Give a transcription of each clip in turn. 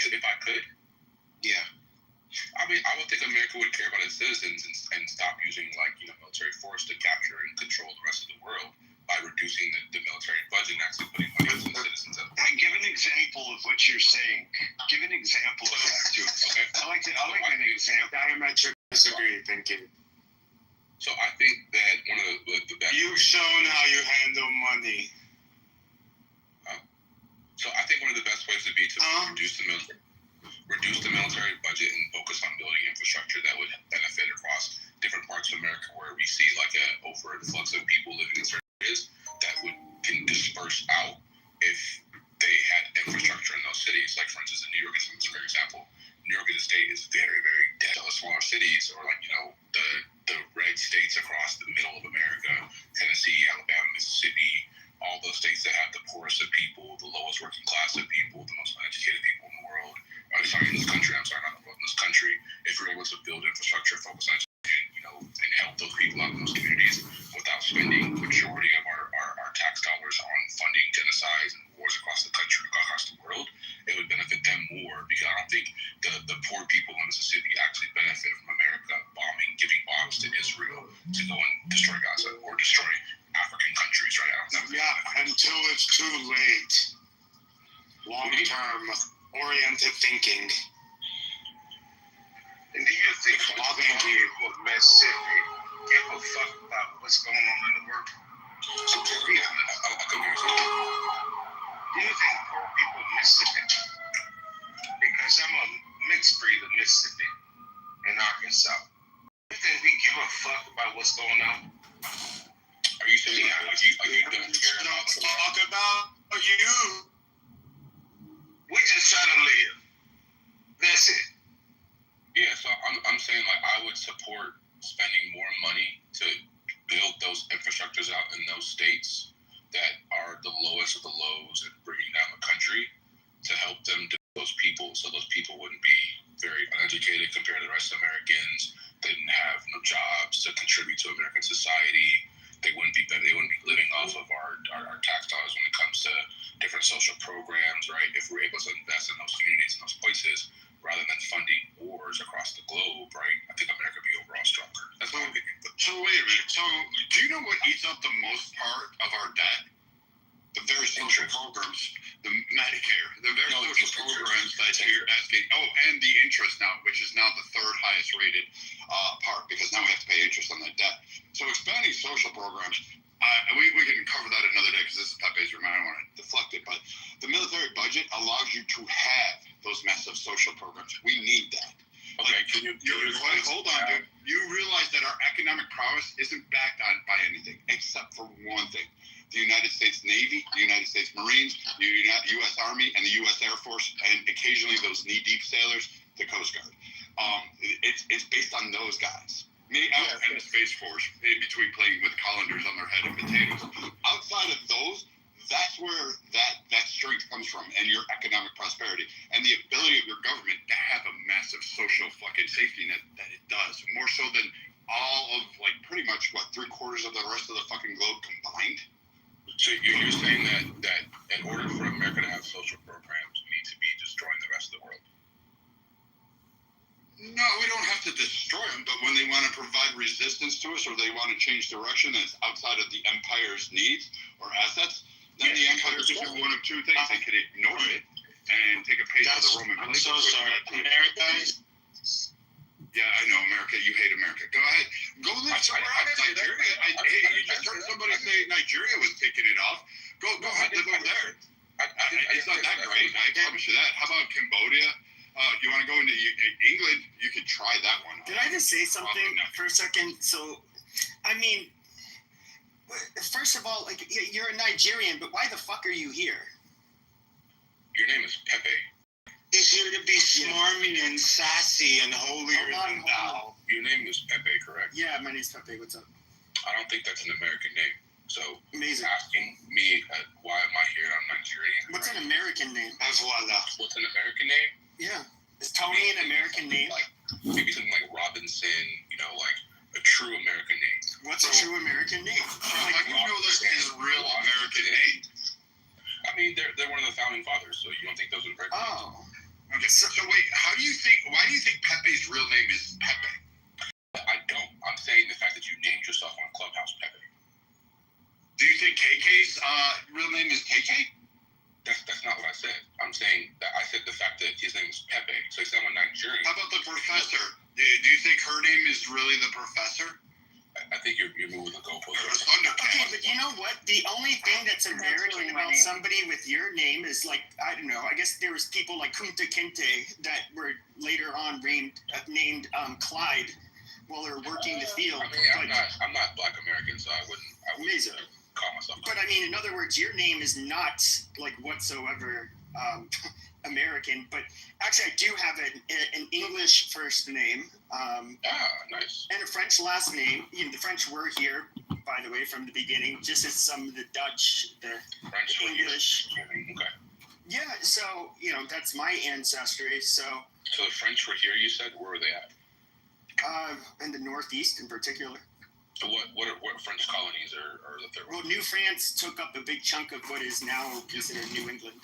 if I could, yeah. I mean, I would think America would care about its citizens and stop using, like, military force to capture and control the rest of the world by reducing the military budget and actually putting money into the citizens. Give an example of what you're saying. Give an example of that, too. Okay. I like an example. Diametric disagree, thank you. So I think that one of the best... You've shown how you handle money. So I think one of the best ways would be to reduce the military budget and focus on building infrastructure that would benefit across different parts of America, where we see like an overinflux of people living in certain areas that can disperse out if they had infrastructure in those cities. Like, for instance, in New York is a great example. New York as a state is very, very dead. The smaller cities, or like, the red states across the middle of America, Tennessee, Alabama, Mississippi, all those states that have the poorest of people, the lowest working class of people, the most uneducated people in the world. In this country, not the world, in this country, if we're able to build infrastructure, focus on education, and help those people out in those communities without spending the majority of our tax dollars on funding genocides and wars across the country, across the world, it would benefit them more, because I don't think the poor people in Mississippi actually benefit from America giving bombs to Israel to go and destroy Gaza or destroy African countries, right? Until it's too late. Long-term oriented thinking. And do you think all the people of Mississippi give a fuck about what's going on in the world? So, yeah, I can hear you. Do you think poor people of Mississippi, because I'm a mixed breed of Mississippi and Arkansas, do you think we give a fuck about what's going on? Are you saying are you don't care about talk about you? We just try to live. That's it. Yeah, so I'm saying, like, I would support spending more money to build those infrastructures out in those states that are the lowest of the lows and bringing down the country, to help them to those people, so those people wouldn't be very uneducated compared to the rest of Americans. They didn't have no jobs to contribute to American society. They wouldn't be living off of our tax dollars when it comes to different social programs, right? If we're able to invest in those communities and those places, rather than funding wars across the globe, right? I think America would be overall stronger. That's my opinion. So wait a minute. So do you know what eats up the most part of our debt? The very social programs, the Medicare, the very social programs that you're asking. Oh, and the interest now, which is now the third highest rated part, because now we have to pay interest on that debt. So expanding social programs, we can cover that another day, because this is Pepe's room. I don't want to deflect it, but the military budget allows you to have those massive social programs. We need that. Okay, hold on, dude. You realize that our economic prowess isn't backed on by anything, except for one thing. The United States Navy, the United States Marines, the U.S. Army, and the U.S. Air Force, and occasionally those knee-deep sailors, the Coast Guard. It's based on those guys. And the Space Force, in between playing with colanders on their head and potatoes. Outside of those, that's where that strength comes from, and your economic prosperity, and the ability of your government to have a massive social fucking safety net that it does, more so than all of, like, pretty much, 3/4 of the rest of the fucking globe combined. So you're saying that in order for America to have social programs, we need to be destroying the rest of the world? No, we don't have to destroy them, but when they want to provide resistance to us, or they want to change direction that's outside of the empire's needs or assets, then the empire could do one of two things. They could ignore it and take a page of the Roman playbook. I'm so sorry. America? Yeah, I know, America. You hate America. Go ahead. Go live somewhere else. Nigeria. You just heard somebody say Nigeria was taking it off. Go ahead, live over there. It's not that great. I promise you that. How about Cambodia? You want to go into England? You could try that one. Did I just say something for a second? So, I mean, first of all, like, you're a Nigerian, but why the fuck are you here? Your name is Pepe. He's here to be smarmy and sassy and holier than thou. Your name is Pepe, correct? Yeah, my name's Pepe. What's up? I don't think that's an American name. So, amazing. Asking me why am I here? I'm Nigerian. What's an American name? What's an American name? Yeah. Is Tony an American name? Like, maybe something like Robinson, like a true American name. What's a true American name? How do you know that his real American name? I mean, they're one of the founding fathers, so you don't think those are American names? Oh. Okay, so wait, why do you think Pepe's real name is Pepe? I don't. I'm saying the fact that you named yourself on Clubhouse Pepe. Do you think KK's real name is KK? That's not what I said. I'm saying that I said the fact that his name is Pepe. So he said I'm a Nigerian. How about the professor? Do you think her name is really the professor? I think you're moving the goalpost. Okay, but you know what? The only thing that's American about somebody with your name is like, I don't know. I guess there was people like Kunta Kinte that were later on named Clyde while they were working the field. I mean, I'm not Black American, so I wouldn't call myself. But I mean, in other words, your name is not like whatsoever American. But actually, I do have an English first name. Nice. And a French last name. You know, the French were here, by the way, from the beginning, just as some of the Dutch, the French, English. Okay. Yeah, so, you know, that's my ancestry. So the French were here, you said? Where were they at? In the Northeast in particular. So what French colonies are the third? Well, New France took up a big chunk of what is now considered New England.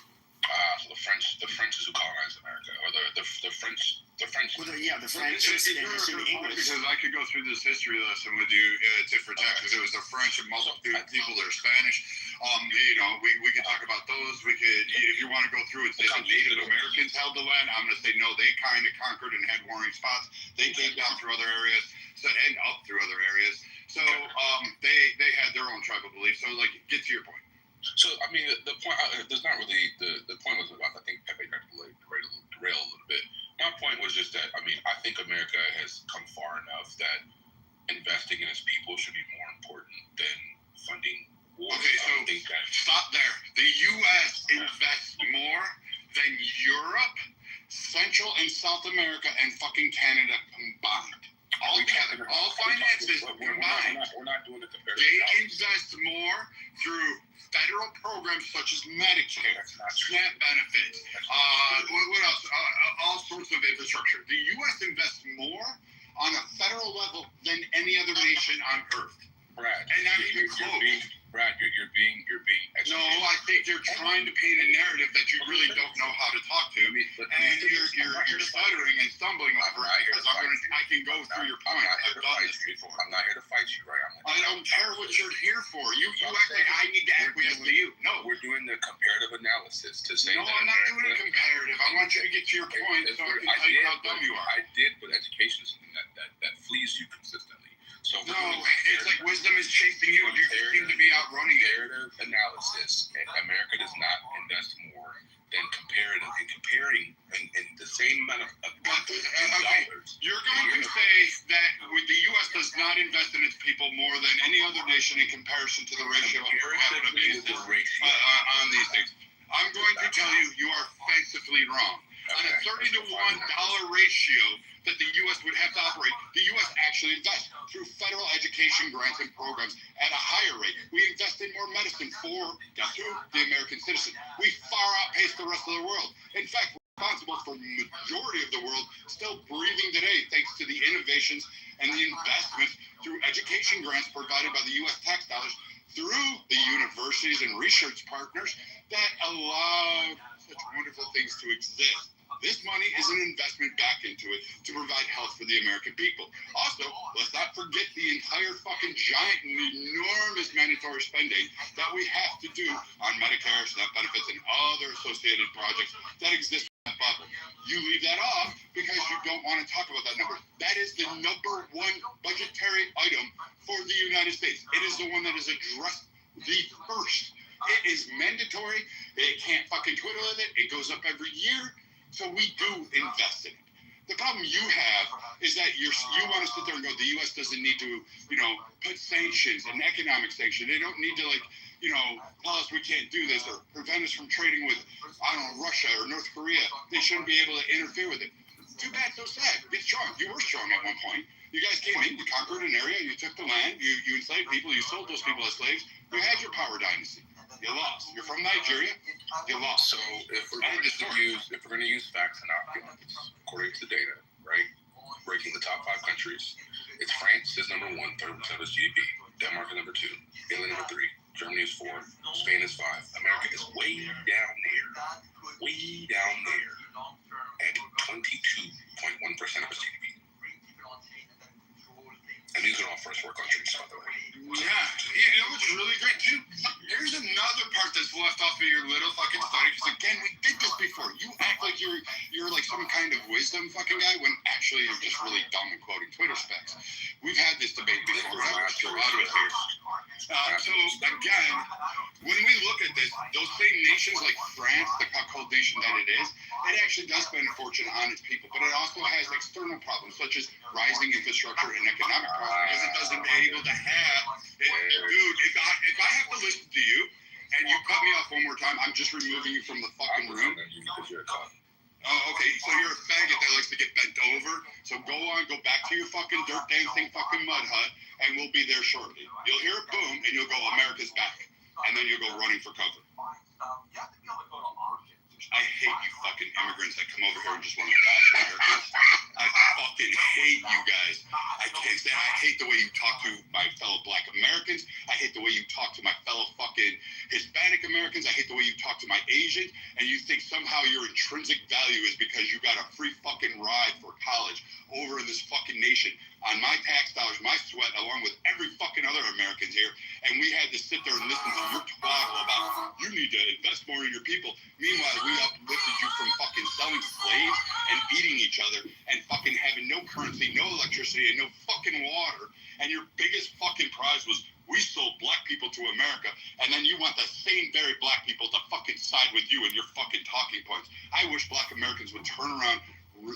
So the French is who colonized America, or the French. Well, the French and Spanish and English. Because I could go through this history lesson with you tit for tat, because it was the French and most people that are Spanish. You know, we could talk about those. We could, if you want to go through and say the Native Americans held the land, I'm going to say no. They kind of conquered and had warring spots. They came down through other areas, and up through other areas. So they had their own tribal beliefs. So like, get to your point. So I mean, the point. There's not really the point was about. I think Pepe got derail a little bit. My point was just that I mean, I think America has come far enough that investing in its people should be more important than funding wars. Okay, so stop there. The U.S. invests more than Europe, Central and South America, and fucking Canada combined. All together, all finances combined. We're not doing the comparison. They invest more through federal programs such as Medicare, SNAP benefits, what else? All sorts of infrastructure. The U.S. invests more on a federal level than any other nation on earth. Brad, and not even close. Brad, you're being no, I think you're trying to paint a narrative that you really don't know how to talk to, and you're stuttering and stumbling over it because I can go through your point. I'm not here to fight you, right? I don't care what you're here for. You act like I need to acquiesce to you. No, we're doing the comparative analysis to say. No, I'm not doing a comparative. I want you to get to your point so I can tell you how dumb you are. I did, but education is something that flees you consistently. So no, it's like wisdom is chasing you. You seem to be outrunning it. Comparative analysis, and America does not invest more than comparing in the same amount of dollars. You're going to say that the U.S. does not invest in its people more than any other nation in comparison to the ratio of per capita basis on these things. I'm going to tell you, you are fancifully wrong. On a 30 to 1 dollar ratio that the U.S. would have to operate, the U.S. actually invests through federal education grants and programs at a higher rate. We invest in more medicine for, guess who? The American citizen. We far outpace the rest of the world. In fact, we're responsible for the majority of the world still breathing today thanks to the innovations and the investments through education grants provided by the U.S. tax dollars through the universities and research partners that allow such wonderful things to exist. This money is an investment back into it to provide health for the American people. Also, let's not forget the entire fucking giant and enormous mandatory spending that we have to do on Medicare, SNAP benefits, and other associated projects that exist in that bubble. You leave that off because you don't want to talk about that number. That is the number one budgetary item for the United States. It is the one that is addressed the first. It is mandatory. It can't fucking twiddle with it. It goes up every year. So we do invest in it. The problem you have is that you want to sit there and go, the U.S. doesn't need to, put sanctions and economic sanctions. They don't need to, tell us we can't do this or prevent us from trading with, Russia or North Korea. They shouldn't be able to interfere with it. Too bad, so sad. Get strong. You were strong at one point. You guys came in, you conquered an area, you took the land, you enslaved people, you sold those people as slaves. You had your power dynasty. You lost. You're from Nigeria. You lost. So if we're going to use facts and arguments according to the data, right? Ranking the top 5 countries, it's France is number 1, 30% of its GDP. Denmark is number 2. Italy number 3. Germany is 4. Spain is 5. America is way down there. Way down there at you're like some kind of wisdom fucking guy when actually you're just really dumb and quoting Twitter specs. We've had this debate before. So again, when we look at this, those same nations like France, the cuckold nation that it is, it actually does spend a fortune on its people, but it also has external problems such as rising infrastructure and economic problems because it doesn't able to have. Dude, if I have to listen to you and you cut me off one more time, I'm just removing you from the fucking room. Oh, okay. So you're a faggot that likes to get bent over. So go on, go back to your fucking dirt dancing fucking mud hut, and we'll be there shortly. You'll hear a boom, and you'll go, America's back. And then you'll go running for cover. I hate you fucking immigrants that come over here and just want to bash Americans. I fucking hate you guys. I can't stand. I hate the way you talk to my fellow Black Americans. I hate the way you talk to my fellow fucking Hispanic Americans. I hate the way you talk to my Asian. And you think somehow your intrinsic value is because you got a free fucking ride for college over in this fucking nation on my tax dollars, my sweat, along with every fucking other Americans here. And we had to sit there and listen to your twaddle about you need to invest more in your people. Meanwhile, we uplifted you from fucking selling slaves and eating each other and fucking having no currency, no electricity, and no fucking water. And your biggest fucking prize was we sold black people to America, and then you want the same very black people to fucking side with you and your fucking talking points. I wish Black Americans would turn around,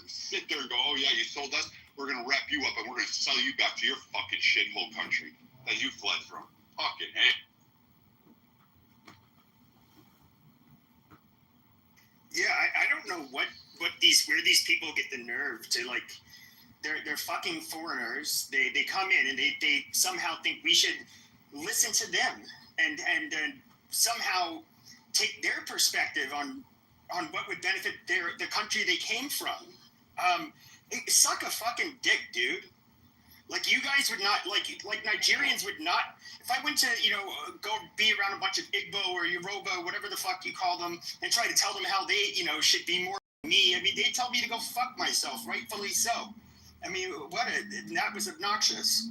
sit there and go, oh yeah, you sold us? We're going to wrap you up and we're going to sell you back to your fucking shithole country that you fled from. Fucking hey. Yeah, I don't know where these people get the nerve to like. They're fucking foreigners. They come in and they somehow think we should listen to them and somehow take their perspective on what would benefit the country they came from. Suck a fucking dick, dude. Like you guys would not like Nigerians would not. If I went to go be around a bunch of Igbo or Yoruba, whatever the fuck you call them, and try to tell them how they should be more me. I mean, they tell me to go fuck myself, rightfully so. I mean, that was obnoxious.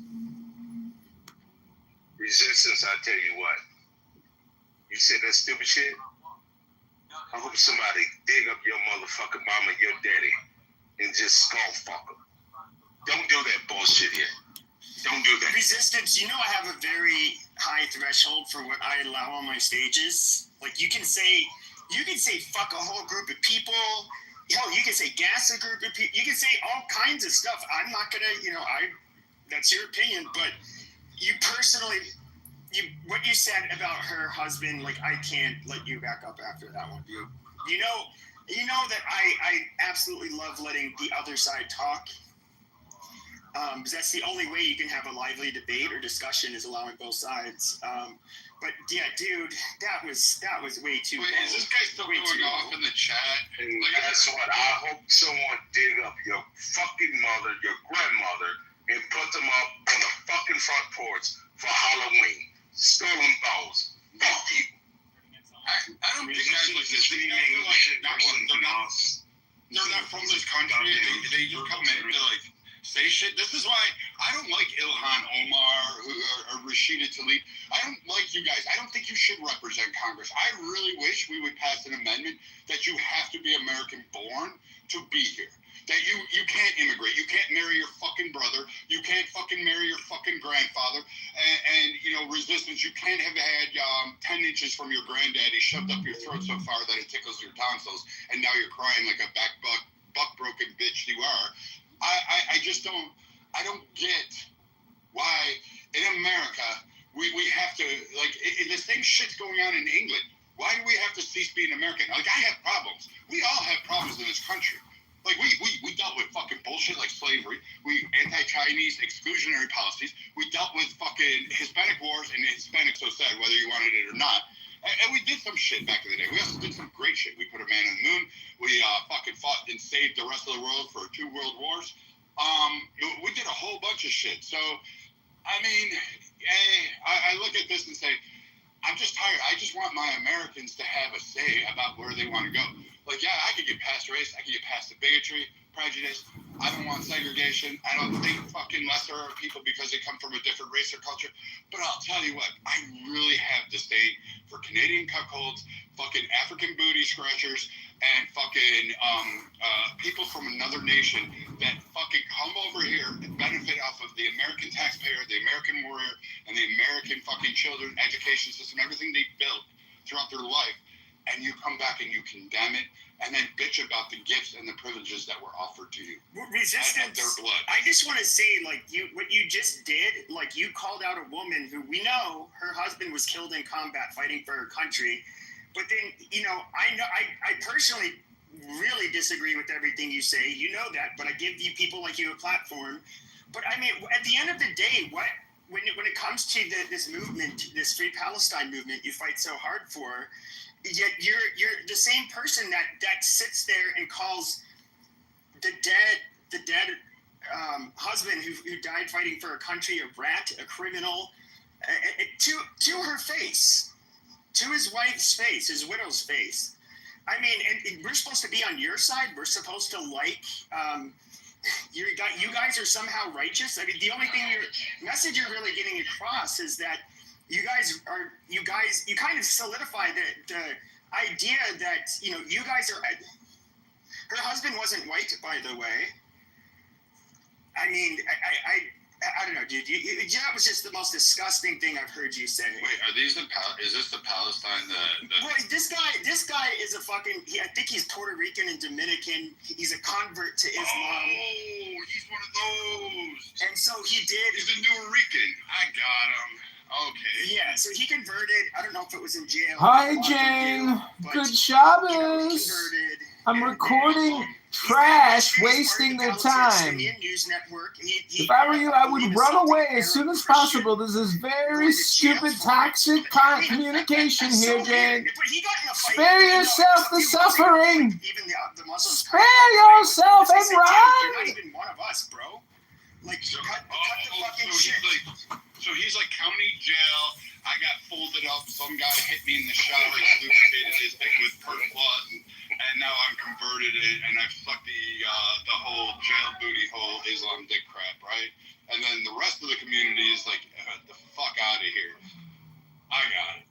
Resistance, I tell you what. You said that stupid shit? I hope somebody dig up your motherfucking mama and your daddy and just skull fuck them. Don't do that bullshit here. Don't do that. Resistance, I have a very high threshold for what I allow on my stages. Like you can say fuck a whole group of people. Hell, you can say gas a group of people. You can say all kinds of stuff. I'm not gonna, that's your opinion. But you personally, what you said about her husband, like I can't let you back up after that one, dude. You know that I absolutely love letting the other side talk. Because that's the only way you can have a lively debate or discussion is allowing both sides. But yeah, dude, that was way too. Wait, is this guy still going off in the chat? And that's what I hope someone dig up your fucking mother, your grandmother, and put them up on the fucking front porch for Halloween. Skull and bones. Fuck you. I don't think guys like this. These guys are like they're not from this country. They just come in to like say shit. This is why I don't like Ilhan Omar or Rashida Tlaib. I don't like you guys. I don't think you should represent Congress. I really wish we would pass an amendment that you have to be American born to be here. That you can't immigrate. You can't marry your fucking brother. You can't fucking marry your fucking grandfather. And resistance, you can't have had 10 inches from your granddaddy shoved up your throat so far that it tickles your tonsils. And now you're crying like a buck broken bitch you are. I just don't get why in America we have to, like, the same shit's going on in England. Why do we have to cease being American? Like, I have problems. We all have problems in this country. Like, we dealt with fucking bullshit like slavery. We anti-Chinese exclusionary policies. We dealt with fucking Hispanic wars, and Hispanics so sad, whether you wanted it or not. And we did some shit back in the day. We also did some great shit. We put a man on the moon. We fucking fought and saved the rest of the world for 2 world wars. We did a whole bunch of shit. So, I mean, I look at this and say, I'm just tired. I just want my Americans to have a say about where they want to go. Like, yeah, I could get past race. I could get past the bigotry. prejudice. I don't want segregation. I don't think fucking lesser of people because they come from a different race or culture. But I'll tell you what, I really have disdain for Canadian cuckolds, fucking African booty scratchers, and fucking people from another nation that fucking come over here and benefit off of the American taxpayer, the American warrior, and the American fucking children education system, everything they built throughout their life. And you come back and you condemn it, and then bitch about the gifts and the privileges that were offered to you. Resistance. Their blood. I just want to say, like, what you just did, like, you called out a woman who we know her husband was killed in combat fighting for her country. But then, I personally really disagree with everything you say. You know that, but I give you people like you a platform. But I mean, at the end of the day, when it comes to this movement, this Free Palestine movement, you fight so hard for. Yet you're the same person that sits there and calls the dead husband who died fighting for a country a rat, a criminal, to her face, to his wife's face, his widow's face. I mean, and we're supposed to be on your side. We're supposed to you guys are somehow righteous. I mean, the only message you're really getting across is that you kind of solidify the idea that, you guys are, her husband wasn't white, by the way. I mean, I don't know, dude. That was just the most disgusting thing I've heard you say. Wait, is this the Palestine? Well, this guy is a fucking. I think he's Puerto Rican and Dominican. He's a convert to Islam. Oh, he's one of those. And so he did. He's a New Rican. I got him. Okay. Yeah, so he converted. I don't know if it was in jail. Hi, Jane. Good Shabbos. I'm recording trash, wasting their time. If I were you, I would run away as soon as possible. This is very stupid, toxic communication here, Jane. Spare yourself the suffering. Spare yourself and run. You're not even one of us, bro. Like, cut the fucking shit. So he's like county jail. I got folded up. Some guy hit me in the shower, lubricated his dick with perk blood, and now I'm converted and I've sucked the whole jail booty hole Islam dick crap, right? And then the rest of the community is like, the fuck out of here. I got it.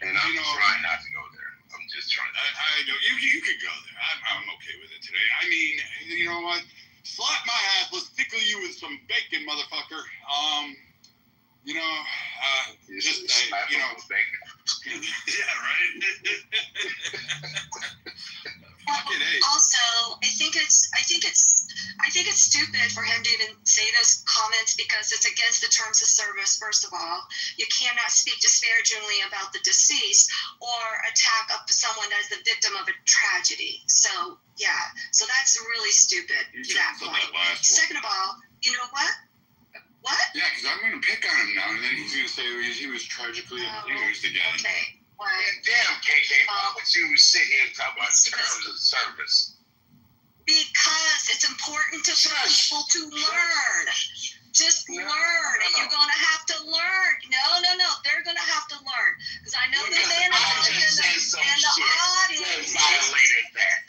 And I'm trying not to go there. I'm just trying. I know you could go there. I'm okay with it today. I mean, you know what? Slap my ass. Let's tickle you with some bacon, motherfucker. Yeah, right. Also, I think it's stupid for him to even say those comments because it's against the terms of service. First of all, you cannot speak disparagingly about the deceased or attack up someone as the victim of a tragedy. So yeah, so that's really stupid to that point. Second of all, you know what? What? Yeah, because I'm going to pick on him now, and then he's going to say he was tragically abused again. Okay. Well, damn, KK, why would you sit here and talk about terms of service? Because it's important for people to learn. Just learn, and you're going to have to learn. No, they're going to have to learn. Because I know the man in the audience. Violated that.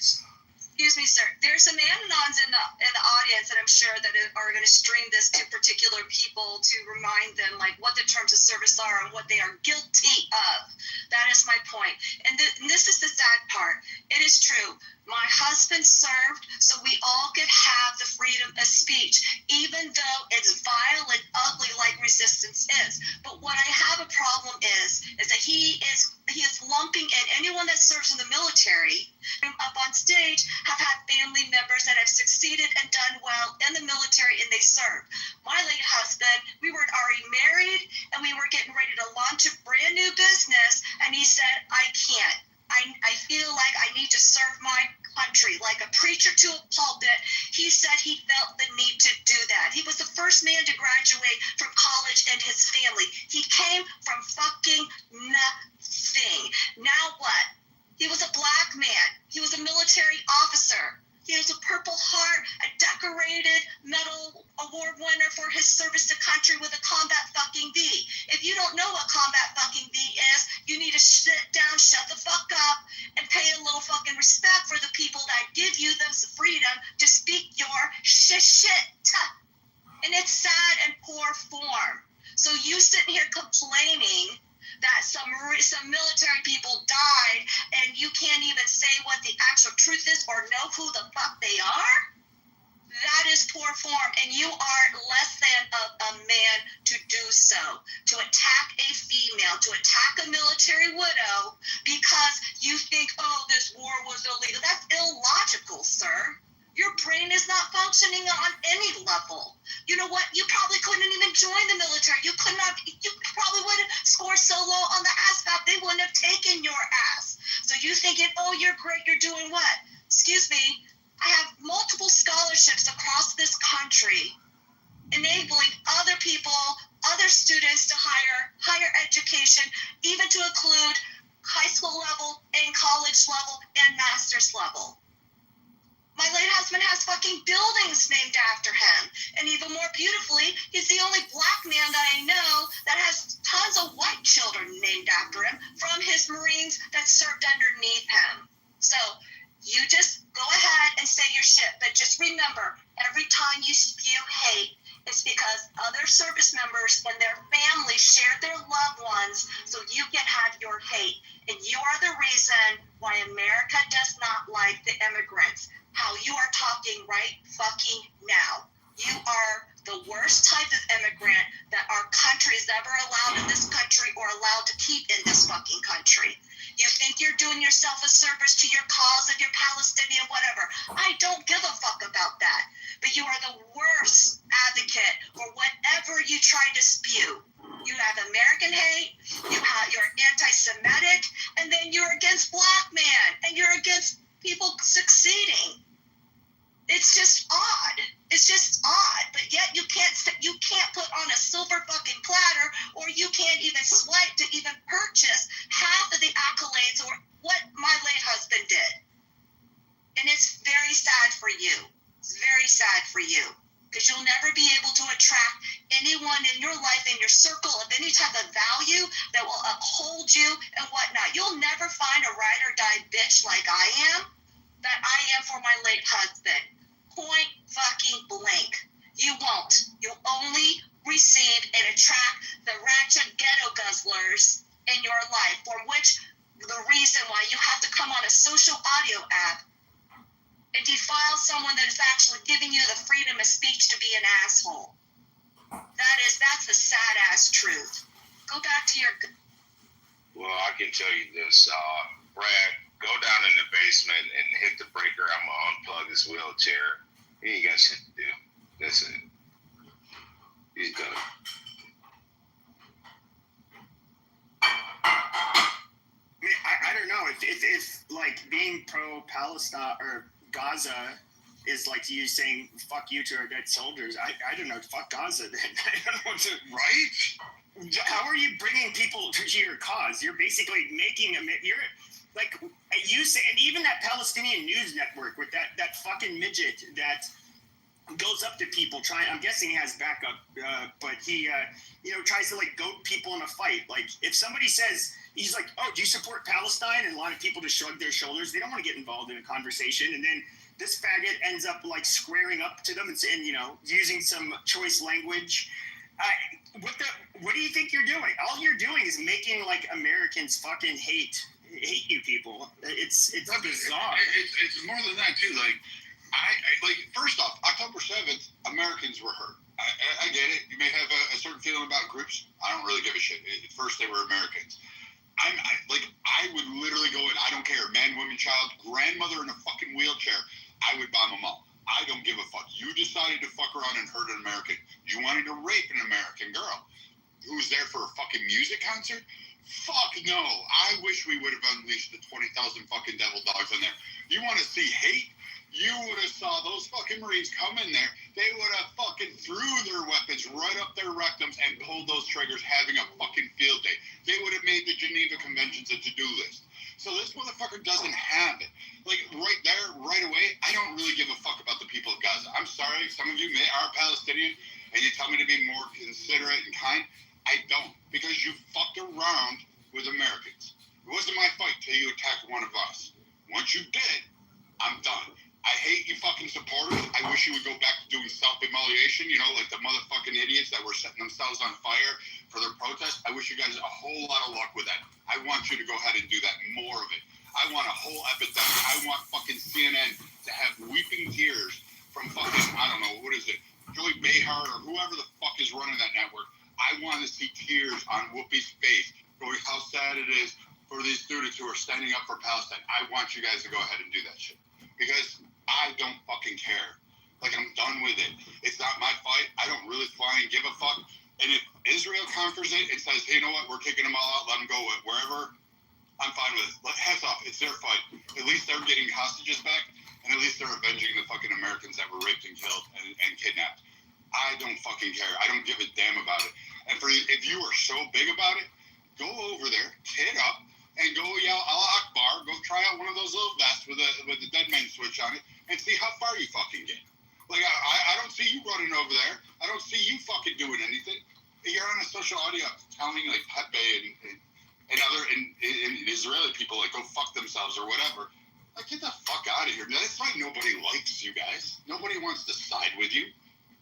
Excuse me, sir. There's some Ananons in the audience that I'm sure that are going to stream this to particular people to remind them like what the terms of service are and what they are guilty of. That is my point. And this is the sad part. It is true. My husband served so we all could have the freedom of speech, even though it's vile and ugly like resistance is. But what I have a problem is that he is lumping in anyone that serves in the military up on stage have had family members that have succeeded and done well in the military and they served. My late husband, we were already married and we were getting ready to launch a brand new business and he said, I can't. I feel like I need to serve my country, like a preacher to a pulpit. He said he felt the need to do that. He was the first man to graduate from college in his family. He came from fucking nothing. Now what? He was a black man. He was a military officer. He has a Purple Heart, a decorated medal award winner for his service to country with a combat fucking V. If you don't know what combat fucking V is, you need to sit down, shut the fuck up, and pay a little fucking fucking respect for the people that give you the freedom to speak your shit. And it's sad and poor form. So you sitting here complaining that some military people died and you can't even say what the actual truth is or know who the fuck they are? That is poor form, and you are less than a man to do so, to attack a female, to attack a military widow because you think, oh, this war was illegal. That's illogical, sir. Your brain is not functioning on any level. You know what? You probably couldn't even join the military. You probably would have scored so low on the ASVAB, they wouldn't have taken your ass. So you thinking, oh, you're great, you're doing what? Excuse me, I have multiple scholarships across this country enabling other people, other students to higher education, even to include high school level and college level and master's level. My late husband has fucking buildings named after him. And even more beautifully, he's the only black man that I know that has tons of white children named after him from his Marines that served underneath him. So you just go ahead and say your shit, but just remember, every time you spew hate, it's because other service members and their families shared their loved ones so you can have your hate. And you are the reason why America does not like the immigrants. How you are talking right fucking now. You are the worst type of immigrant that our country has ever allowed in this country or allowed to keep in this fucking country. You think you're doing yourself a service to your cause of your Palestinian whatever. I don't give a fuck about that. But you are the worst advocate for whatever you try to spew. You have American hate, you're anti-Semitic, and then you're against black man, and you're against people succeeding. It's just odd. It's just odd. But yet you can't put on a silver fucking platter, or you can't even swipe to even purchase half of the accolades or what my late husband did. And it's very sad for you. It's very sad for you. Because you'll never be able to attract anyone in your life, in your circle of any type of value that will uphold you and whatnot. You'll never find a ride or die bitch like I am, that I am for my late husband. Point fucking blank. You won't. You'll only receive and attract the ratchet ghetto guzzlers in your life, for which the reason why you have to come on a social audio app and defile someone that is actually giving you the freedom of speech to be an asshole. That's the sad ass truth. Go back to your. Well, I can tell you this, Brad. Go down in the basement and hit the breaker. I'm gonna unplug his wheelchair. He ain't got shit to do. That's it. He's done. I don't know if like being pro-Palestine or Gaza is like you saying fuck you to our dead soldiers. I don't know. Fuck Gaza then. I don't know what to. Right? How are you bringing people to your cause? You're basically making you're like you say, and even that Palestinian news network with that fucking midget that goes up to people I'm guessing he has backup, but he tries to like goad people in a fight. Like if somebody says, he's like, oh, do you support Palestine? And a lot of people just shrug their shoulders. They don't want to get involved in a conversation. And then this faggot ends up like squaring up to them and using some choice language. What do you think you're doing? All you're doing is making like Americans fucking hate you people. It's bizarre. It's more than that too. Like first off, October 7th, Americans were hurt. I get it. You may have a certain feeling about groups. I don't really give a shit. At first, they were Americans. I would literally go in. I don't care. Man, woman, child, grandmother in a fucking wheelchair. I would bomb them all. I don't give a fuck. You decided to fuck around and hurt an American. You wanted to rape an American girl who was there for a fucking music concert. Fuck no. I wish we would have unleashed the 20,000 fucking devil dogs in there. You want to see hate? You would have saw those fucking Marines come in there. They would have fucking threw their weapons right up their rectums and pulled those triggers, having a fucking field day. They would have made the Geneva Conventions a to-do list. So this motherfucker doesn't have it. Like, right there, right away, I don't really give a fuck about the people of Gaza. I'm sorry, some of you are Palestinian, and you tell me to be more considerate and kind. I don't, because you fucked around with Americans. It wasn't my fight till you attacked one of us. Once you did, I'm done. I hate you fucking supporters. I wish you would go back to doing self-immolation, you know, like the motherfucking idiots that were setting themselves on fire for their protest. I wish you guys a whole lot of luck with that. I want you to go ahead and do that, more of it. I want a whole epidemic. I want fucking CNN to have weeping tears from fucking, I don't know, what is it, Joey Behar or whoever the fuck is running that network. I want to see tears on Whoopi's face going how sad it is for these students who are standing up for Palestine. I want you guys to go ahead and do that shit. Because I don't fucking care. Like, I'm done with it. It's not my fight. I don't really fly and give a fuck. And if Israel conquers it and says, hey, you know what, we're taking them all out, let them go wherever, I'm fine with it. Hats off. It's their fight. At least they're getting hostages back, and at least they're avenging the fucking Americans that were raped and killed and kidnapped. I don't fucking care. I don't give a damn about it. And if you are so big about it, go over there, kid up, and go yell Allah Akbar, go try out one of those little vests with the dead man switch on it, and see how far you fucking get. Like, I don't see you running over there. I don't see you fucking doing anything. You're on a social audio telling, like, Pepe and other Israeli people, like, go fuck themselves or whatever. Like, get the fuck out of here. That's why nobody likes you guys. Nobody wants to side with you.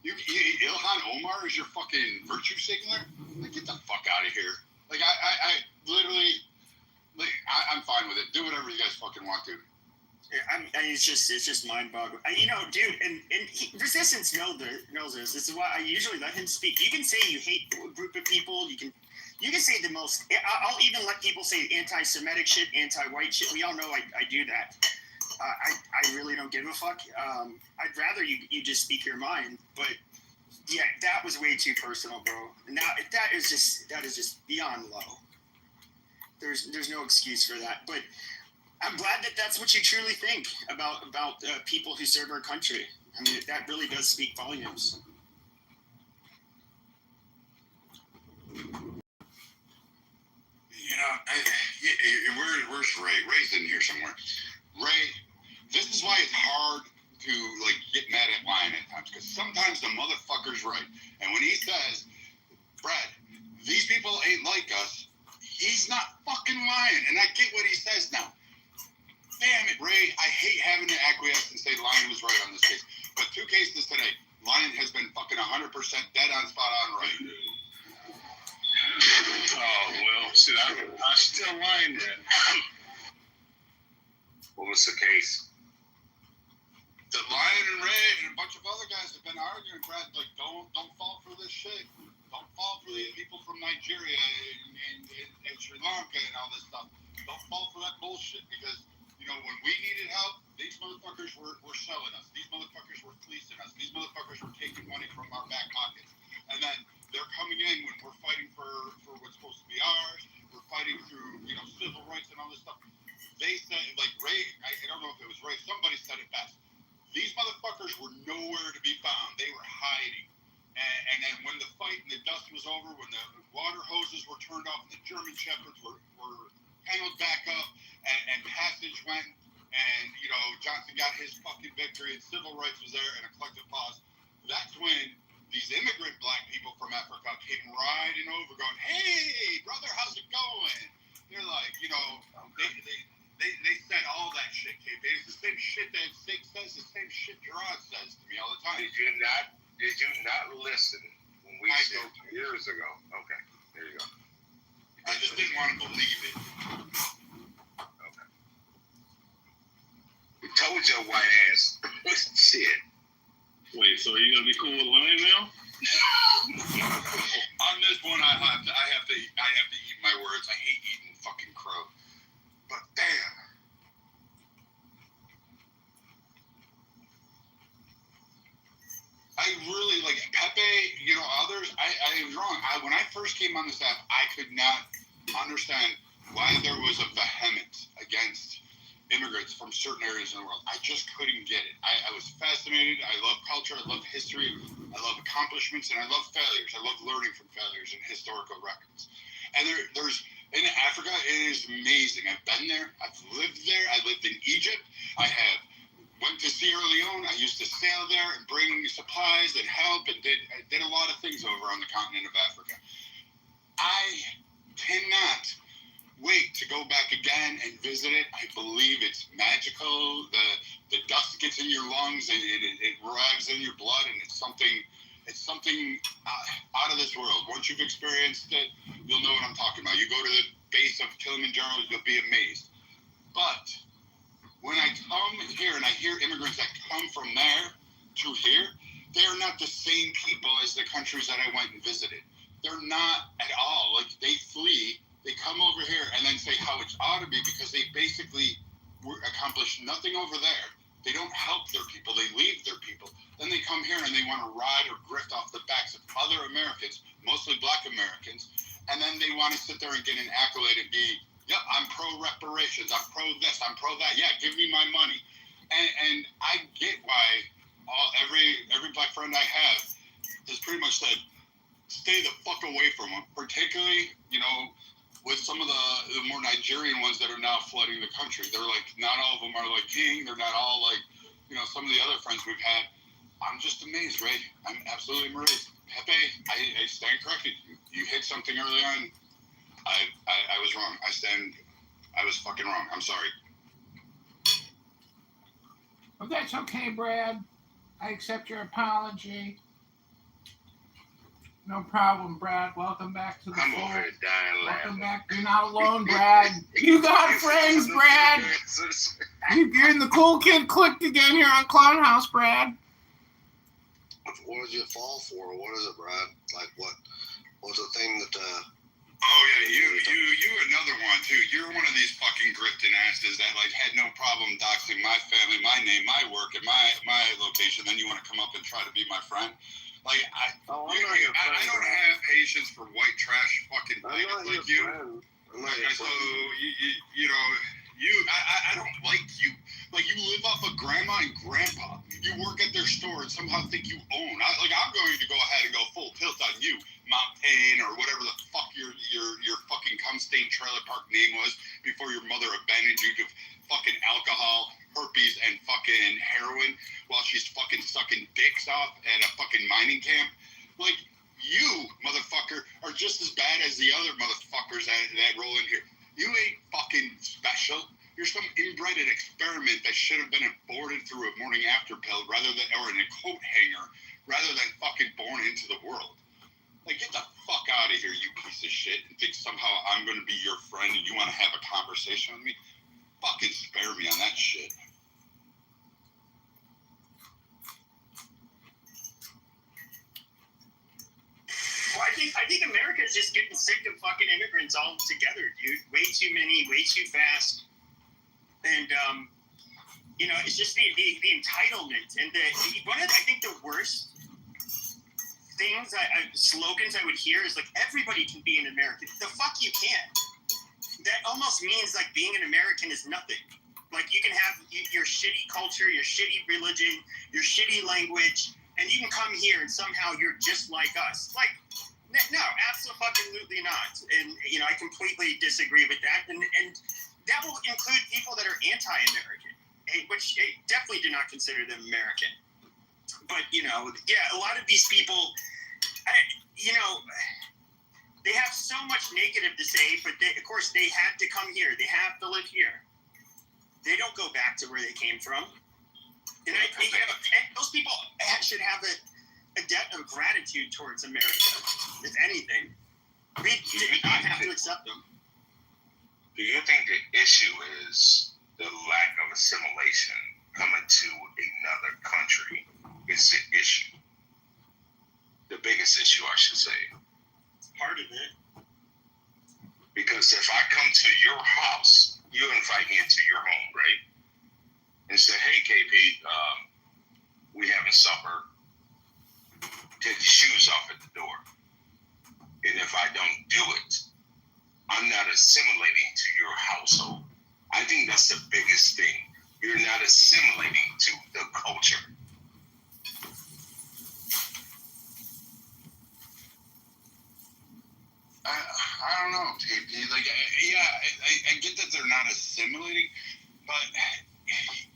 Ilhan Omar is your fucking virtue signaler? Like, get the fuck out of here. Like, I literally... Like, I'm fine with it. Do whatever you guys fucking want to. It's just mind-boggling. You know, dude, and Resistance knows this. This is why I usually let him speak. You can say you hate a group of people. You can say the most. I'll even let people say anti-Semitic shit, anti-white shit. We all know I do that. I really don't give a fuck. I'd rather you just speak your mind. But yeah, that was way too personal, bro. Now that is just beyond low. There's no excuse for that. But I'm glad that that's what you truly think about people who serve our country. I mean, that really does speak volumes. You know, where's Ray? Ray's in here somewhere. Ray, this is why it's hard to, like, get mad at Lion at times, because sometimes the motherfucker's right. And when he says, Brad, these people ain't like us, he's not fucking lying. And I get what he says now. Damn it, Ray. I hate having to acquiesce and say Lion was right on this case. But 2 cases today, Lion has been fucking 100% dead on, spot on right. Oh, well, shit, I'm still lying there. What was the case? The Lion and Ray and a bunch of other guys have been arguing, Brad, like, don't fall for this shit. Don't fall for the people from Nigeria and Sri Lanka and all this stuff. Don't fall for that bullshit, because, you know, when we needed help, these motherfuckers were selling us. These motherfuckers were fleecing us. These motherfuckers were taking money from our back pockets. And then they're coming in when we're fighting for what's supposed to be ours. We're fighting through, you know, civil rights and all this stuff. They said, like, Ray, I don't know if it was Ray, somebody said it best. These motherfuckers were nowhere to be found. They were hiding. And then when the fight and the dust was over, when the water hoses were turned off and the German shepherds were paneled back up and passage went, and, you know, Johnson got his fucking victory and civil rights was there and a collective pause, that's when these immigrant black people from Africa came riding over going, hey, brother, how's it going? They're like, you know, they said all that shit, Kate. It's the same shit that Sig says, the same shit Gerard says to me all the time. Did you not listen when we spoke years ago? Okay, there you go. I just didn't want to believe it. Okay. We told your white ass. Shit. Wait, so are you gonna be cool with Lion now? On this one, I have to eat my words. I hate eating fucking crow. But damn. I really, like, Pepe, you know, others, I was wrong. When I first came on this app, I could not understand why there was a vehemence against immigrants from certain areas in the world. I just couldn't get it. I was fascinated. I love culture. I love history. I love accomplishments, and I love failures. I love learning from failures and historical records. And there's in Africa, it is amazing. I've been there. I've lived there. I lived in Egypt. Went to Sierra Leone. I used to sail there and bring supplies and help, and did a lot of things over on the continent of Africa. I cannot wait to go back again and visit it. I believe it's magical. The dust gets in your lungs and it arrives in your blood, and it's something out of this world. Once you've experienced it, you'll know what I'm talking about. You go to the base of Kilimanjaro, you'll be amazed. But when I come here and I hear immigrants that come from there to here, they're not the same people as the countries that I went and visited. They're not at all. Like, they flee, they come over here and then say how it ought to be, because they basically accomplish nothing over there. They don't help their people. They leave their people. Then they come here and they want to ride or grift off the backs of other Americans, mostly black Americans, and then they want to sit there and get an accolade and be, yeah, I'm pro reparations, I'm pro this, I'm pro that. Yeah, give me my money. And I get why every black friend I have has pretty much said, stay the fuck away from them, particularly, with some of the more Nigerian ones that are now flooding the country. They're like, not all of them are like King. They're not all like, some of the other friends we've had. I'm just amazed, Ray. I'm absolutely amazed. Pepe, I stand corrected. You hit something early on. I was wrong. I was fucking wrong. I'm sorry. Well, that's okay, Brad. I accept your apology. No problem, Brad. Welcome back to the I'm fold. over here dying Welcome laughing. back. You're not alone, Brad. You got friends, Brad. You're in the cool kid clique again here on Clown House, Brad. What did you fall for? What is it, Brad? Like, what's the thing that, Oh, yeah, you another one, too. You're one of these fucking grifting asses that, like, had no problem doxing my family, my name, my work, and my location. Then you want to come up and try to be my friend? Like, I don't have patience for white trash fucking niggas like you. I'm not your So, friend. I don't like you. Like, you live off of grandma and grandpa. You work at their store and somehow think you own. I'm going to go ahead and go full tilt on you, Mount Payne, or whatever the fuck your fucking cum-stained trailer park name was before your mother abandoned you to fucking alcohol, herpes, and fucking heroin while she's fucking sucking dicks off at a fucking mining camp. Like, you, motherfucker, are just as bad as the other motherfuckers that roll in here. You ain't fucking special. You're some inbred experiment that should have been aborted through a morning after pill or in a coat hanger, rather than fucking born into the world. Like, get the fuck out of here, you piece of shit, and think somehow I'm going to be your friend and you want to have a conversation with me? Fucking spare me on that shit. Well, I think America is just getting sick of fucking immigrants all together, dude. Way too many, way too fast. And, it's just the entitlement. And I think the worst things, slogans I would hear is like, everybody can be an American. The fuck you can't. That almost means like being an American is nothing. Like, you can have your shitty culture, your shitty religion, your shitty language, and you can come here and somehow you're just like us. Like, no, absolutely not. And, I completely disagree with that. And that will include people that are anti-American, which definitely do not consider them American. But, a lot of these people, they have so much negative to say, but of course they had to come here. They have to live here. They don't go back to where they came from. And those people should have a debt of gratitude towards America, if anything. We did not have to accept them. Do you think the issue is the lack of assimilation coming to another country is the issue? The biggest issue, I should say. Part of it. Because if I come to your house, you invite me into your home, right? And say, hey, KP, we having supper. Take your shoes off at the door. And if I don't do it, I'm not assimilating to your household. I think that's the biggest thing. You're not assimilating to the culture. I don't know, KP. Like, I get that they're not assimilating, but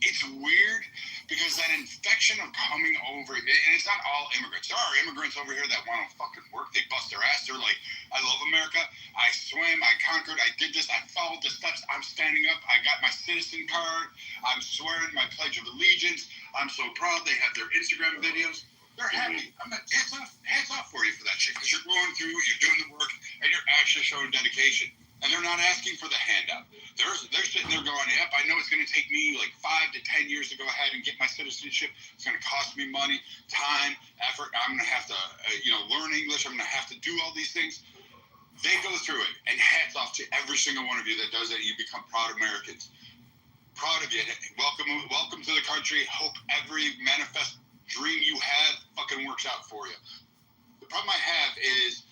it's weird because then infection of coming over, and it's not all immigrants. There are immigrants over here that want to fucking work. They bust their ass. They're like, I love America. I swam. I conquered. I did this. I followed the steps. I'm standing up. I got my citizen card. I'm swearing my Pledge of Allegiance. I'm so proud. They have their Instagram videos. They're happy. I'm like, hands off for you for that shit, because you're going through, you're doing the work, and you're actually showing dedication. And they're not asking for the handout. They're sitting there going, yep, I know it's going to take me like 5 to 10 years to go ahead and get my citizenship. It's going to cost me money, time, effort. I'm going to have to, learn English. I'm going to have to do all these things. They go through it. And hats off to every single one of you that does it. You become proud Americans. Proud of you. Welcome to the country. Hope every manifest dream you have fucking works out for you. The problem I have is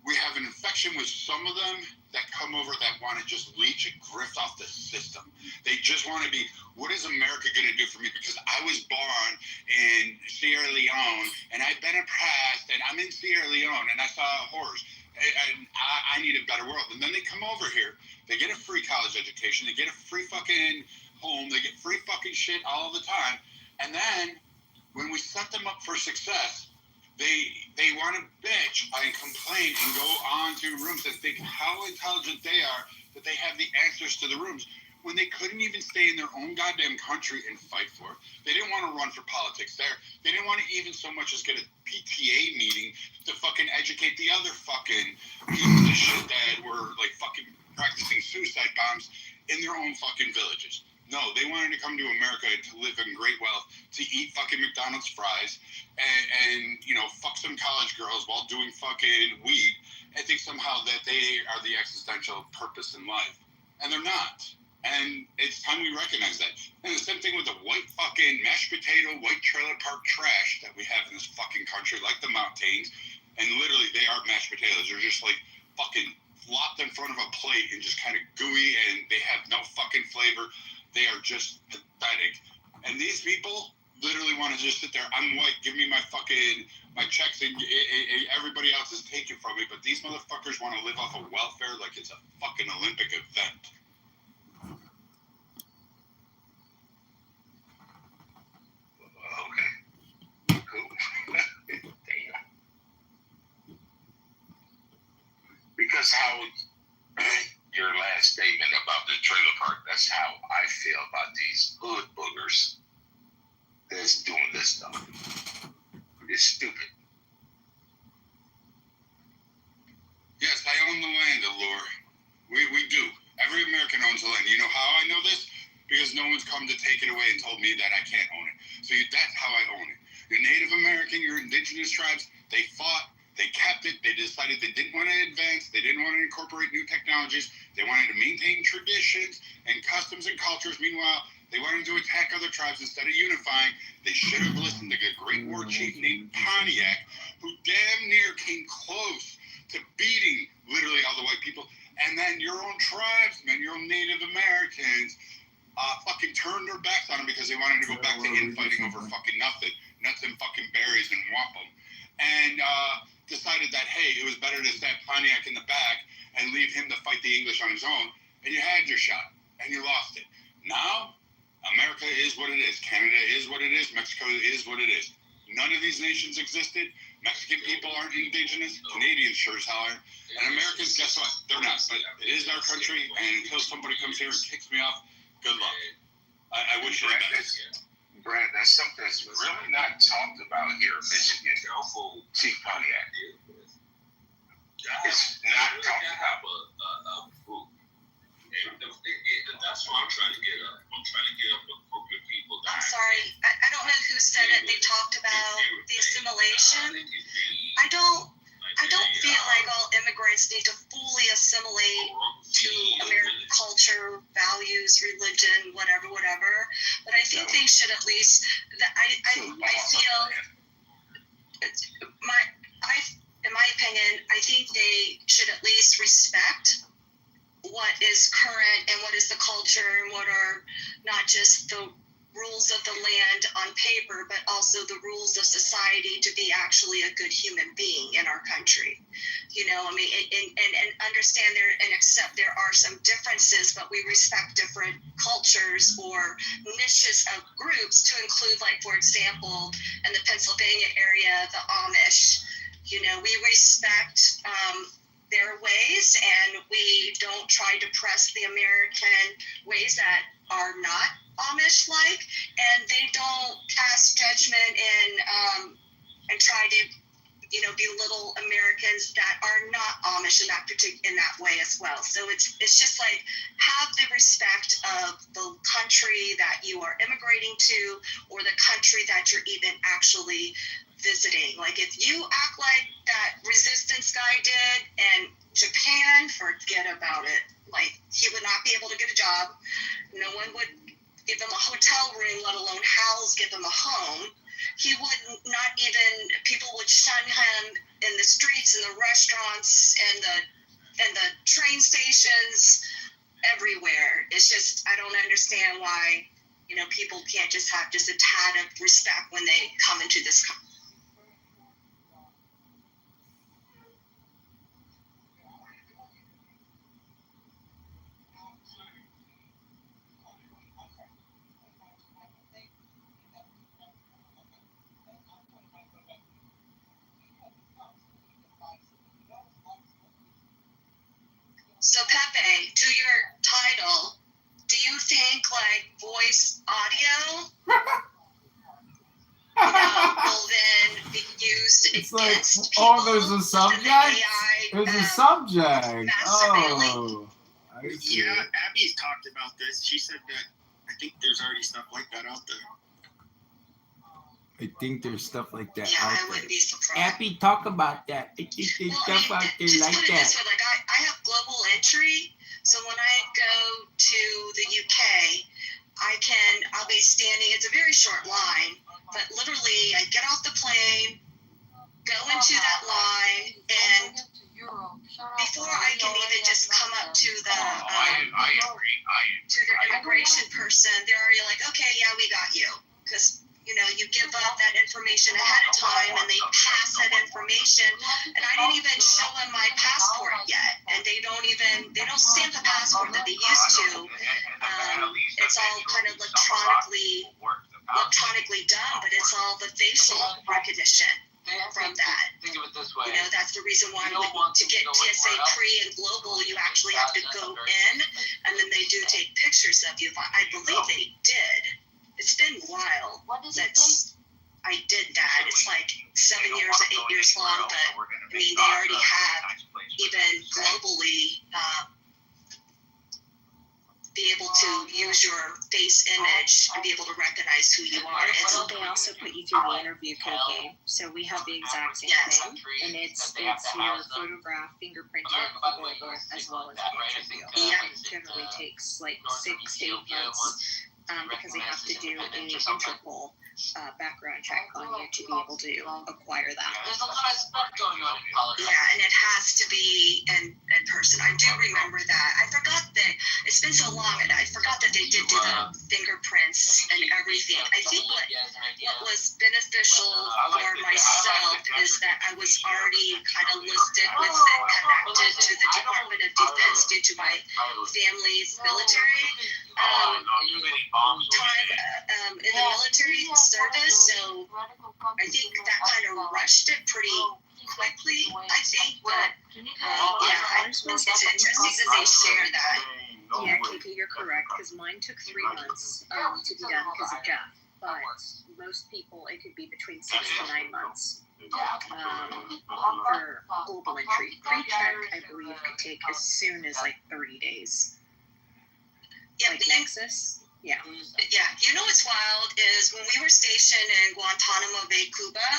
we have an infection with some of them that come over that want to just leech and grift off the system. They just want to be, what is America going to do for me? Because I was born in Sierra Leone, and I've been oppressed, and I'm in Sierra Leone, and I saw horrors, and I need a better world. And then they come over here, they get a free college education, they get a free fucking home, they get free fucking shit all the time, and then when we set them up for success, they want to bitch and complain and go on to rooms and think how intelligent they are that they have the answers to the rooms when they couldn't even stay in their own goddamn country and fight for it. They didn't want to run for politics there. They didn't want to even so much as get a PTA meeting to fucking educate the other fucking pieces of shit that were like fucking practicing suicide bombs in their own fucking villages. No, they wanted to come to America to live in great wealth, to eat fucking McDonald's fries, and fuck some college girls while doing fucking weed, and think somehow that they are the existential purpose in life. And they're not. And it's time we recognize that. And the same thing with the white fucking mashed potato, white trailer park trash that we have in this fucking country, like the mountains. And literally, they are mashed potatoes. They're just like fucking flopped in front of a plate and just kind of gooey, and they have no fucking flavor. They are just pathetic. And these people literally want to just sit there. I'm white. Give me my checks, and everybody else is taken from me. But these motherfuckers want to live off of welfare like it's a fucking Olympic event. Okay. Cool. Damn. Because how your last statement about the trailer park, that's how I feel about these hood boogers that's doing this stuff. It's stupid. Yes, I own the land, Allure. We do. Every American owns the land. You know how I know this? Because no one's come to take it away and told me that I can't own it. So that's how I own it. Your Native American, your indigenous tribes, they fought. They kept it. They decided they didn't want to advance. They didn't want to incorporate new technologies. They wanted to maintain traditions and customs and cultures. Meanwhile, they wanted to attack other tribes instead of unifying. They should have listened to a great war chief named Pontiac, who damn near came close to beating literally all the white people. And then your own tribesmen, your own Native Americans, fucking turned their backs on him because they wanted to go back to infighting over fucking nothing, nuts and fucking berries and wampum. And decided that, hey, it was better to stab Pontiac in the back and leave him to fight the English on his own. And you had your shot, and you lost it. Now, America is what it is. Canada is what it is. Mexico is what it is. None of these nations existed. Mexican people aren't indigenous. Canadians sure as hell aren't. And Americans, guess what? They're not. But it is our country, and until somebody comes here and kicks me off, good luck. I wish you the best. Brad, that's something that's really not talked about here in Michigan. Chief Pontiac. It's not talked about. That's what I'm trying to get up. I'm trying to get up a group of people. I'm sorry, I don't know who said it. They talked about the assimilation. I don't feel like all immigrants need to fully assimilate to American culture, values, religion, whatever. But I think they should at least. I feel. In my opinion, I think they should at least respect what is current and what is the culture and what are not just the rules of the land on paper, but also the rules of society to be actually a good human being in our country. You know, I mean, and understand there and accept there are some differences, but we respect different cultures or niches of groups to include, like, for example, in the Pennsylvania area, the Amish. You know, we respect their ways, and we don't try to press the American ways that are not Amish-like, and they don't cast judgment and try to, you know, belittle Americans that are not Amish in that way as well. So it's just like, have the respect of the country that you are immigrating to, or the country that you're even actually visiting. Like, if you act like that resistance guy did in Japan, forget about it. Like, he would not be able to get a job. No one would give him a hotel room, let alone house, give him a home. He would not even, people would shun him in the streets, in the restaurants, and the train stations, everywhere. It's just, I don't understand why, you know, people can't just have just a tad of respect when they come into this country. So Pepe, to your title, do you think like voice audio, will then be used It's against like, people? oh, there's a subject? There's a subject. Oh, I see. Yeah, Abby's talked about this. She said that I think there's already stuff like that out there. I think there's stuff like that Yeah, out I there. wouldn't be surprised. Abby, talk about that. I think there's stuff out there just like put it that. this way, like I have global entry, so when I go to the UK, I'll be standing, it's a very short line, but literally I get off the plane, go into that line, and before I can even just come up to the to the immigration person, they're already like, okay, yeah, we got you, because you know, you give up that information ahead of time, and they pass that information, and I didn't even show them my passport yet, and they don't stamp the passport that they used to. It's all kind of electronically done, but it's all the facial recognition from that. Think of it this way. You know, that's the reason why to get TSA pre and global, you actually have to go in, and then they do take pictures of you. I believe they did. It's been a while since I did that. It's like 7 years or 8 years long, but I mean, they already have, even globally, be able to use your face image and be able to recognize who you are. Well, they also put you through the interview code game, so we have the exact same thing, and it's your photograph fingerprinted available as well as an interview. Yeah. It generally takes like 6 to 8 months. Because they have to do an Interpol background check on you to be able to acquire that. There's a lot of stuff going on in politics. Yeah, and it has to be in person. I do remember that. I forgot that it's been so long, and I forgot that they did do the fingerprints and everything. I think what was beneficial for myself is that I was already kind of listed with and connected to the Department of Defense due to my family's military time in the military service, so I think that kind of rushed it pretty quickly, I think, but yeah, it's interesting that they share that. Yeah, Kiki, you're correct, because mine took 3 months to be done because of death, but most people, it could be between 6 to 9 months for global entry. Pre-check, I believe, could take as soon as like 30 days. Yeah, like Nexus. Yeah. Yeah, you know what's wild is when we were stationed in Guantanamo Bay, Cuba,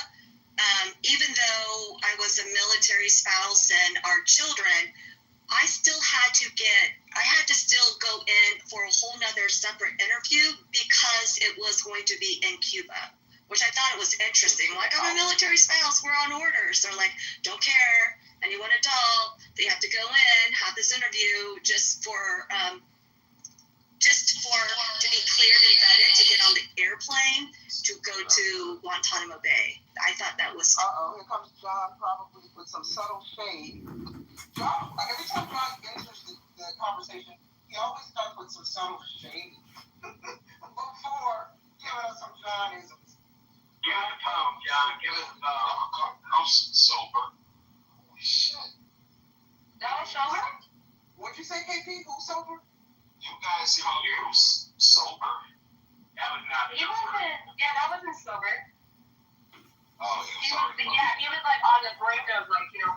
even though I was a military spouse and our children, I had to still go in for a whole nother separate interview because it was going to be in Cuba, which I thought it was interesting. Like, I'm a military spouse, we're on orders. They're like, don't care, anyone adult, they have to go in, have this interview just to be cleared and vetted to get on the airplane to go to Guantanamo Bay. I thought that was. Here comes John, probably with some subtle shade. John, every time John enters the conversation, he always starts with some subtle shade before giving us some Johnisms. Give us a pound, John. Give us a pound. I'm sober. Holy shit. That was sober? What'd you say, KP? Who's sober? You guys see how you're sober? That was not He wasn't. Yeah, that wasn't sober. Oh, He was. Yeah, he was like on the brink of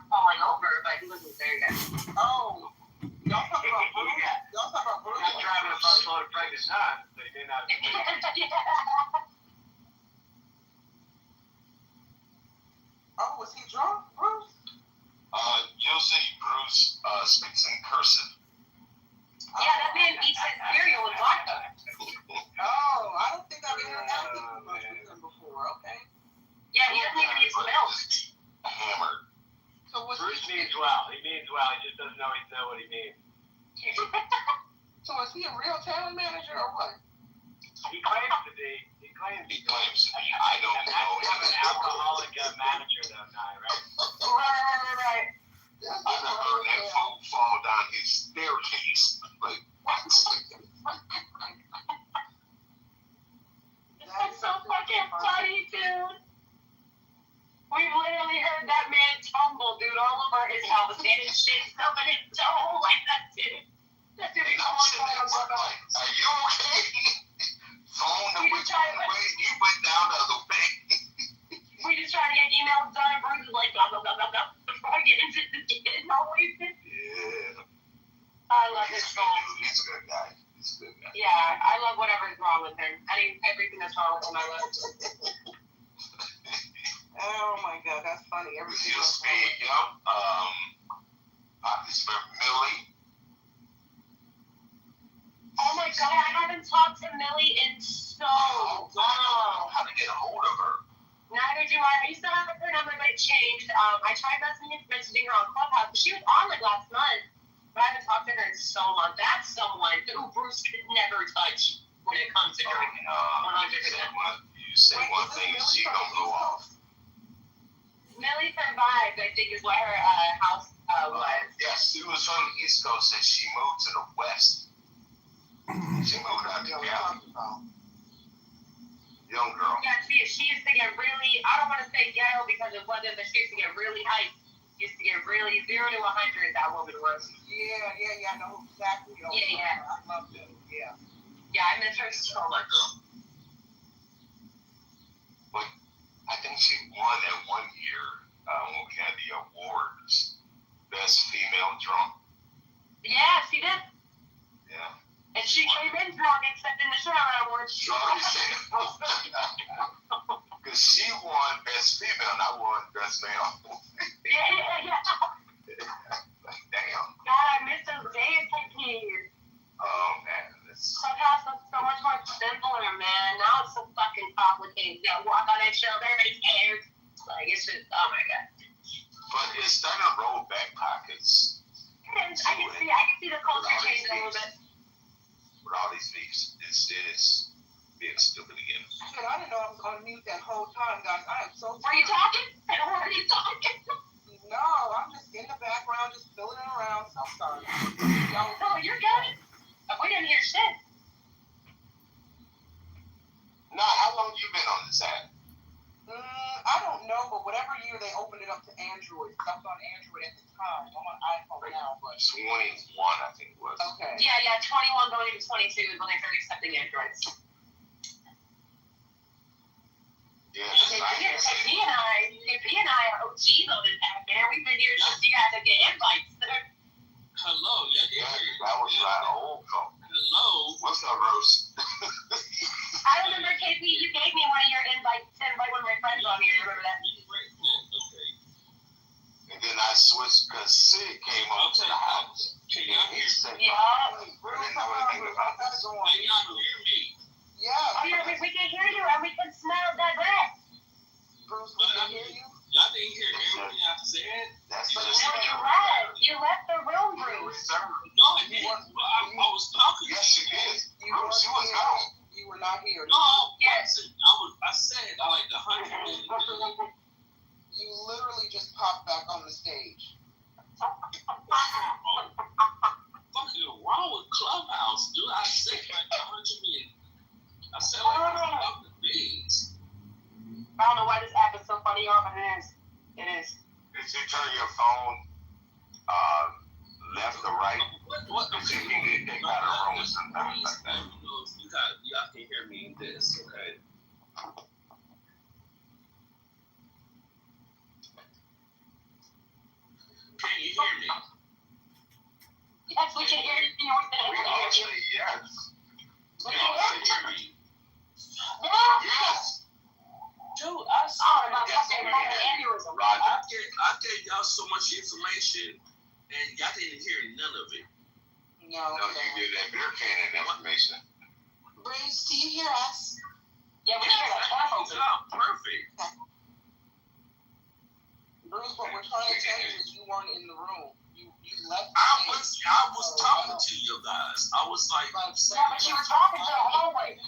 falling over, but he wasn't there yet. Oh. Y'all talking about Bruce? Y'all talking about Bruce? Not driving a busload of pregnant nuts. They did not. Oh, was he drunk, Bruce? Usually Bruce speaks in cursive. Yeah, that man eats his cereal with vodka. Oh, I don't think I've interacted much with him before. Okay. Yeah, he doesn't even use milk. Hammered. So what's Bruce means well. He means well. He just doesn't always know what he means. So is he a real talent manager or what? He claims to be. He claims to be. I don't And know. that's an alcoholic manager, though, now, right? Right. I never heard that fool fall down his staircase. Like, what? That's so fucking funny, dude. We've literally heard that man tumble, dude, all over his house and his shit stuffing his toe like that, dude. That dude is almost like a brother. Are you okay? Phone the which way? He went down the other way. We just trying to get emails done. Bruce is like, blah, blah, blah, blah, blah. Before I get into the getting always. Yeah. I love his phone. He's a good guy. He's a good guy. Yeah, I love whatever is wrong with him. I mean, everything that's wrong with him, I love. Oh my God, that's funny. Everything. He'll speak, this for Millie. Oh my God, I haven't talked to Millie in so long. How to get a hold of her? Neither do I. I used to have her number, but it changed. I tried messaging her on Clubhouse, but she was on like last month. But I haven't talked to her in so long. That's someone who Bruce could never touch when it comes to drinking. 100%. You say one thing, she gonna go off. Millie survived, I think, is what her house was. Yes, she was from the East Coast and she moved to the West. She moved out to Cali. Young girl. Yeah, she used to get really, I don't want to say ghetto because it wasn't, but she used to get really hyped. Used to get really 0 to 100, that woman was. Yeah, I know exactly. Yeah. I love it. Yeah. Yeah, I miss her so much. But I think she won that one year when we had the awards. Best female drunk. Yeah, she did. Yeah. And she came in drunk accepting the shower awards. Because she won best female, not won best male. Yeah. Damn. God, I miss those days, KP. Oh, man. Clubhouse was so much more simpler, man. Now it's so fucking complicated. You gotta walk on eggshells, everybody's scared. Like, it's just, oh my God. But it's starting to roll back pockets. I can see the culture changing a little bit. With all these beefs, it's being stupid again. Shit, I didn't know I was on mute that whole time, guys. I am so Were you talking? Were you talking? No, I'm just in the background, just filling it around. So I'm sorry. No, you're good. We didn't hear shit. Now, how long you been on this app? I don't know, but whatever year they opened it up to Android. I was on Android at the time. I'm on iPhone now, but 21, I think it was. okay. Yeah, 21 going into 22 is when they started accepting Androids. Yeah, KP and I are OGs on this app, man. We've been here since you guys have get invites. Hello, that was like old call. Hello. What's up, Rose? I remember, KP, you gave me one of your invites to invite one of my friends on here. Remember that? Okay. And then I switched because Sid came up to the house. Can y'all hear me? Yeah. I didn't know anything about this. Can y'all hear me? Yeah. Oh, yeah, we can hear you and we can smell that breath. Bruce, we can hear you. Y'all didn't hear everything I said? That's No, you left the room, Bruce. No, I didn't. I was talking. Yes, you did. You weren't She was here. gone. You were not here. No, yes, I said I like the 100 million. You literally just popped back on the stage. Fucking wrong with Clubhouse, dude. I said like 100 million. I said like fucking things. I don't know why this app is so funny, but it is. It is. Did you turn your phone left or right? What? Because you can get kicked out of rooms sometimes like that. Y'all can hear me in this, okay? Can you hear me? Yes, we can hear you. We all say yes. Can you hear me? Yes. Dude, I gave y'all so much information, and y'all didn't hear none of it. No, No, you did that beer cannon information. Bruce, do you hear us? Yeah, we hear that. Perfect. Bruce, what we're trying to tell you is you weren't in the room. You left. I was talking to you guys. I was like, Yeah, but you were talking to the hallway.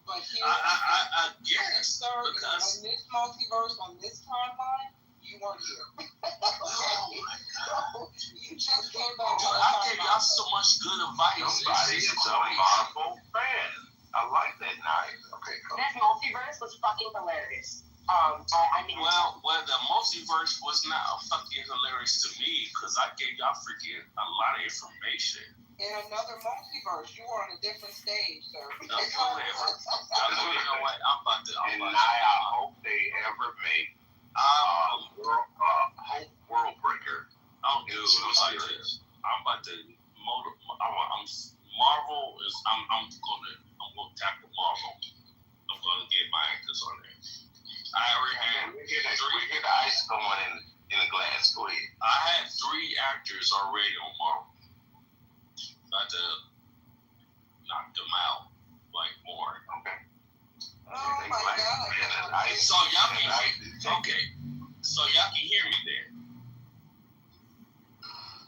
But here, I guess sir, because in this multiverse, on this timeline, you weren't here. oh my God, You just came back. I gave y'all so much good advice. Somebody is a Marvel fan. I like that night. Okay, cool. This multiverse was fucking hilarious. I mean, Well, the multiverse was not fucking hilarious to me because I gave y'all freaking a lot of information. In another multiverse, you were on a different stage, sir. No, whatever. You know what? I'm about to. And I hope they ever make World Breaker. I'll do it like this. I'm about to Marvel is. I'm gonna tackle Marvel. I'm gonna get my actors on there. I already had We get the ice going in a glass. Go ahead. I had 3 actors already on Marvel. About to knock them out like more. Okay. Oh my God. So y'all can So y'all can hear me there.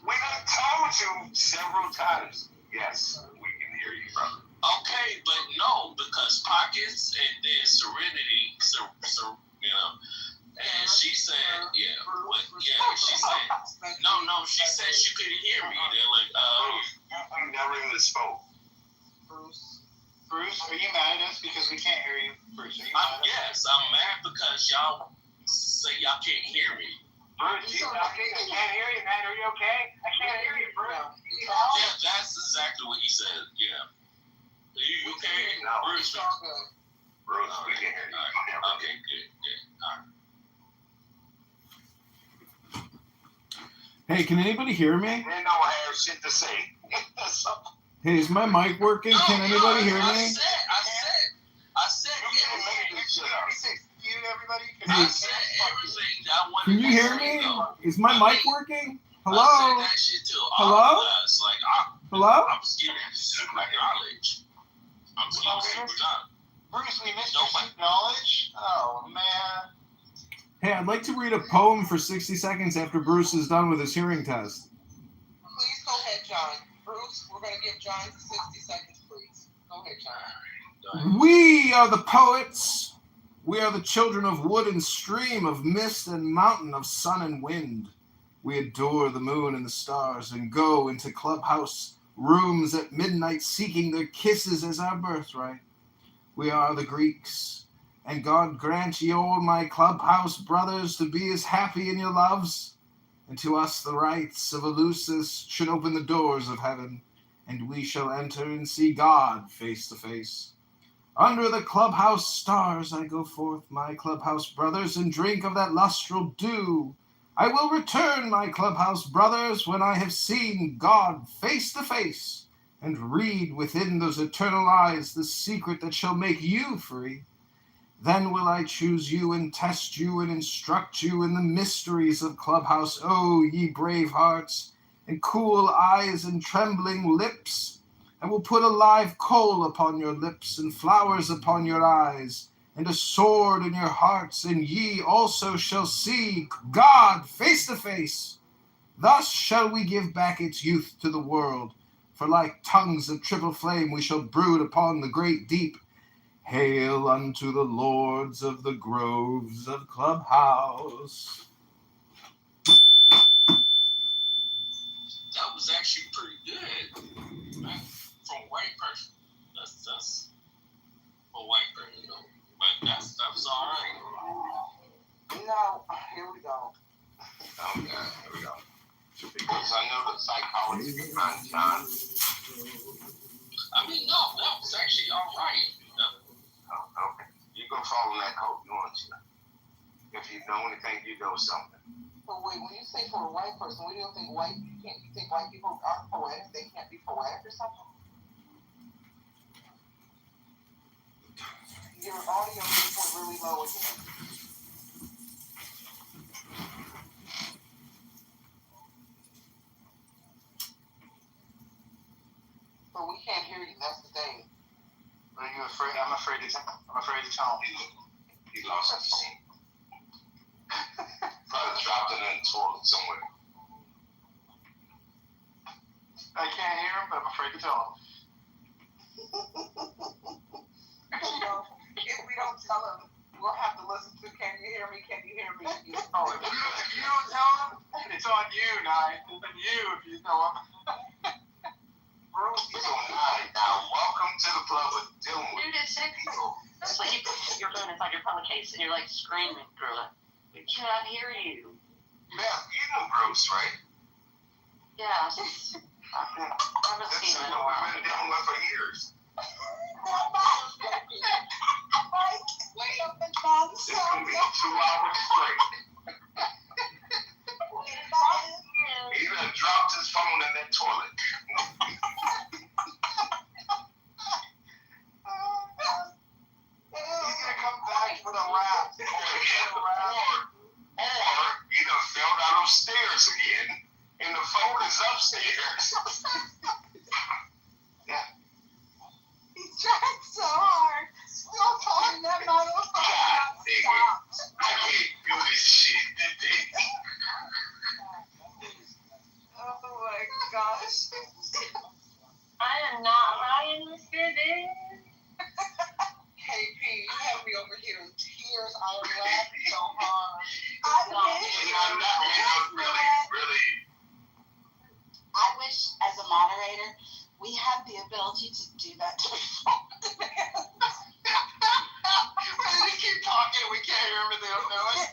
We done told you several times. Yes, we can hear you, brother. Okay, but no, because Pockets and then Serenity, you know, and she said, she said, no, she said she couldn't hear me. They're like, You never even spoke. Bruce, Bruce, are you mad at us because we can't hear you? Bruce, are you yes, I'm mad because y'all say y'all can't hear me. Bruce, I can't hear you, man. Are you okay? I can't hear you, Bruce. Yeah, that's exactly what he said. Yeah. Are you okay? No. Bruce, Bruce, we can hear you. okay, good. All right. Hey, can anybody hear me? They don't have shit to say. Hey, is my mic working? Can anybody hear me? I said Hey, everything that I wanted can you to hear say, me? though. Is my mic working? I Hello? said that shit to all Hello? of us. Like, Hello? I was giving super knowledge. I'm giving super knowledge. Bruce, we missed your knowledge? Oh, man. Hey, I'd like to read a poem for 60 seconds after Bruce is done with his hearing test. please go ahead, John. Bruce, we're going to give John 60 seconds, please. Go ahead, John. We are the poets. We are the children of wood and stream, of mist and mountain, of sun and wind. We adore the moon and the stars and go into clubhouse rooms at midnight seeking their kisses as our birthright. We are the Greeks, and God grant ye all my clubhouse brothers to be as happy in your loves, and to us the rites of Eleusis should open the doors of heaven, and we shall enter and see God face to face. Under the clubhouse stars I go forth, my clubhouse brothers, and drink of that lustral dew. I will return, my clubhouse brothers, when I have seen God face to face, and read within those eternal eyes the secret that shall make you free. Then will I choose you and test you and instruct you in the mysteries of clubhouse. Oh, ye brave hearts, and cool eyes and trembling lips. I will put a live coal upon your lips and flowers upon your eyes and a sword in your hearts, and ye also shall see God face to face. Thus shall we give back its youth to the world, For like tongues of triple flame we shall brood upon the great deep. Hail unto the lords of the groves of Clubhouse. That was actually pretty good. From a white person. That's a white person, you know. But that was all right. No, here we go. Okay, here we go. Because I know the psychologist behind John. I mean, no, that was actually all right. Oh, okay. You can follow that code, you want to. If you know anything, you know something. But wait, when you say for a white person, what do you think you think white people aren't poetic? They can't be poetic or something? Your audio just went really low again. But we can't hear you, that's the thing. Are you afraid? I'm afraid to tell him. He lost his phone. Probably dropped it in the toilet somewhere. I can't hear him, but I'm afraid to tell him. If we don't tell him, we'll have to listen to Can You Hear Me? Can You Hear Me? Oh, if you don't tell him, it's on you, Nye. It's on you if you tell him. So, Nye, now welcome to the club with dealing with people. That's what you're doing inside your pillowcase, and you're like screaming through it. We cannot hear you. Beth, you know Bruce, right? Yeah, I haven't seen it in a while. We've been dealing with for years. It's going to be 2 hours straight. He done dropped his phone in that toilet. He's going to come back with a rap. Or he done fell down those stairs again, and the phone is upstairs. Yeah. He tried so hard. Still talking that motherfucker. God dang it. I can't do this shit today. Oh my gosh. I am not lying, Mr. Big. Hey P, you have me over here in tears. I am laughing so hard. I wish, as a moderator, we had the ability to do that to the phone. They keep talking and we can't hear them and they don't know it.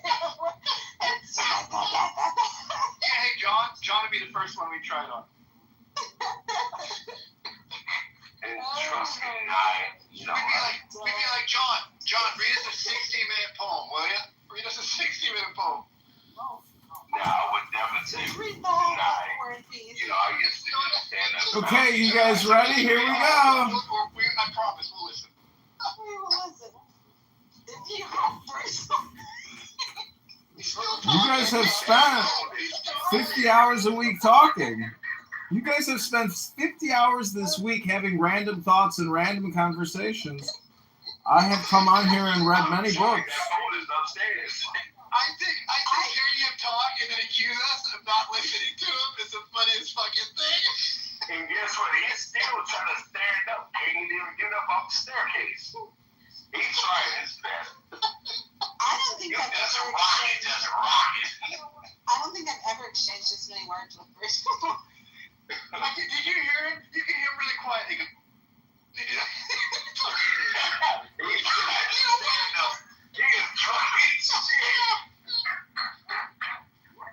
Hey, John would be the first one we tried on. And trust me, we'd be like John, read us a 16-minute poem, will you? Read us a 16-minute poem. No, I would never say read the whole poem. You know, I used to just stand up. Okay, you guys ready? Here we go. I promise we'll listen. We will listen. If you go first. You guys have spent 50 hours a week talking. You guys have spent 50 hours this week having random thoughts and random conversations. I have come on here and read many books. I think hearing him talk and then accuse us of not listening to him is the funniest fucking thing. And guess what? He's still trying to stand up. Can't even get up off the staircase. He's trying his best. I don't think I've ever I don't think I've ever exchanged this many words with Bruce. Did you hear him? You can hear him really quiet. He goes,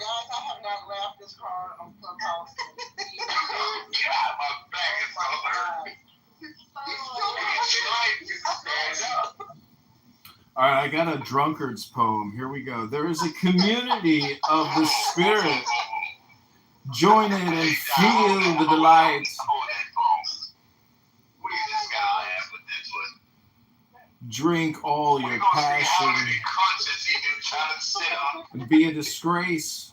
Guys, I have not laughed this hard on Clubhouse. God, my back is so hurt. All right, I got a drunkard's poem. Here we go. There is a community of the spirit. Join in and feel the delight. Drink all your passion. And be a disgrace.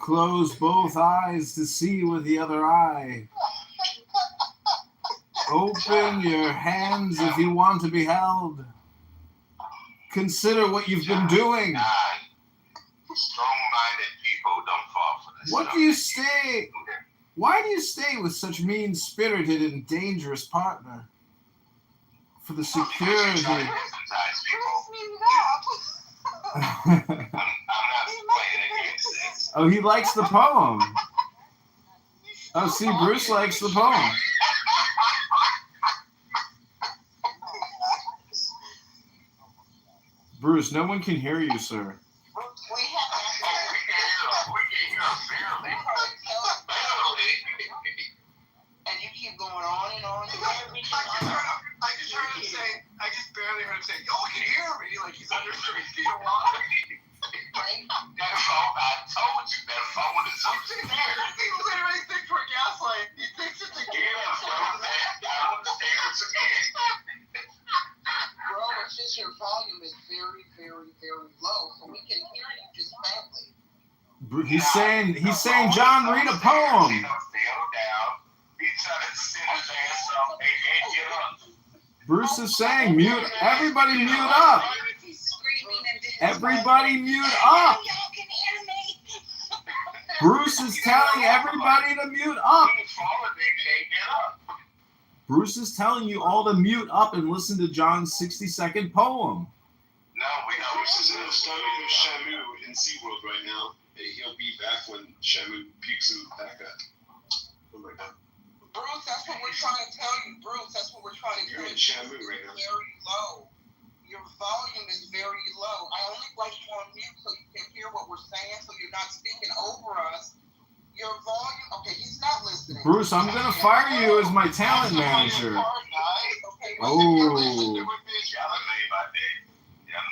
Close both eyes to see with the other eye. Open your hands if you want to be held. Consider what you've been doing. Strong-minded people don't fall for that. What do you stay? Why do you stay with such mean-spirited and dangerous partner? For the security. I'm not playing against this. Oh, he likes the poem. Oh, see, Bruce likes the poem. Bruce, no one can hear you, sir. And you keep going on and on. I just heard him say, I just barely heard him say, y'all can hear me, like he's under 3 feet of water. That phone, I told you that phone is up there. He literally thinks we're gaslighting. He thinks it's a game. Down the stairs again. Bro, it's just your volume is very, very, very low, so we can hear you just badly. He's saying, John, read a poem. Bruce is saying, mute, everybody mute up. Everybody mute up. Bruce is telling everybody to mute up. Bruce is telling you all to mute up and listen to John's 60-second poem. No, Bruce is in the stomach of Shamu in SeaWorld right now. He'll be back when Shamu pukes him back up. Oh my God. Bruce, that's what we're trying to tell you. Bruce, that's what we're trying to tell you. You're in Shamu right now. Very low. Your volume is very low. I only like you on mute so you can hear what we're saying, so you're not speaking over us. Your volume, okay, he's not listening. Bruce, I'm going to fire you as my talent manager. Oh.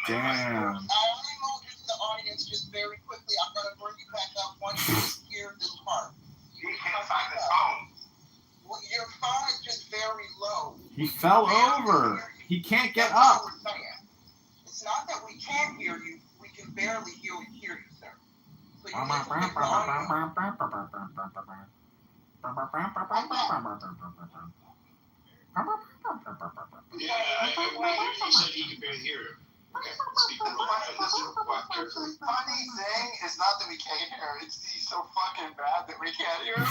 Damn. I only moved you to the audience just very quickly. I'm going to bring you back up once you hear this part. he can't find his phone. Well, your phone is just very low. He fell over. He can't get up. It's not that we can't hear you. We can barely hear you, sir. So you need to fix the audio. Yeah, you said he could barely hear him. Okay, speak to the mic. Listen, walk carefully. Funny thing is not that we can't hear him. It's he's so fucking bad that we can't hear him.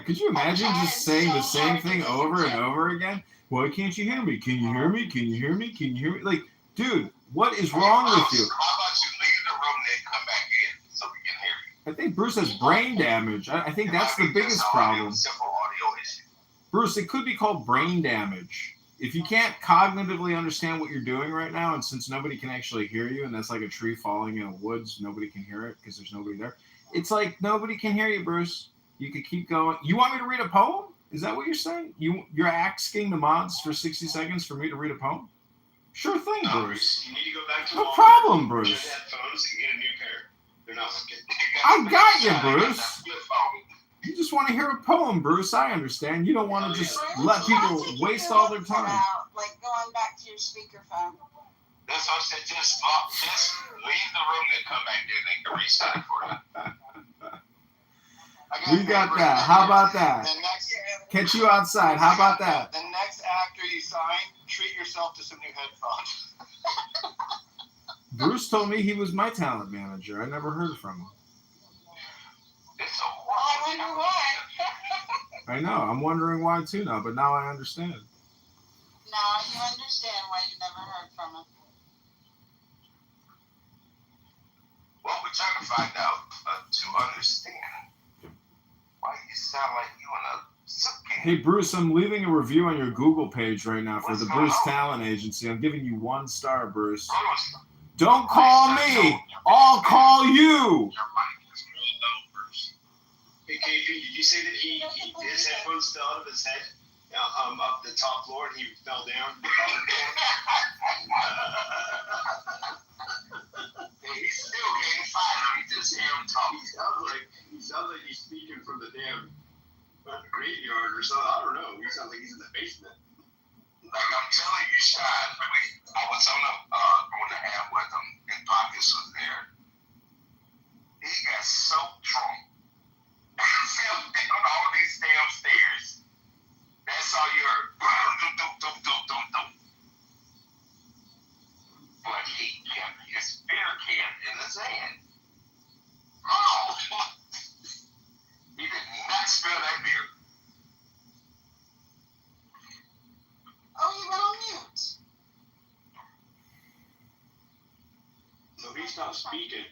Could you imagine just saying the same thing over and over again? Why can't you hear me? Can you hear me? Can you hear me? Can you hear me? Like, dude, what is wrong with you? How about you leave the room and come back in so we can hear you? I think Bruce has brain damage. I think that's the biggest problem. Simple audio issue. Bruce, it could be called brain damage. If you can't cognitively understand what you're doing right now, and since nobody can actually hear you, and that's like a tree falling in a woods, nobody can hear it because there's nobody there. It's like nobody can hear you, Bruce. You could keep going. You want me to read a poem? Is that what you're saying? You're asking the mods for 60 seconds for me to read a poem? Sure thing, Bruce. You need to go back to No problem, Bruce. Get headphones and get a new pair. They're not working. I got you, Bruce. You just want to hear a poem, Bruce. I understand. You don't want to just let people waste all their time. Like going back to your speakerphone. That's what I said. Just leave the room and come back in. They can restart for you. We got that. How about that? Catch you outside. How about that? The next actor you sign, treat yourself to some new headphones. Bruce told me he was my talent manager. I never heard from him. I wonder why. I know. I'm wondering why too now, but now I understand. Now you understand why you never heard from him. Well, we're trying to find out to understand why you sound like you in a suitcase. Hey, Bruce, I'm leaving a review on your Google page right now for the Bruce Talent Agency. I'm giving you 1 star, Bruce. Don't call me. I'll call you. Hey, KP, did you say that his headphones fell out of his head up the top floor and he fell down? He's still getting fired. You just hear him talk. He sounds like he's speaking from the damn graveyard or something. I don't know. He sounds like he's in the basement. Like I'm telling you, Sean, I was on the air with him and Pockets was there. He got so drunk. Fell down all these damn stairs. That's all you heard. But he white beard. Oh, he went on mute. So he stopped speaking.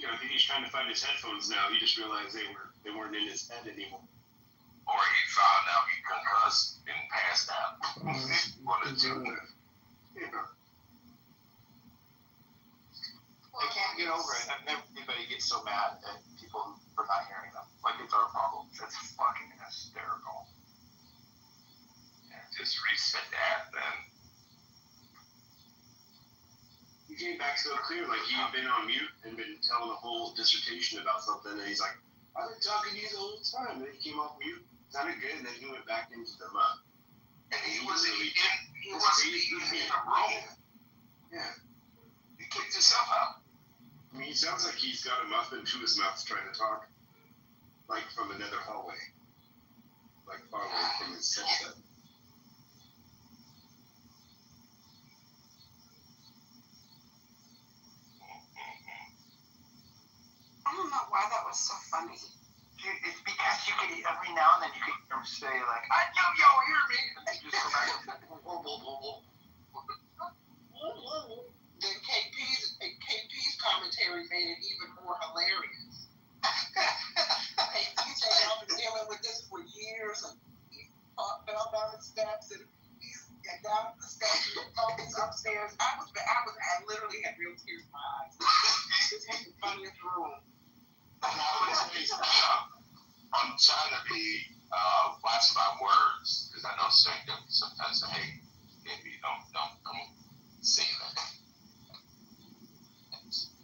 I think he's trying to find his headphones now. He just realized they weren't in his head anymore. Or he found out he concussed and passed out. One of the two. They can't get over it. Everybody gets so mad at people for not hearing them. Like it's our problem. That's fucking hysterical. Yeah, just reset that, then. He came back so clear, like he had been on mute and been telling a whole dissertation about something, and he's like, I've been talking to you the whole time. And then he came off mute, sounded good, and then he went back into the mud. And he wasn't even in the room. Yeah. He kicked himself out. I mean, he sounds like he's got a muffin to his mouth trying to talk, like from another hallway, like far away from his headset. I don't know why that was so funny. It's because you could, every now and then you could hear him say, like, I know y'all hear me. And they just go back. Then KP's commentary made it even more hilarious. KP said I've been dealing with this for years, and he fell down the steps, and he's down the steps, and he's upstairs. I literally had real tears in my eyes. This was the funniest room. I'm trying to be watch my words because I know sometimes I hate maybe don't say that.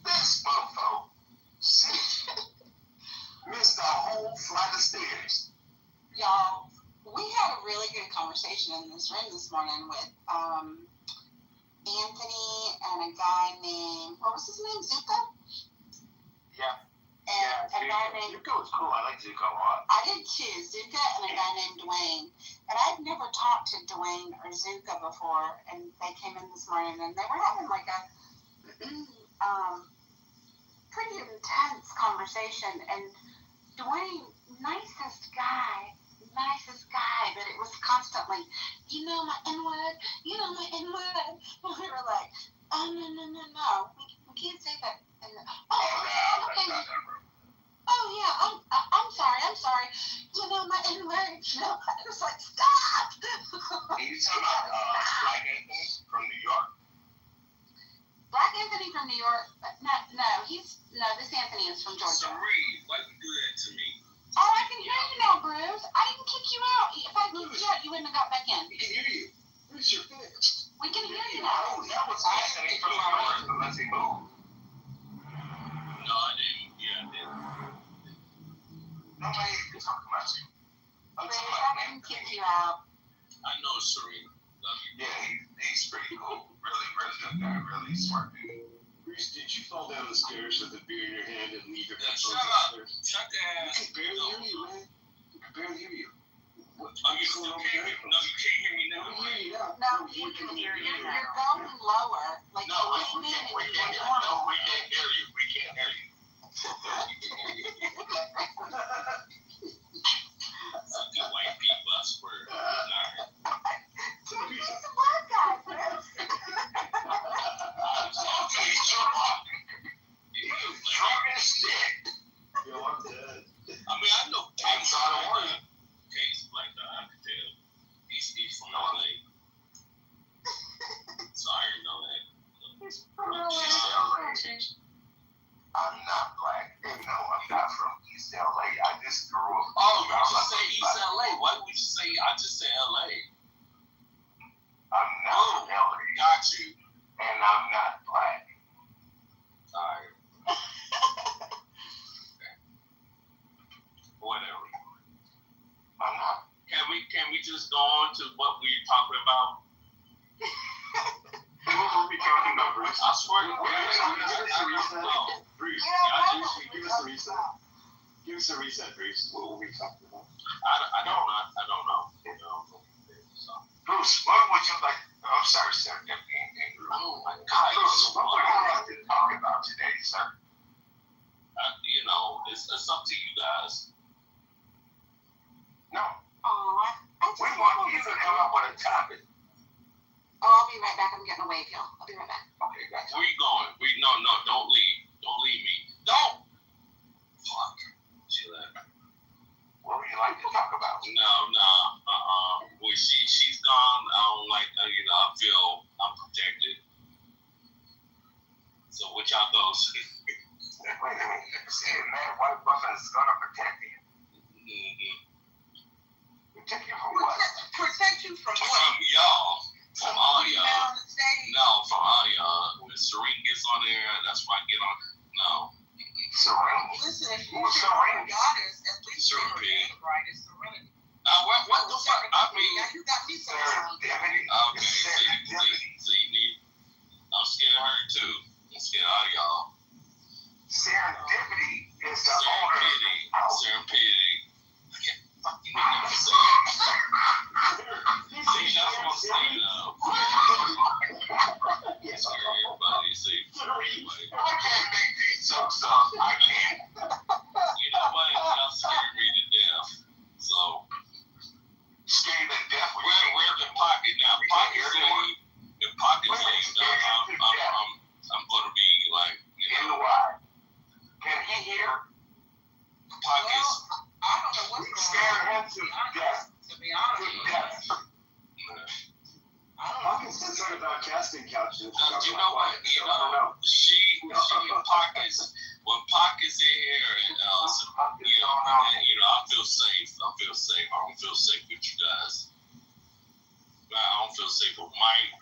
This mofo missed a whole flight of stairs. Y'all, we had a really good conversation in this room this morning with Anthony and a guy named, what was his name, Zuka? Yeah. And a guy named Zuka was cool. I like Zuka a lot. I did too. Zuka and a guy named Dwayne. And I'd never talked to Dwayne or Zuka before, and they came in this morning and they were having like a pretty intense conversation. And Dwayne, nicest guy, but it was constantly, you know my N-word. And we were like, oh, no. We can't say that. And, okay. Oh, yeah, I'm sorry. You know my N-word. I was like, stop. Are you talking about Black Anthony from New York? Black Anthony from New York? No, this Anthony is from Georgia. Sorry, why you do that to me? Oh, I can hear you now, Bruce. I didn't kick you out. If I kicked you out, you wouldn't have got back in. We can hear you. Bruce, you're fixed. We can hear you now. That was Anthony from New York, unless he moved. No, I didn't. Yeah, I didn't. Nobody can talk about you. I'm Bruce, talking I about didn't Anthony. kick you out. I know, Serene. Love you. Yeah, he's pretty cool. Really good guy. Really smart dude. Bruce, did you fall down the stairs with a beer in your hand and leave your Yeah, headphones shut up. upstairs? Shut the I ass. can barely hear you, man. I can barely hear you. What's Oh, you going still on can't with hear your me? No, you can't hear me headphones? now. I can hear you now. No, we can hear you You're now. going lower. Like No, you we came in can't. and We you can't. were No, normal. we can't hear you. We can't hear you. Fucking white people, I swear. He's a black guy, Bruce. I'm talking. He's drunk. He's drunk as shit. Yo, I'm dead. I mean, I know I'm sorry. Kate's black guy, I can tell. He's from LA. So I didn't know that. He's from LA. I'm not black. No, I'm not from East LA. I just grew up. Oh, you just say East LA. Why would you say I just say LA? I'm not from LA. Got you. And I'm not black. Alright. Whatever. I'm not. Can we just go on to what we're talking about? What were we talking about, Bruce? I swear to Give us a reset. God. Bruce, give us a reset. Give us a reset, Bruce. What were we talking about? I don't know. So. Bruce, what would you like? I'm sorry, sir. Oh my God. Bruce, what would you like to talk about today, sir? It's up to you guys. the topic. Oh, I'll be right back. I'm getting a wave, y'all. I'll be right back. Okay, gotcha. Where you going? No, don't leave. Don't leave me. Don't. Fuck. She left. What would you like to talk about? No. Well, she's gone. I don't like. I feel I'm protected. So what y'all those? Wait a minute. You said man, white woman is gonna protect you. Mm-hmm. Protect you from what? Protect you from what? From y'all. From all y'all. On the stage. No, from all y'all. When Serene gets on there, that's why I get on. No. Serene. Listen, if Who's she's Serene? your goddess, at least her Serene. name right is Serenity. What the fuck? I mean. Now you got me so wrong. Okay, see, I'm scared of her too. I'm scared of all y'all. Serendipity is the owner. Serendipity. I can't fucking never say it. See, that's what I'm saying now. Scare everybody, see. Everybody. I can't make these jokes up. I can't. You know what? Y'all scared me to death. So. Scared to death. Where's the pocket now? Pocket saying, if pocket saying, I'm going to be like, In the why? Can he hear? Pockets. Well, I don't know what's going Scared on. him to death. To be honest with you. Death. I don't know. Pocket's concerned about casting couches. You know what? She pockets. When pockets in here, and I feel safe. I don't feel safe with you guys. I don't feel safe with Mike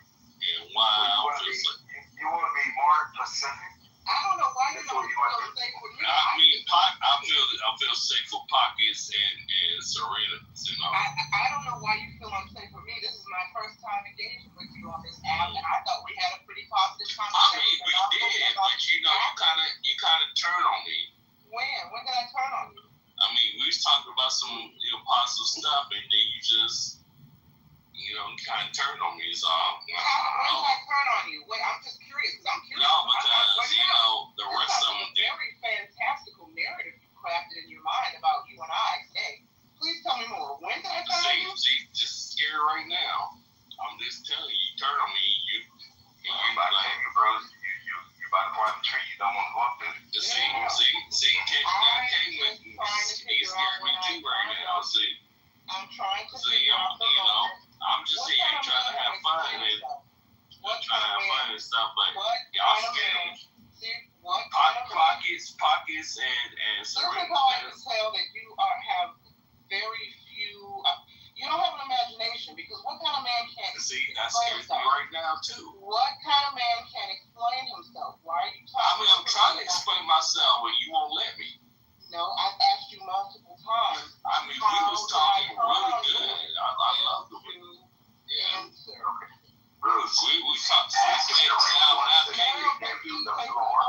and why I don't feel safe. You want to be more specific? I don't know why you don't feel safe with me. I mean, I feel safe with pockets and Serena. You know. I don't know why you feel unsafe with me. This is my first time engaging with you on this app, and I thought we had a pretty positive conversation. I mean, we did, but you kind of turned on me. When did I turn on you? I mean, we was talking about some positive stuff, and then you just, kind of turned on me. So when did I turn on you? Wait, I'm just curious. Because I'm curious. No, because the rest of them did. Very fantastical narrative you crafted in your mind about you and I today. Please tell me more. When did I turn on you? See, just scared right now. I'm just telling you, you turn on me, I'm about to tell you, bro. You about to climb the tree. You don't want to go up there. See, he's scared me too right now. See, I'm trying to I'm just here trying to have fun and stuff, but y'all scared. Pockets and This is how I can tell that you have very few. You don't have an imagination, because what kind of man can't see? That scares me right now too. What kind of man can explain himself? Why are you talking? I mean, I'm trying to explain myself, but you won't let me. No, I've asked you multiple times. I mean, we was talking really good. I love the way. Yeah. Bruce, we talked. Hold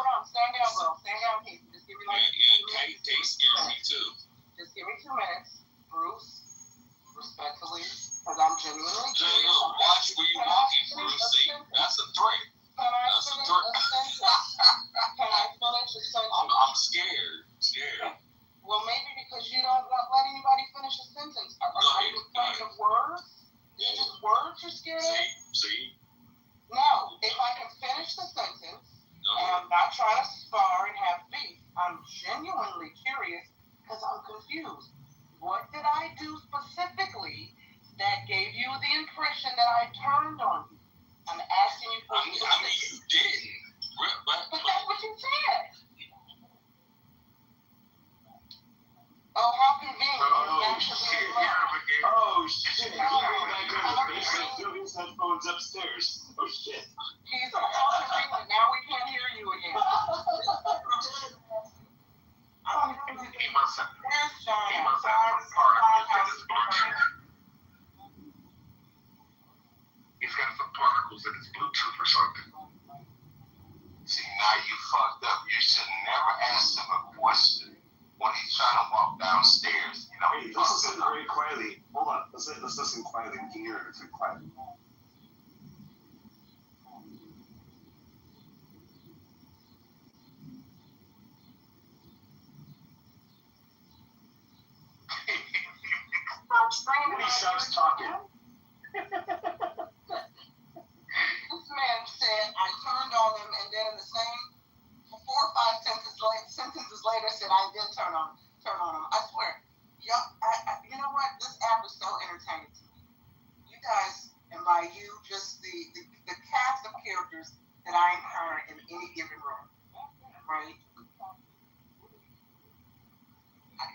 on, stand down, bro. Stand down here. Just give me Kate scared me too. Just give me 2 minutes, Bruce. Respectfully, because I'm genuinely curious. Watch where you walking, Bruce. See, that's a threat. That's a threat. Can I finish a sentence? I'm scared. Well, maybe because you don't let anybody finish a sentence. Are you afraid of words? It's just words you're scared of? See? No, if I can finish the sentence, and I'm not trying to spar and have beef, I'm genuinely curious because I'm confused. What did I do specifically that gave you the impression that I turned on you? I'm asking you for I mean, you didn't. But that's what you said. Oh, how convenient. Oh, shit. He's going back to the basement, threw his headphones upstairs. Oh, shit. He's how convenient. Now we can't hear you again. he must have He's got some particles in his Bluetooth or something. See, now you fucked up. You should never ask him a question when he's trying to walk downstairs. Hey, let's listen very quietly. Hold on. Let's listen quietly. We can hear it if we're quiet. When he starts talking. then turn on them. I swear, y'all. You know what? This app is so entertaining to me. You guys, and by you, just the cast of characters that I encounter in any given room, right?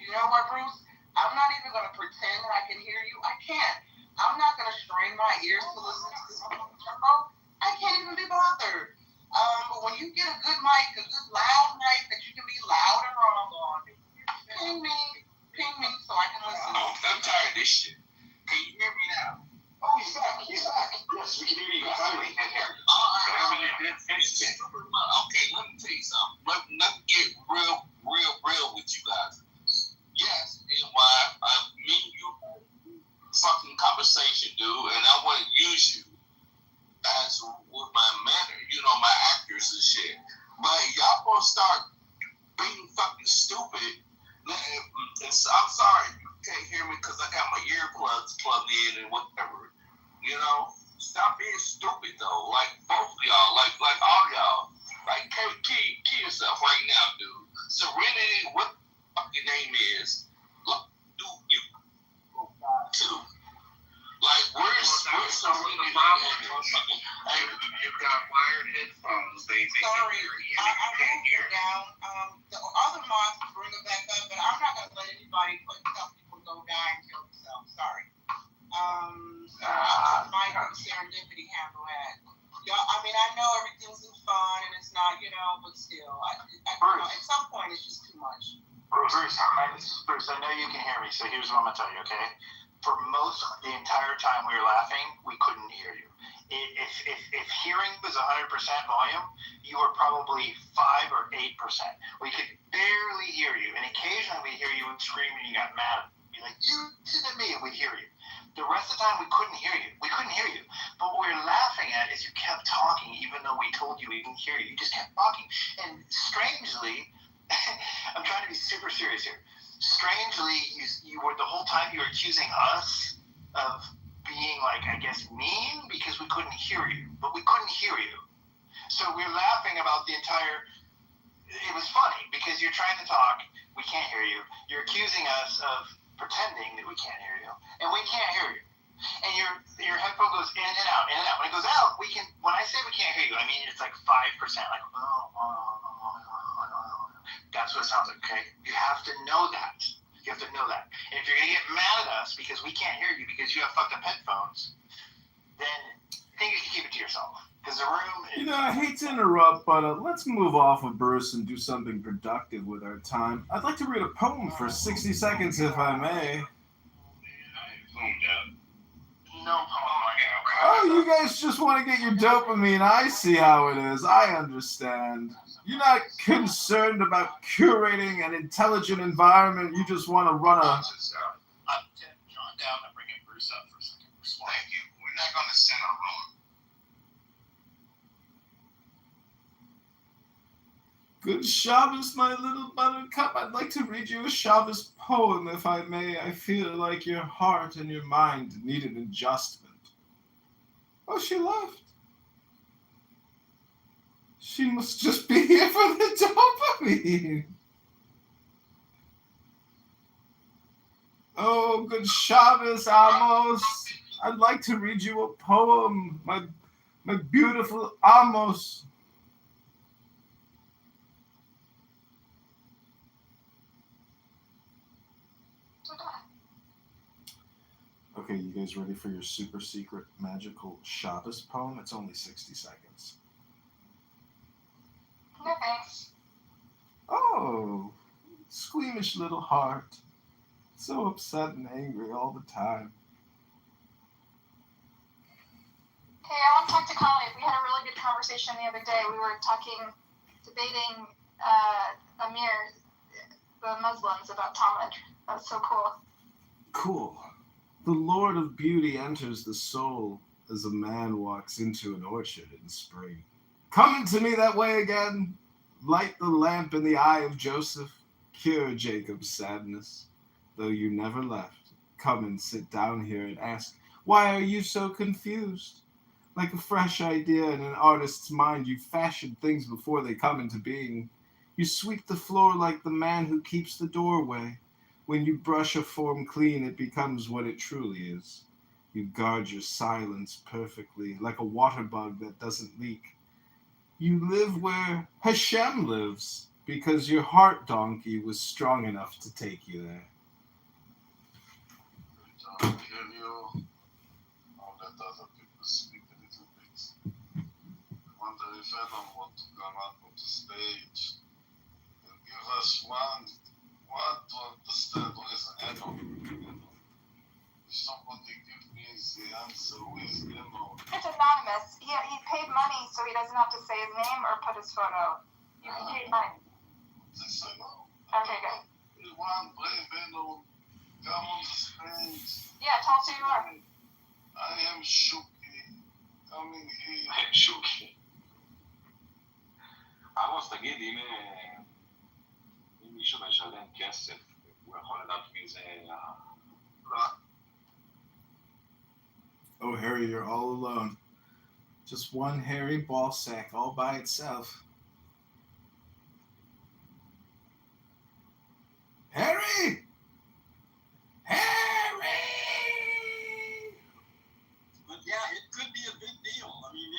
You know what, Bruce? I'm not even going to pretend that I can hear you. I can't. I'm not going to strain my ears to listen to this show. I can't even be bothered. But when you get a good mic, a good loud mic that you can be loud and wrong on, ping me so I can listen. Oh, I'm tired of this shit. Can you hear me now? Oh, he's back. Yes, we can hear you. Finally, can hear you. Okay, let me tell you something. Let me get real with you guys. Yes, and why me and you fucking conversation, dude, and I want to use you as with my manner, my actors and shit. But y'all gonna start being fucking stupid. I'm sorry you can't hear me because I got my earplugs plugged in and whatever. Stop being stupid though. Like both of y'all, like all y'all. Like key yourself right now, dude. Serenity, what the fuck your name is? Look, dude, you too. Like where's Serenity? You've got wired headphones. They Sorry, you I can't moved hear. it down. The other mods can bring it back up, but I'm not going to let anybody tell people to go die and kill themselves. Sorry. So I might have serendipity handle that. Y'all, I mean, I know everything's in fun and it's not, but still, at some point it's just too much. Bruce, I know you can hear me, so here's what I'm going to tell you, okay? For most of the entire time we were laughing, we couldn't hear you. If hearing was 100% volume, you were probably 5 or 8%. We could barely hear you, and occasionally we'd hear you scream and you got mad. Be like, you did to me, and we'd hear you. The rest of the time we couldn't hear you. But what we were laughing at is you kept talking, even though we told you we didn't hear you. You just kept talking. And strangely, I'm trying to be super serious here. Strangely, you were the whole time you were accusing us of being I guess mean because we couldn't hear you, but we couldn't hear you. So we're laughing about the entire. It was funny because you're trying to talk, we can't hear you. You're accusing us of pretending that we can't hear you, and we can't hear you. And your headphone goes in and out, in and out. When it goes out, we can. When I say we can't hear you, I mean it's like 5%, like That's what it sounds like, okay? You have to know that. And if you're going to get mad at us because we can't hear you because you have fucked up headphones, then I think you can keep it to yourself. Because the room is... I hate to interrupt, but let's move off of Bruce and do something productive with our time. I'd like to read a poem for 60 seconds, if I may. No, Oh, you guys just want to get your dopamine. I see how it is. I understand. You're not concerned about curating an intelligent environment. You just want to run a... John down and bring Bruce up for a second. Thank you. We're not going to send a room. Good Shabbos, my little buttercup. I'd like to read you a Shabbos poem, if I may. I feel like your heart and your mind need an adjustment. Oh, she left. She must just be here for the dopamine. Oh, good Shabbos, Amos. I'd like to read you a poem, my beautiful Amos. Okay, you guys ready for your super secret magical Shabbos poem? It's only 60 seconds. No thanks. Oh, squeamish little heart. So upset and angry all the time. Hey, I want to talk to Connie. We had a really good conversation the other day. We were debating Amir, the Muslims, about Talmud. That's so cool. Cool. The Lord of Beauty enters the soul as a man walks into an orchard in spring. Coming to me that way again, light the lamp in the eye of Joseph, cure Jacob's sadness. Though you never left, come and sit down here and ask, why are you so confused? Like a fresh idea in an artist's mind, you fashion things before they come into being. You sweep the floor like the man who keeps the doorway. When you brush a form clean, it becomes what it truly is. You guard your silence perfectly, like a water bug that doesn't leak. You live where Hashem lives, because your heart donkey was strong enough to take you there. Kill you. I'll let other people speak a little bit. I wonder if anyone wants to come up on the stage and give us one to understand who is Eno. If somebody give me the answer, who is Eno? It's anonymous. He paid money so he doesn't have to say his name or put his photo. He paid money. This I know. Okay, good. We want brave Eno. Come on the stage. Yeah, tell us who you are. I am Shuki. Coming here. שוקי. עמוס, תגיד, אם מישהו משלם כסף, הוא יכול לדעת מי זה Oh, Harry, you're all alone. Just one hairy ball sack all by itself. Harry! Harry! But yeah, it could be a big deal. I mean,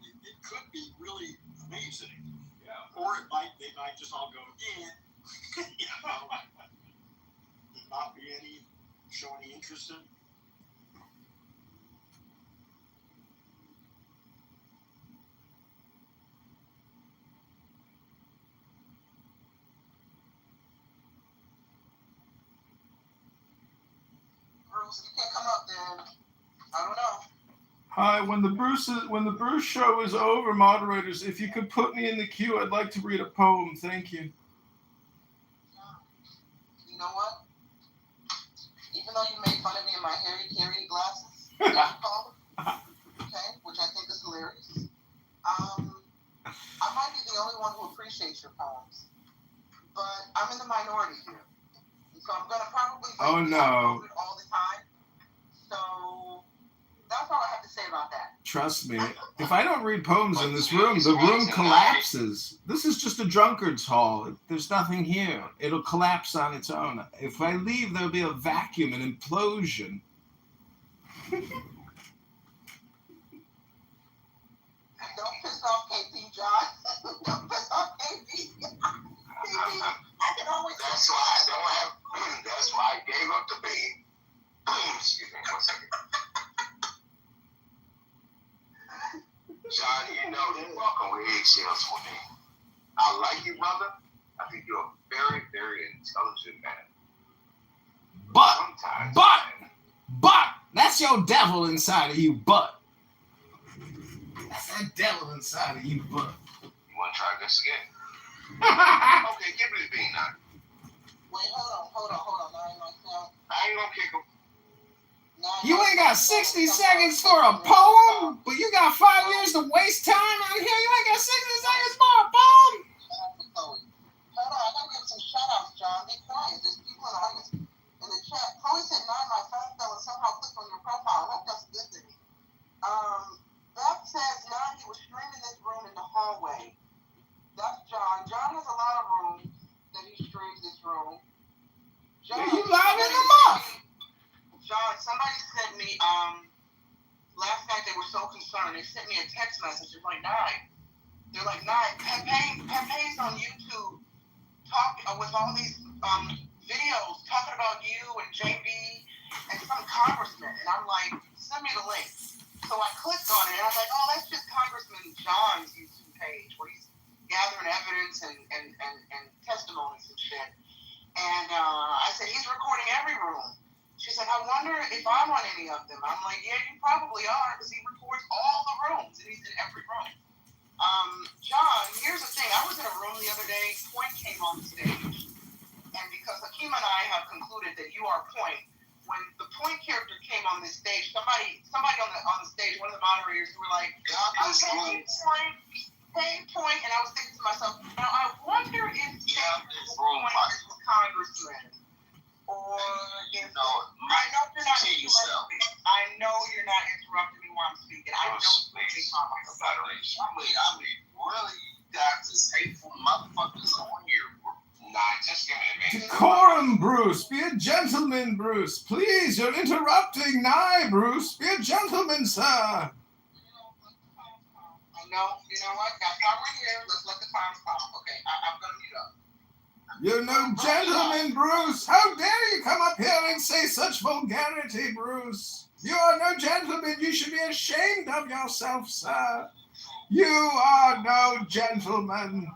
it could be really amazing. Yeah. Or they might just all go, yeah. You know, and not show any interest in. Bruce, if you can't come up, then I don't know. Hi, when the Bruce show is over, moderators, if you could put me in the queue, I'd like to read a poem. Thank you. You know what? Even though you made fun of me in my hairy carry glasses, okay, which I think is hilarious, I might be the only one who appreciates your poems, but I'm in the minority here, so I'm gonna probably all the time. So that's all I have to say about that. Trust me, if I don't read poems in this room, the room collapses. This is just a drunkard's hall. There's nothing here. It'll collapse on its own. If I leave, there'll be a vacuum, an implosion. Don't piss off KP, John. Don't piss off KP. I can always. That's why I don't have. That's why I gave up the beat. Excuse me, 1 second. John, you know you're walking with eggshells for me. I like you, brother. I think you're a very, very intelligent man. But, that's your devil inside of you, but. That's that devil inside of you, but. You want to try this again? Okay, give me the beat now. Wait, hold on. I ain't gonna kick him. You ain't got 60 seconds for a poem, but you got 5 years to waste time out here. You ain't got 60 seconds for a poem. Hold on, I gotta give some shout outs, John. Be quiet. There's people in the audience. In the chat, Chloe said, my phone fell and somehow clicked on your profile. I hope that's a good thing. Beth says, he was streaming this room in the hallway. That's John. John has a lot of rooms that he streams this room. John, yeah, you liven them up. John, somebody sent me, last night they were so concerned. They sent me a text message. They're like, Pepe's on YouTube talking with all these videos talking about you and JB and some congressman. And I'm like, send me the link. So I clicked on it and I'm like, oh, that's just Congressman John's YouTube page where he's gathering evidence and testimonies and shit. And I said, he's recording every room. She said, I wonder if I'm on any of them. I'm like, yeah, you probably are, because he records all the rooms, and he's in every room. John, here's the thing. I was in a room the other day. Point came on the stage. And because Hakeem and I have concluded that you are Point, when the Point character came on this stage, somebody on the stage, one of the moderators, who were like, hey, Point. And I was thinking to myself, now, I wonder if Point is a congressman. Or if I know you're not interrupting me. I know you're not interrupting me while I'm speaking. I know you're talking about I mean, really got this hateful motherfuckers on Bruce. Please, you're interrupting. Nye, Bruce. Be a gentleman, sir. No, you know what? Now, while we're here, let's let the time pop. Okay, I'm going to mute up. You're no gentleman, Bruce. How dare you come up here and say such vulgarity, Bruce? You are no gentleman. You should be ashamed of yourself, sir. You are no gentleman.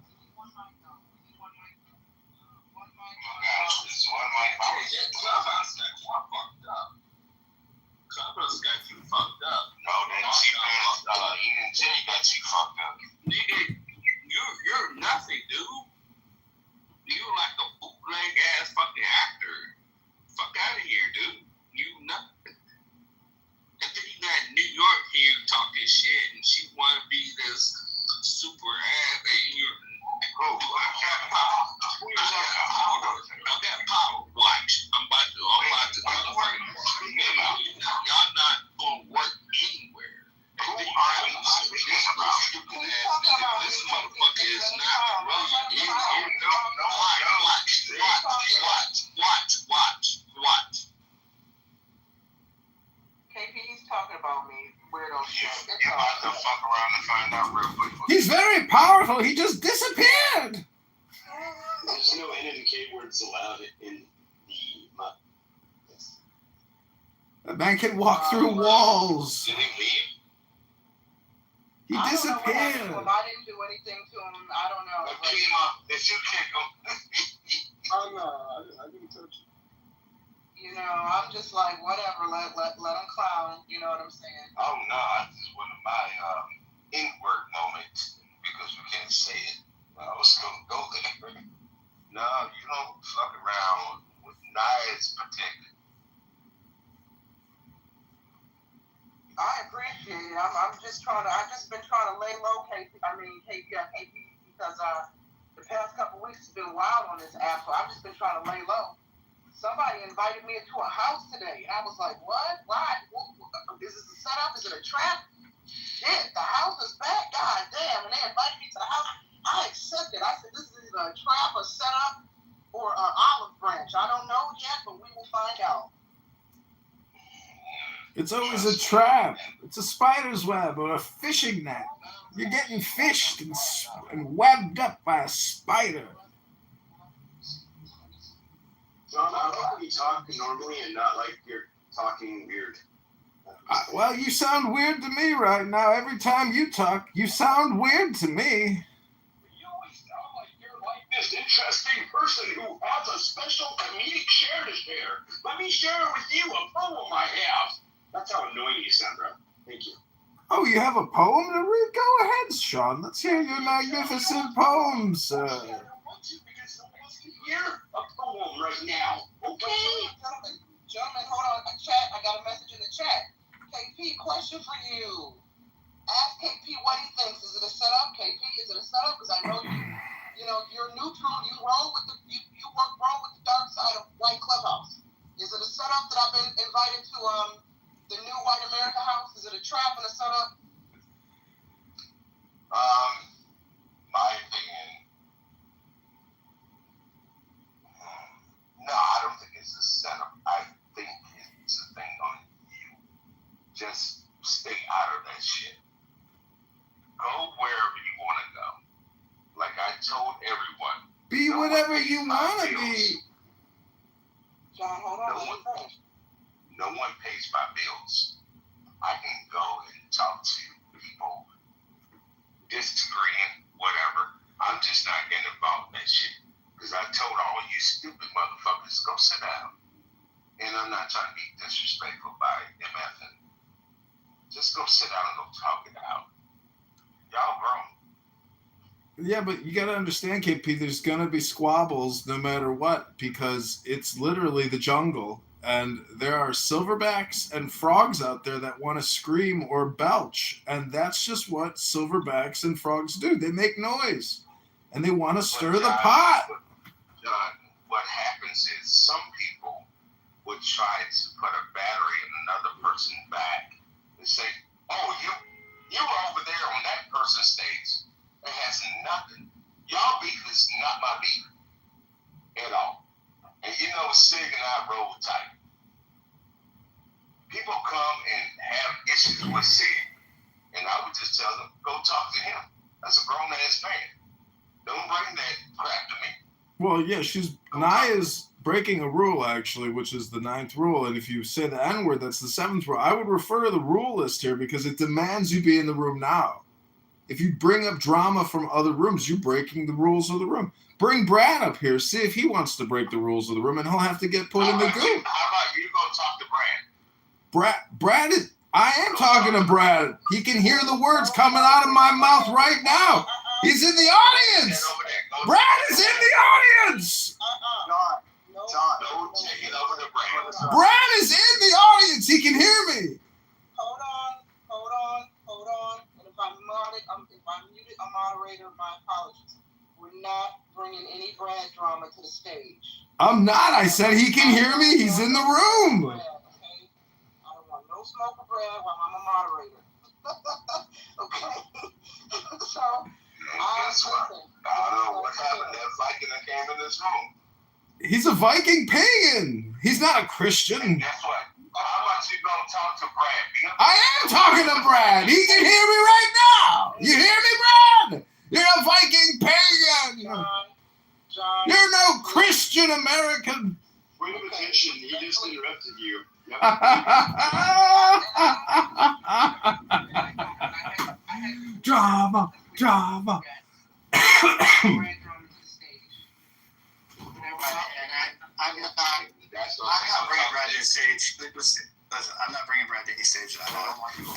Clubhouse got you fucked up. No, that Jimmy got you fucked up. You're nothing, dude. You like a bootleg ass fucking actor. Fuck out of here, dude. You nothing. And then you got New York here talking shit, and she wanna be this super ass. And you're I got power. I got power. Watch. I'm about to motherfucking y'all not gonna work anywhere. And then you got stupid ass nigga. This motherfucker is not really in here. Watch. KP, he's talking about me. Weirdo shit. You about to fuck around and find out real quick. He's very powerful. He just disappeared. There's no N and K words allowed in the The man can walk through walls. Did he leave? He I disappeared. don't know what happened to him. I didn't do anything to him. I don't know. If you kick him. Oh no, I didn't touch it. You know, I'm just like, whatever, let him clown, you know what I'm saying? Oh no, I just one of my N-word moments because we can't say it. I was gonna go there. No, you don't fuck around with knives protected. I appreciate it. I've just been trying to lay low, KP, because the past couple weeks has been wild on this app, so I've just been trying to lay low. Somebody invited me into a house today, and I was like, what? Why? Is this a setup? Is it a trap? Shit, the house is back? God damn. And they invited me to the house. I accepted. I said, this is either a trap, a setup, or an olive branch. I don't know yet, but we will find out. It's always a trap. It's a spider's web or a fishing net. You're getting fished and webbed up by a spider. John, I hope you talk normally and not like you're talking weird. Well, you sound weird to me right now. Every time you talk, you sound weird to me. You always sound like you're like this interesting person who has a special comedic share to share. Let me share with you a poem I have. That's how annoying you sound, bro. Thank you. Oh, you have a poem to read? Go ahead, Sean. Let's hear your magnificent poems. Hear a poem right now, okay? Gentlemen, hold on. Chat, I got a message in the chat. KP, question for you. Ask KP what he thinks. Is it a setup, KP? Is it a setup? Because I know you're neutral. You roll with you roll with the dark side of White Clubhouse. Is it a setup that I've been invited to the new White America house? Is it a trap and a setup? My opinion. No, I don't think it's a setup. I think it's a thing on you. Just stay out of that shit. Go wherever you want to go. Like I told everyone. Be whatever you want to be. John, hold on. No one pays my bills. I can go and talk to people disagreeing, whatever. I'm just not getting involved in that shit. Because I told all you stupid motherfuckers, go sit down. And I'm not trying to be disrespectful by MFing. Just go sit down and go talk it out. Y'all grown. Yeah, but you got to understand, KP, there's going to be squabbles no matter what, because it's literally the jungle. And there are silverbacks and frogs out there that want to scream or belch. And that's just what silverbacks and frogs do. They make noise. And they want to stir the pot. John, what happens is some people would try to put a battery in another person's back and say, oh, you were over there on that person's stage. It has nothing. Y'all beef is not my beef at all. And Sig and I roll tight. ever said. And I would just tell them, go talk to him. That's a grown ass man. Don't bring that crap to me. Well, yeah, Naya's breaking a rule, actually, which is the 9th rule. And if you say the N-word, that's the 7th rule. I would refer to the rule list here because it demands you be in the room now. If you bring up drama from other rooms, you're breaking the rules of the room. Bring Brad up here, see if he wants to break the rules of the room, and he'll have to get put in the goo. How about you go talk to Brad? Brad is... I am talking to Brad. He can hear the words coming out of my mouth right now. He's in the audience. Brad is in the audience. Brad is in the audience. He can hear me. Hold on. And if I'm muted, a moderator, my apologies. We're not bringing any Brad drama to the stage. I'm not. I said he can hear me. He's in the room. Brad, okay? I don't want no smoke for Brad while I'm a moderator. Okay? So, guess what? I don't know what happened. That Viking that came in this room. He's a Viking pagan. He's not a Christian. And guess what? How about you go talk to Brad? I am talking to Brad. He can hear me right now. You hear me, Brad? You're a Viking pagan. John, you're no Christian American. Point of attention. He just interrupted you. Yep. Drama. I'm not bringing Brad to the stage. Listen, I'm not bringing Brad to any stage. I don't want people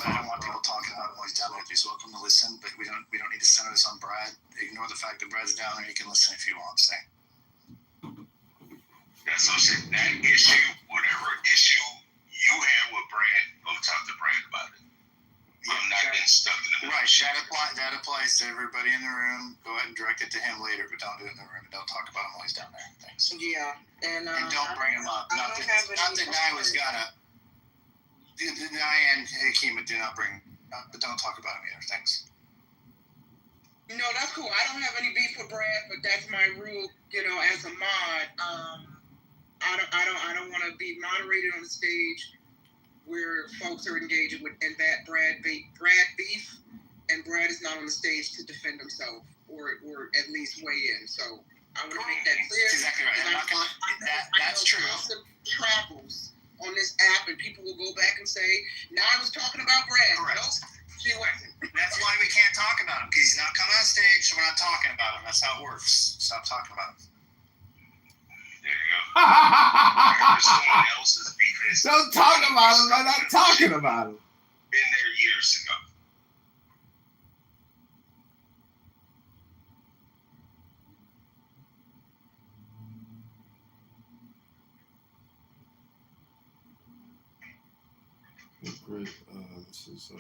talking about him while he's down there. He's welcome to listen, but we don't need to center this on Brad. Ignore the fact that Brad's down there. He can listen if he wants. That's what I'm saying. That issue, whatever issue you have with Brad, go talk to Brad about it. I'm not getting stuck in the right. That applies to everybody in the room. Go ahead and direct it to him later, but don't do it in the room and don't talk about him while he's down there. Thanks. Yeah, and don't bring him up. Not that Nye was gonna. Nye and Hakima do not bring up, but don't talk about him either. Thanks. No, that's cool. I don't have any beef with Brad, but that's my rule. You know, as a mod, I don't want to be moderated on the stage where folks are engaging with in that Brad beef, and Brad is not on the stage to defend himself or at least weigh in. So I want to make that clear. That's exactly right. That's true. Travels on this app, and people will go back and say, "Now I was talking about Brad." Correct. No, she wasn't. That's why we can't talk about him, because he's not coming on stage, so we're not talking about him. That's how it works. Stop talking about him. There you go. Someone else's beef. Don't talk about him. I'm not talking about him. Been there years ago. Great. This is.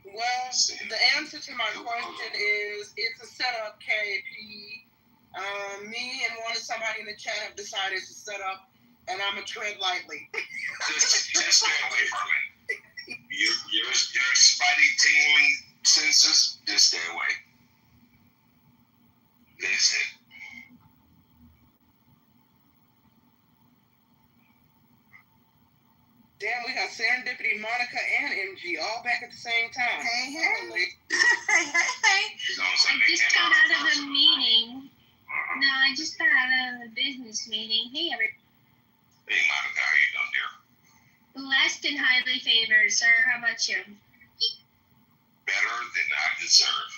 Well, the answer to my question is it's a setup, KP. Me and somebody in the chat have decided to set up, and I'm going to tread lightly. Just stay away from it. Your spidey tingling senses, just stay away. That's it. Damn, we got Serendipity, Monica, and MG all back at the same time. Hey. I just got out of a meeting. No, I just got out of a business meeting. Hey, everybody. Hey, Monica, how you doing, dear? Blessed and highly favored, sir. How about you? Better than I deserve.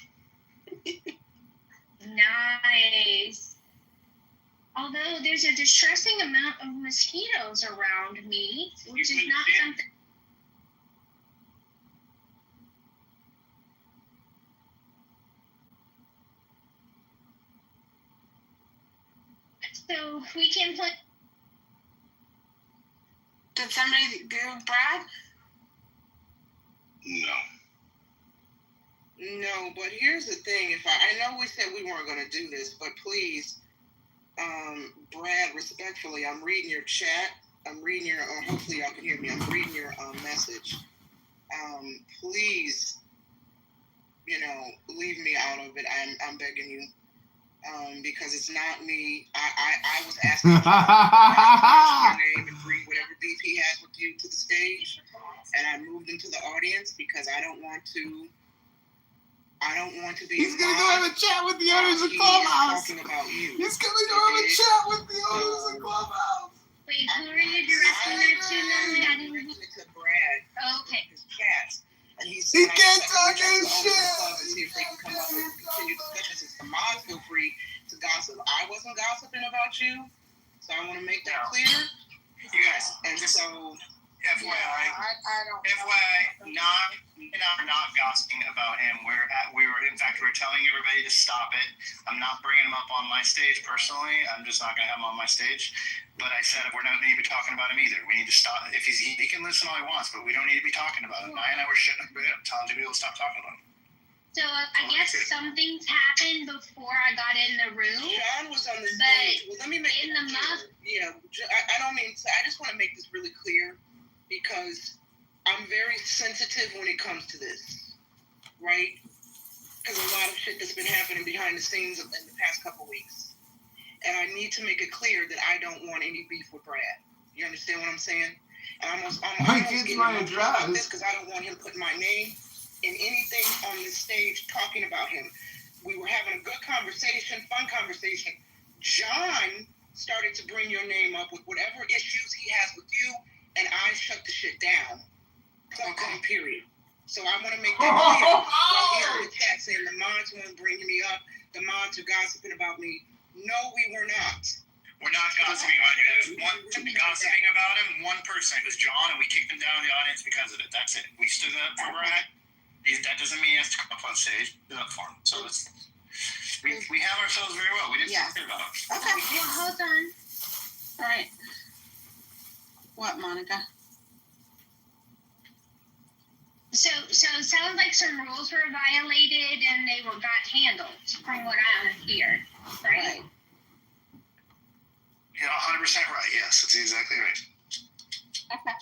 Nice. Although there's a distressing amount of mosquitoes around me, which is not something. So we can play. Did somebody do Brad? No, but here's the thing. I know we said we weren't going to do this, but please, Brad, respectfully, I'm reading your chat. I'm reading your, or hopefully y'all can hear me. I'm reading your message. Please, leave me out of it. I'm begging you. Because it's not me. I was asking your name and bring whatever beef he has with you to the want to be. He's gonna go have a chat with the owners of Clubhouse. He's gonna go have a chat with the owners of Clubhouse. Wait, who are you directing that to? To Brad. Oh, okay. His cats. And he can't talk his shit. See if they can come up with continued discussions. Since the mods feel free to gossip. I wasn't gossiping about you, so I want to make that clear. You guys, and so. FYI, we're not gossiping about him. We were telling everybody to stop it. I'm not bringing him up on my stage personally. I'm just not going to have him on my stage. But I said we're not need to be talking about him either. We need to stop. If he can listen all he wants, but we don't need to be talking about him. I was shutting up. Telling people to stop talking about him. So I guess some things happened before I got in the room. John was on the stage. Well, let me make in the month. Yeah, I don't mean to. I just want to make this really clear. Because I'm very sensitive when it comes to this, right? Because a lot of shit that's been happening behind the scenes in the past couple weeks. And I need to make it clear that I don't want any beef with Brad. You understand what I'm saying? And I'm almost getting my address like this because I don't want him putting my name in anything on this stage talking about him. We were having a good conversation, fun conversation. John started to bring your name up with whatever issues he has with you. And I shut the shit down. Point, period. So I want to make that clear. Right here in the chat saying the mods won't bring me up. The mods are gossiping about me. No, we were not. We're not gossiping about you. There's one gossiping about him. One person. It was John, and we kicked him down in the audience because of it. That's it. We stood up for Brad. That doesn't mean he has to come up on stage. Stood up for him. So we have ourselves very well. We didn't say about him. Okay. Well, hold on. All right. What, Monica? So it sounds like some rules were violated and they got handled, from what I hear, right? Yeah, 100% right. Yes, that's exactly right. Okay.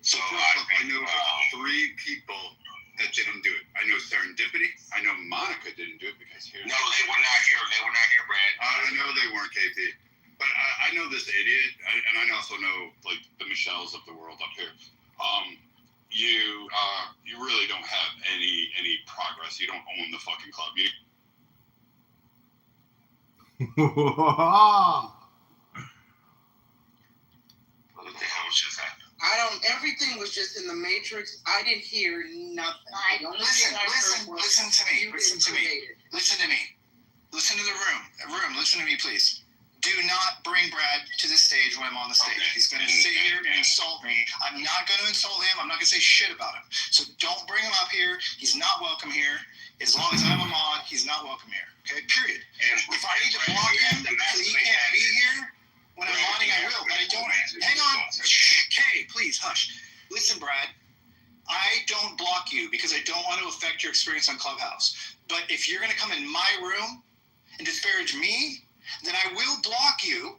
So I know 3 people that didn't do it. I know Serendipity. I know Monica didn't do it because here's. No, they were not here. They were not here, Brad. I know they weren't, KP. But I know this idiot, and I also know like the Michelles of the world up here. You really don't have any progress. You don't own the fucking club. What the hell was just happening? Everything was just in the matrix. I didn't hear nothing. Listen to me. Listen to me. Listen to the room. Listen to me, please. Do not bring Brad to the stage when I'm on the stage. Okay. He's going to sit here and insult me. I'm not going to insult him. I'm not going to say shit about him. So don't bring him up here. He's not welcome here. As long as I'm a mod, he's not welcome here. Okay, period. And if I need to block him so he can't be here when I'm modding, I will. But I don't. Hang on. Okay, please, hush. Listen, Brad. I don't block you because I don't want to affect your experience on Clubhouse. But if you're going to come in my room and disparage me, then I will block you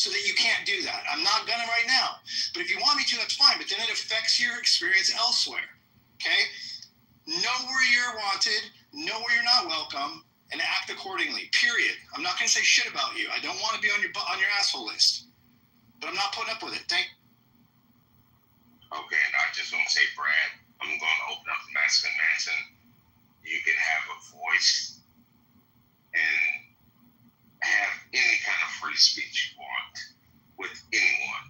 so that you can't do that. I'm not gonna right now. But if you want me to, that's fine. But then it affects your experience elsewhere. Okay? Know where you're wanted, know where you're not welcome, and act accordingly. Period. I'm not gonna say shit about you. I don't want to be on your asshole list. But I'm not putting up with it. Okay, and I just want to say, Brad, I'm gonna open up the Masculine Mansion. You can have a voice and have any kind of free speech you want with anyone.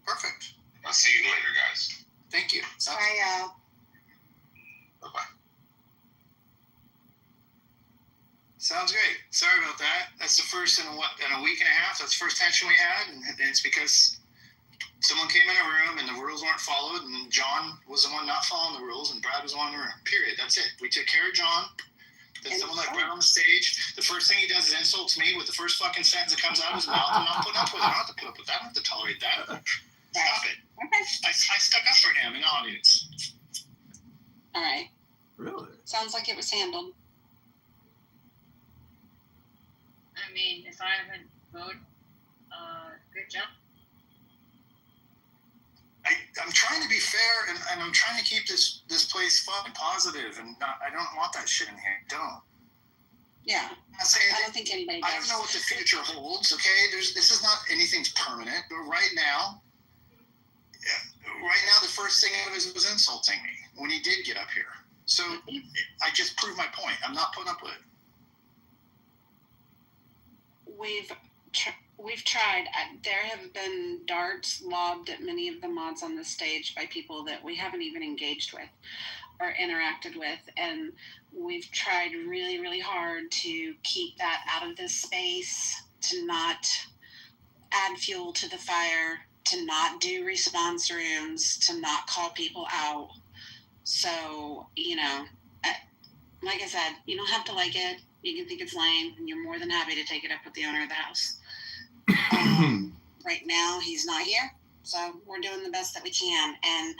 Perfect. I'll see you later, guys. Thank you. Bye, Bye-bye. Sounds great. Sorry about that. That's the first in a week and a half. That's the first tension we had, and it's because someone came in a room and the rules weren't followed, and John was the one not following the rules, and Brad was the one in the room. Period. That's it. We took care of John. Then someone like Brad on the stage, the first thing he does is insults me with the first fucking sentence that comes out of his mouth. I'm not putting up with it. I don't have to put up with that. I don't have to tolerate that. Stop it. Okay. I stuck up for him in the audience. All right. Really? Sounds like it was handled. I mean, if I haven't voted, good job. I'm trying to be fair, and I'm trying to keep this place fun and positive, and I don't want that shit in here. I don't. Yeah. I don't think anybody does. I don't know what the future holds, okay? This is not anything's permanent, but right now, the first thing out of it was insulting me when he did get up here. So I just proved my point. I'm not putting up with it. We've tried. There have been darts lobbed at many of the mods on the stage by people that we haven't even engaged with or interacted with, and we've tried really, really hard to keep that out of this space, to not add fuel to the fire, to not do response rooms, to not call people out. So, like I said, you don't have to like it. You can think it's lame, and you're more than happy to take it up with the owner of the house. Right now, he's not here, so we're doing the best that we can. And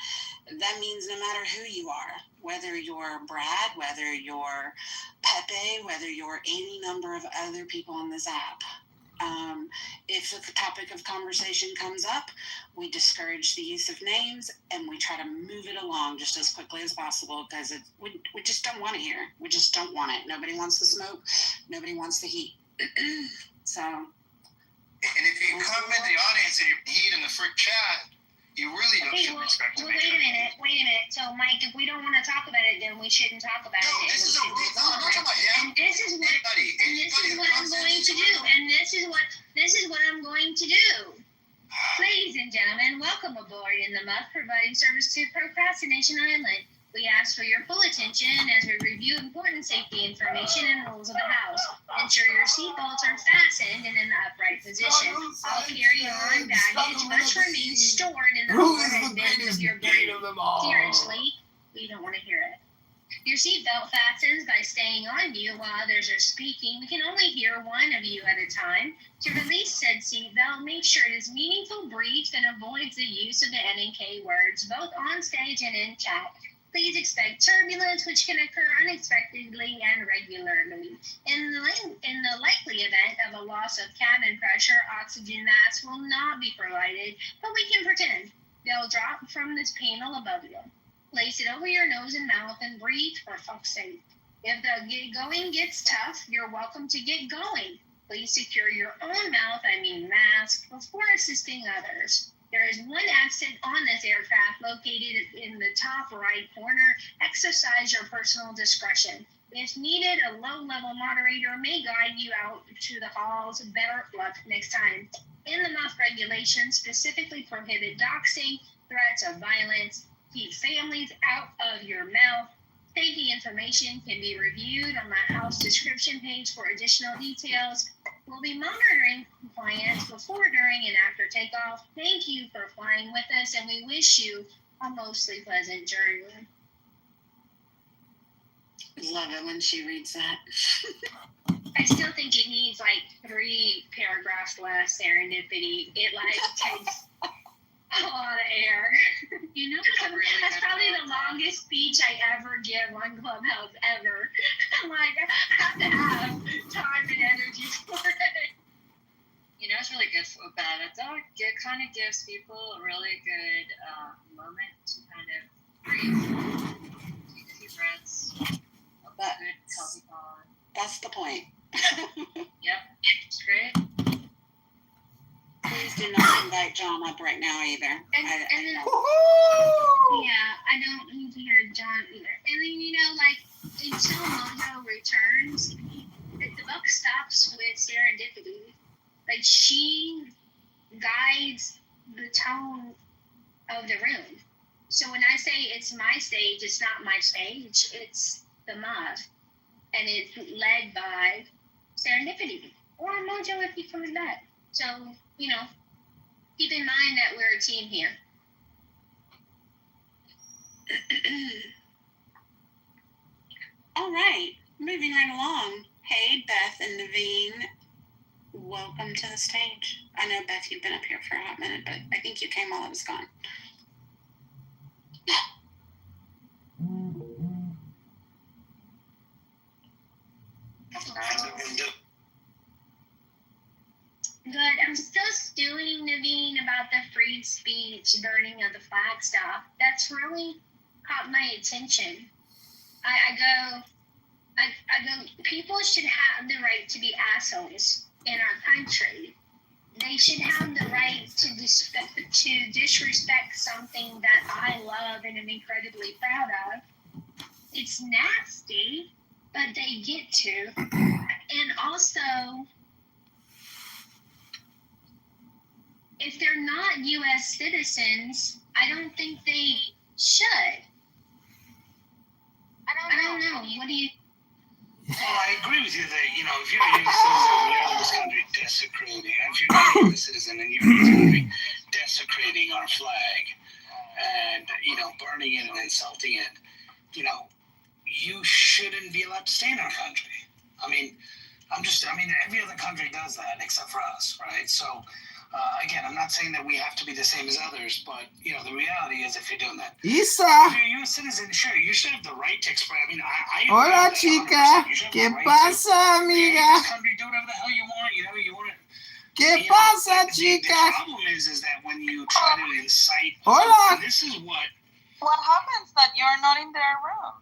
that means no matter who you are, whether you're Brad, whether you're Pepe, whether you're any number of other people on this app, if the topic of conversation comes up, we discourage the use of names and we try to move it along just as quickly as possible because we just don't want it here. We just don't want it. Nobody wants the smoke. Nobody wants the heat. So. And if you come in the audience and you're heat in the frick chat, you really don't should expect to wait a minute. So, Mike, if we don't want to talk about it, then we shouldn't talk about it. I'm not talking about him. And this is what I'm going to do. And this is what I'm going to do. Ladies and gentlemen, welcome aboard in the Muff, providing service to Procrastination Island. We ask for your full attention as we review important safety information and rules of the house. Ensure your seatbelts are fastened and in the upright position. All carry-on baggage must remain stored in the overhead bins of your brain. Seriously, we don't want to hear it. Your seatbelt fastens by staying on you while others are speaking. We can only hear one of you at a time. To release said seatbelt, make sure it is meaningful, brief, and avoids the use of the N and K words, both on stage and in chat. Please expect turbulence, which can occur unexpectedly and regularly. In the likely event of a loss of cabin pressure, oxygen masks will not be provided, but we can pretend. They'll drop from this panel above you. Place it over your nose and mouth and breathe for fuck's sake. If the going gets tough, you're welcome to get going. Please secure your own mask, before assisting others. There is one exit on this aircraft located in the top right corner. Exercise your personal discretion. If needed, a low-level moderator may guide you out to the halls. Better luck next time. In the Muff regulations specifically prohibit doxing, threats of violence, keep families out of your mouth. Safety information can be reviewed on the house description page for additional details. We'll be monitoring compliance before, during, and after takeoff. Thank you for flying with us, and we wish you a mostly pleasant journey. Love it when she reads that. I still think it needs like 3 paragraphs less serendipity. It takes a lot of air. That's probably the longest speech I ever give on Clubhouse ever. I have to have time and energy for it. It's really good with that. It kind of gives people a really good moment to kind of breathe, take a few breaths, a good healthy thought. That's the point. Yep, it's great. Please do not invite John up right now either. And then, I don't need to hear John either. And then, until Mojo returns, the buck stops with serendipity. She guides the tone of the room. So when I say it's my stage, it's not my stage. It's the Muff. And it's led by serendipity. Or Mojo if he comes back. So, keep in mind that we're a team here. All right, moving right along. Hey, Beth and Naveen, welcome to the stage. I know, Beth, you've been up here for a hot minute, but I think you came while I was gone. Good. I'm still stewing, Naveen, about the free speech burning of the flag stuff. That's really caught my attention. I go, People should have the right to be assholes in our country. They should have the right to disrespect something that I love and am incredibly proud of. It's nasty, but they get to. And also, if they're not U.S. citizens, I don't think they should. I don't know. What do you... Well, I agree with you that, if you're a U.S. citizen, you're in this country desecrating. If you're not a U.S. citizen and you're in this country desecrating our flag and, burning it and insulting it, you shouldn't be allowed to stay in our country. Every other country does that except for us, right? So, again, I'm not saying that we have to be the same as others, but, the reality is if you're doing that. Isa! If you're a U.S. citizen, sure, you should have the right to express. Hola, chica. ¿Qué pasa, amiga? This country, do whatever the hell you want. You want to. ¿Qué pasa, chica? The problem is that when you try to incite. Hola. This is what. What happens that you're not in their room?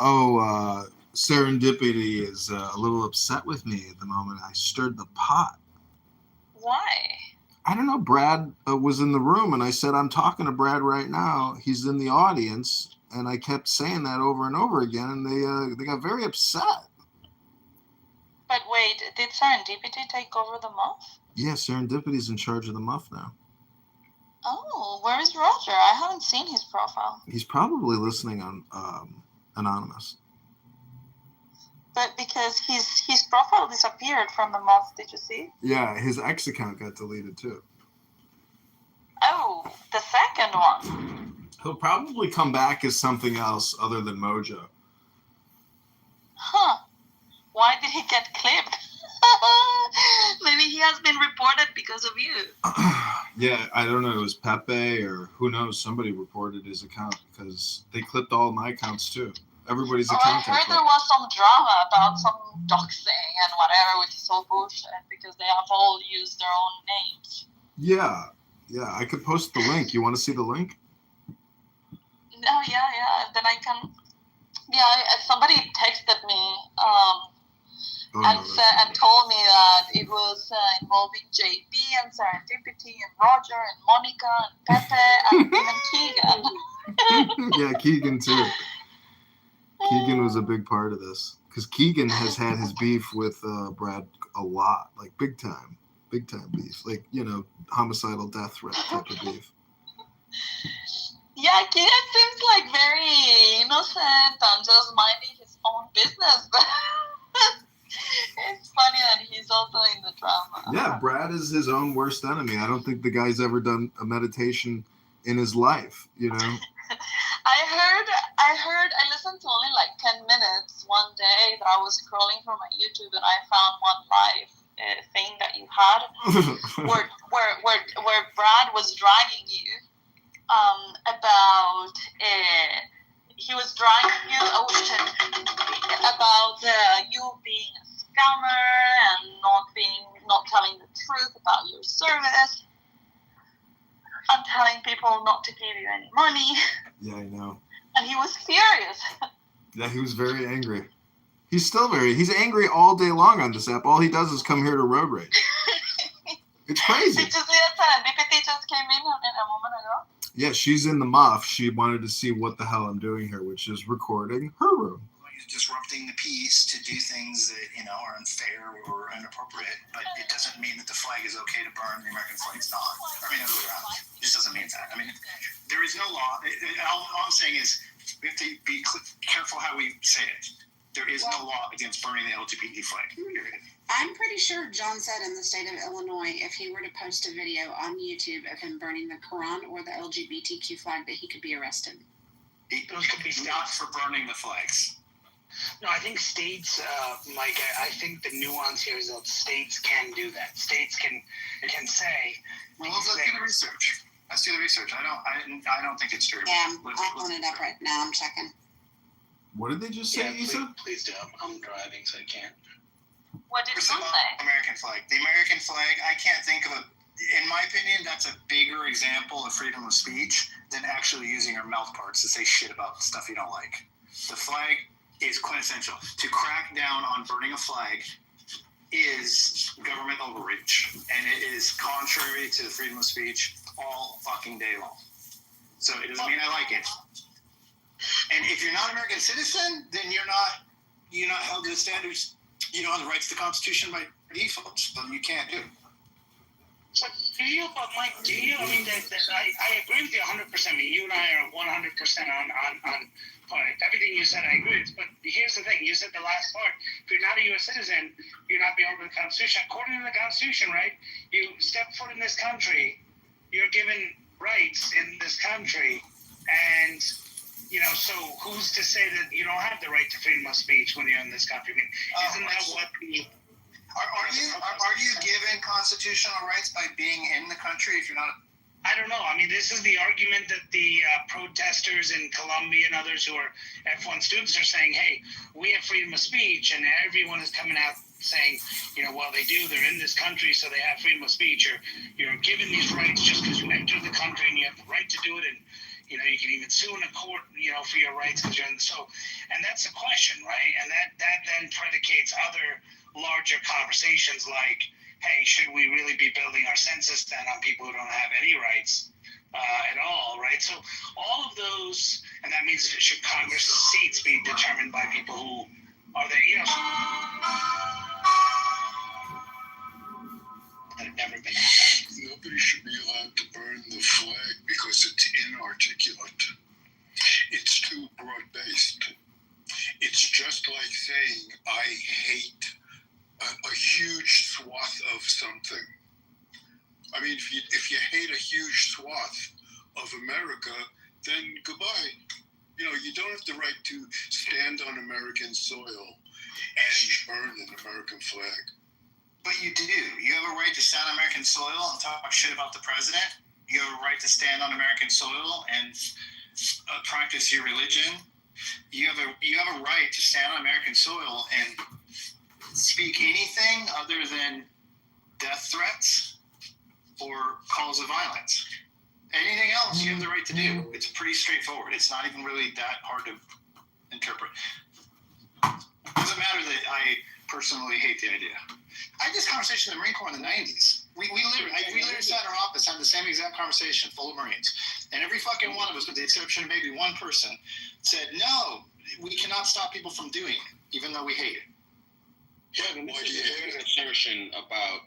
Oh, Serendipity is a little upset with me at the moment. I stirred the pot. Why? I don't know. Brad was in the room, and I said, I'm talking to Brad right now. He's in the audience, and I kept saying that over and over again, and they got very upset. But wait, did Serendipity take over the muff? Yeah, Serendipity's in charge of the muff now. Oh, where is Roger? I haven't seen his profile. He's probably listening on Anonymous. But because his profile disappeared from the muff, did you see? Yeah, his X account got deleted too. Oh, the second one. He'll probably come back as something else other than Mojo. Huh. Why did he get clipped? Maybe he has been reported because of you. Yeah, I don't know. It was Pepe or who knows. Somebody reported his account because they clipped all my accounts too. Everybody's account. I heard there was some drama about some doxing and whatever, which is all bullshit because they have all used their own names. Yeah. I could post the link. You want to see the link? No, yeah. Then I can. Yeah, somebody texted me and told me that it was involving JB and Serendipity and Roger and Monica and Pepe and even Keegan. Yeah, Keegan too. Keegan was a big part of this because Keegan has had his beef with Brad a lot, like big time beef, like homicidal death threat type of beef. Yeah, Keegan seems like very innocent and just minding his own business, but it's funny that he's also in the drama. Yeah, Brad is his own worst enemy. I don't think the guy's ever done a meditation in his life, I listened to only like 10 minutes one day that I was scrolling through my YouTube and I found one live thing that you had where Brad was dragging you about he was dragging you about you being a scammer and not telling the truth about your service and telling people not to give you any money. Yeah, I know. And he was furious. Yeah, he was very angry. He's angry all day long on this app. All he does is come here to road rage. It's crazy. Did you see that Serendipity just came in a moment ago? Yeah, she's in the muff. She wanted to see what the hell I'm doing here, which is recording her room. He's disrupting the peace to do things that, are unfair or inappropriate, but it doesn't mean that the flag is okay to burn, the American flag's not. Other way around. It just doesn't mean that. There is no law. All I'm saying is we have to be careful how we say it. There is no law against burning the LGBT flag. I'm pretty sure John said in the state of Illinois, if he were to post a video on YouTube of him burning the Quran or the LGBTQ flag, that he could be arrested. Those could be stopped for burning the flags. No, I think states, Mike. I think the nuance here is that states can do that. States can say. Well, let's do the research. I don't think it's true. Yeah, I'm pulling it up right now. I'm checking. What did they just say, Isa? Please do. I'm driving, so I can't. What did you say? American flag. The American flag, I can't think of in my opinion, that's a bigger example of freedom of speech than actually using your mouth parts to say shit about stuff you don't like. The flag is quintessential. To crack down on burning a flag is government overreach, and it is contrary to the freedom of speech all fucking day long. So it doesn't mean I like it. And if you're not an American citizen, then you're not held to the standards. You don't have the rights to the Constitution by default, so you can't do it. But Mike, I mean, I agree with you 100%. I mean, you and I are 100% on everything you said. I agree with. But here's the thing: you said the last part. If you're not a U.S. citizen, you're not bound by the Constitution. According to the Constitution, right? You step foot in this country, you're given rights in this country, and so who's to say that you don't have the right to freedom of speech when you're in this country? I mean, isn't that what the Are you given constitutional rights by being in the country if you're not? I don't know. I mean, this is the argument that the protesters in Colombia and others who are F1 students are saying, hey, we have freedom of speech, and everyone is coming out saying, well, they do. They're in this country, so they have freedom of speech. You're given these rights just because you entered the country and you have the right to do it, and you can even sue in a court, for your rights because you're in. And that's the question, right? And that then predicates other larger conversations like, hey, should we really be building our census then on people who don't have any rights at all, right? So all of those, and that means should Congress seats be determined by people who are there, that have never been happened. Nobody should be allowed to burn the flag because it's inarticulate. It's too broad-based. It's just like saying, I hate a huge swath of something. I mean, if you hate a huge swath of America, then goodbye. You don't have the right to stand on American soil and burn an American flag. But you do. You have a right to stand on American soil and talk shit about the president. You have a right to stand on American soil and practice your religion. You have a right to stand on American soil and speak anything other than death threats or calls of violence. Anything else you have the right to do. It's pretty straightforward. It's not even really that hard to interpret. It doesn't matter that I personally hate the idea. I had this conversation in the Marine Corps in the 90s. We literally sat in our office, had the same exact conversation, full of Marines. And every fucking one of us, with the exception of maybe one person, said, no, we cannot stop people from doing it, even though we hate it. Yeah, and this is an assertion about,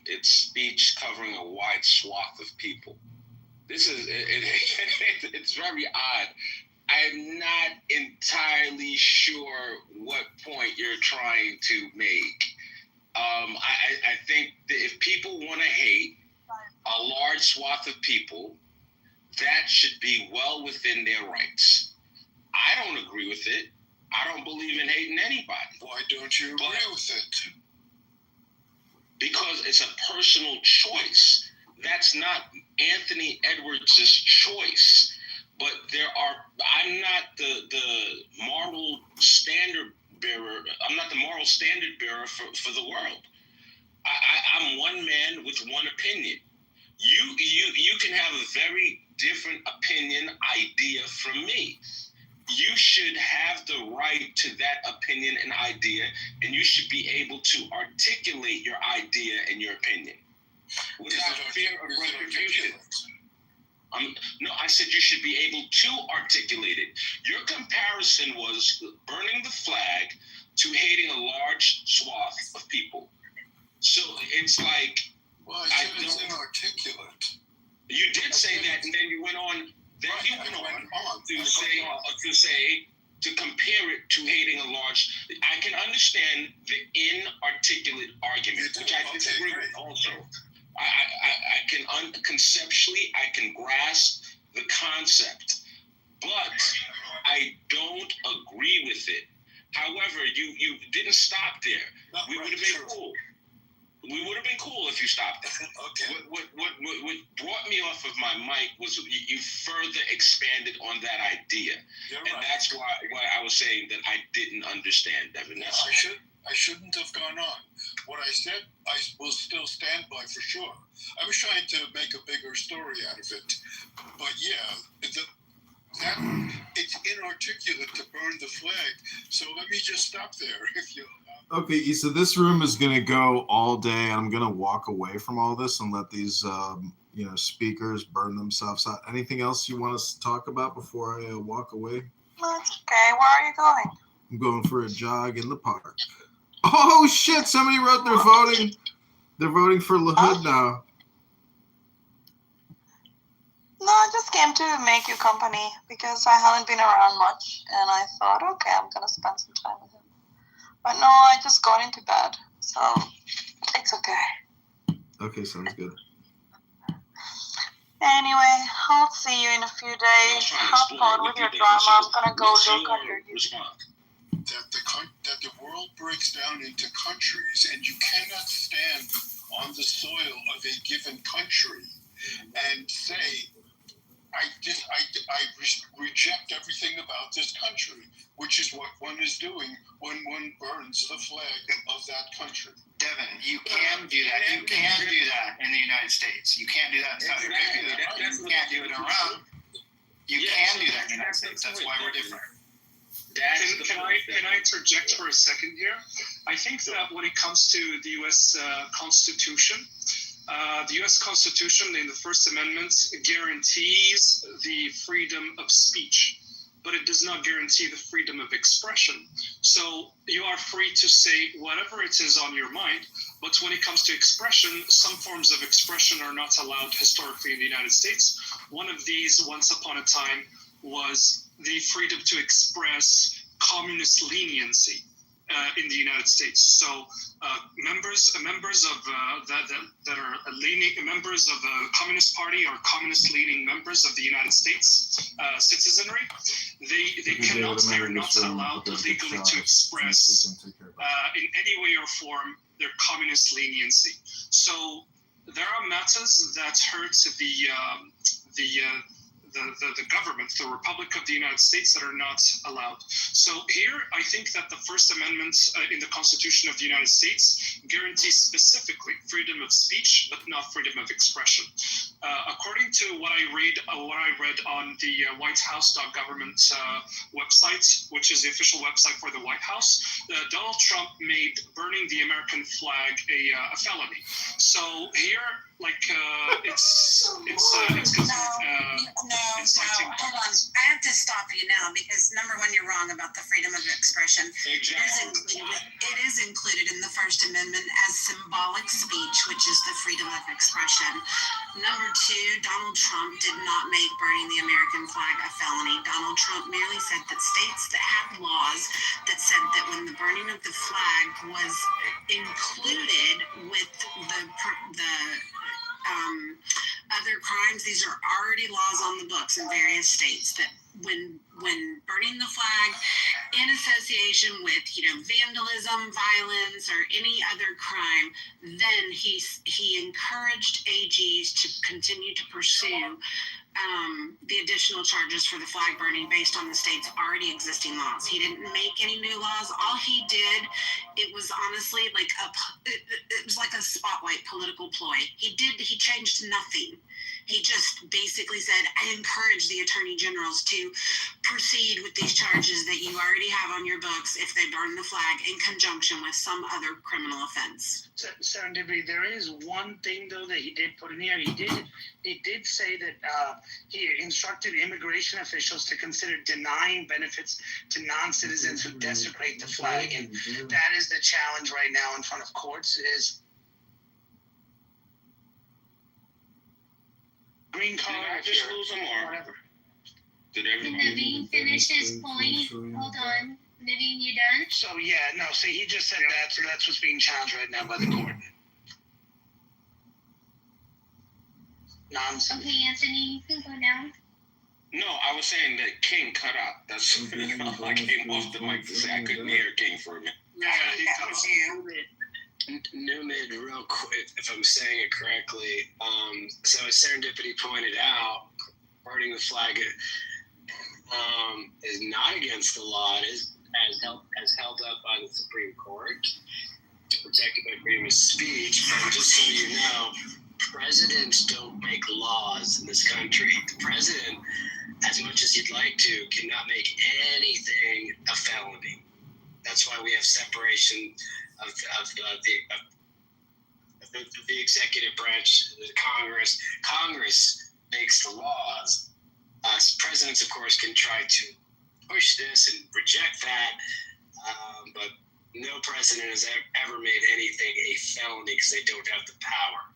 it's speech covering a wide swath of people. This is, it's very odd. I'm not entirely sure what point you're trying to make. I think that if people want to hate a large swath of people, that should be well within their rights. I don't agree with it. I don't believe in hating anybody. Why don't you agree with it? Because it's a personal choice. That's not Anthony Edwards' choice. But I'm not the moral standard bearer. I'm not the moral standard bearer for the world. I'm one man with one opinion. You can have a very different opinion, idea from me. You should have the right to that opinion and idea, and you should be able to articulate your idea and your opinion without fear of retribution. No, I said you should be able to articulate it. Your comparison was burning the flag to hating a large swath of people. So it's like, well, I said it's inarticulate. You did say that, and then you went on. Then you went on to compare it to hating a large. I can understand the inarticulate argument, which I disagree with also. I can conceptually, I can grasp the concept, but I don't agree with it. However, you didn't stop there. We would have been cool. We would have been cool if you stopped there. Okay. What brought me off of my mic was you further expanded on that idea. You're and right. That's why I was saying that I didn't understand, Devin. I shouldn't have gone on. What I said, I will still stand by for sure. I was trying to make a bigger story out of it. But yeah, it's inarticulate to burn the flag. So let me just stop there. If you Okay, so this room is gonna go all day. I'm gonna walk away from all this and let these, speakers burn themselves out. Anything else you want us to talk about before I walk away? That's okay. Where are you going? I'm going for a jog in the park. Oh shit! Somebody wrote they're voting. They're voting for LaHood now. No, I just came to make you company because I haven't been around much, and I thought, okay, I'm gonna spend some time with him. But no, I just got into bed, so it's okay. Okay, sounds good. Anyway, I'll see you in a few days. Have fun with your drama. I'm gonna go look at your YouTube. That the world breaks down into countries, and you cannot stand on the soil of a given country and say, I reject everything about this country, which is what one is doing when one burns the flag of that country. Devin, you can do that. You can do that in the United States. You can't do that in Saudi Arabia. You can't do it in Iran. You can do that in the United States. That's why we're different. Can I interject for a second here? I think that when it comes to the U.S. Constitution, the U.S. Constitution in the First Amendment guarantees the freedom of speech, but it does not guarantee the freedom of expression. So you are free to say whatever it is on your mind, but when it comes to expression, some forms of expression are not allowed historically in the United States. One of these, once upon a time, was the freedom to express communist leniency in the United States. So members of that are leaning members of the Communist Party or communist-leaning members of the United States citizenry, they're not allowed legally to express in any way or form their communist leniency. So there are matters that hurt the government, the Republic of the United States, that are not allowed. So here, I think that the First Amendment in the Constitution of the United States guarantees specifically freedom of speech, but not freedom of expression. According to what I read on the whitehouse.government website, which is the official website for the White House, Donald Trump made burning the American flag a felony. So here, it's considered No, hold on. I have to stop you now because number one, you're wrong about the freedom of expression. Exactly. It is included in the First Amendment as symbolic speech, which is the freedom of expression. Number two, Donald Trump did not make burning the American flag a felony. Donald Trump merely said that states that have laws that said that when the burning of the flag was included with the other crimes, these are already laws on the books in various states that when burning the flag in association with vandalism, violence, or any other crime, then he encouraged AGs to continue to pursue the additional charges for the flag burning based on the state's already existing laws. He didn't make any new laws. All he did, it was honestly it was like a spotlight political ploy. He changed nothing. He just basically said, I encourage the attorney generals to proceed with these charges that you already have on your books if they burn the flag in conjunction with some other criminal offense. Serendipity, there is one thing though that he did put in here. He did say that he instructed immigration officials to consider denying benefits to non-citizens who desecrate the flag, and that is the challenge right now in front of courts. Is green card? Did I just lose him or whatever? Did Naveen finish his point? Hold on. Naveen, you done? So see, he just said that, so that's what's being challenged right now by the court. Nonsense. Okay, Anthony, you can go now. No, I was saying that King cut out. That's I came off the mic to say I couldn't hear King for a minute. Yeah, That was you. Newman, real quick, if I'm saying it correctly. So as Serendipity pointed out, burning the flag is not against the law. It is as held up by the Supreme Court, protected by freedom of speech. And just so you know, presidents don't make laws in this country. The president, as much as you'd like to, cannot make anything a felony. That's why we have separation of the executive branch, the Congress. Congress makes the laws. Presidents, of course, can try to push this and reject that, but no president has ever made anything a felony because they don't have the power.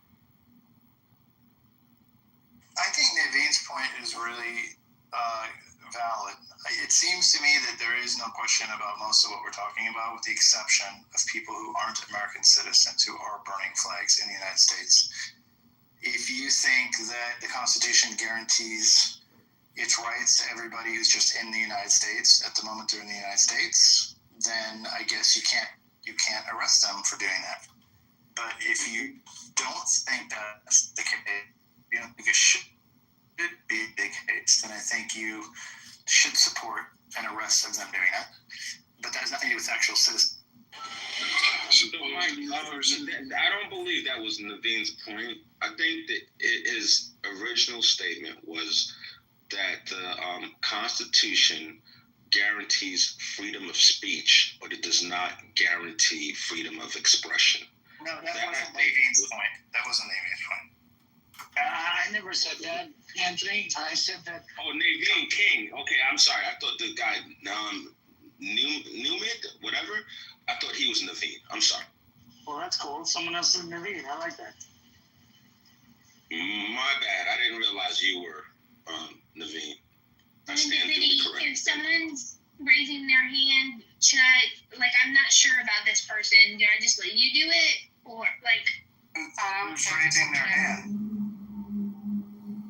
I think Naveen's point is really valid. It seems to me that there is no question about most of what we're talking about, with the exception of people who aren't American citizens who are burning flags in the United States. If you think that the Constitution guarantees its rights to everybody who's just in the United States at the moment they're in the United States, then I guess you can't arrest them for doing that. But if you don't think that's the case, you don't think it should be the case, then I think you should support an arrest of them doing that. But that has nothing to do with actual citizens. So, Mike, I don't believe that was Naveen's point. I think that his original statement was that the Constitution guarantees freedom of speech, but it does not guarantee freedom of expression. No, that wasn't Naveen's point. That wasn't Naveen's point. I never said that, Anthony. I said that. Oh, Naveen King. Okay, I'm sorry. I thought the guy, Newman, whatever, I thought he was Naveen. I'm sorry. Well, that's cool. Someone else is Naveen. I like that. My bad. I didn't realize you were Naveen. I stand to be correct. If someone's raising their hand, should I, like, I'm not sure about this person. Do I just let you do it? Or, like... Who's raising their hand?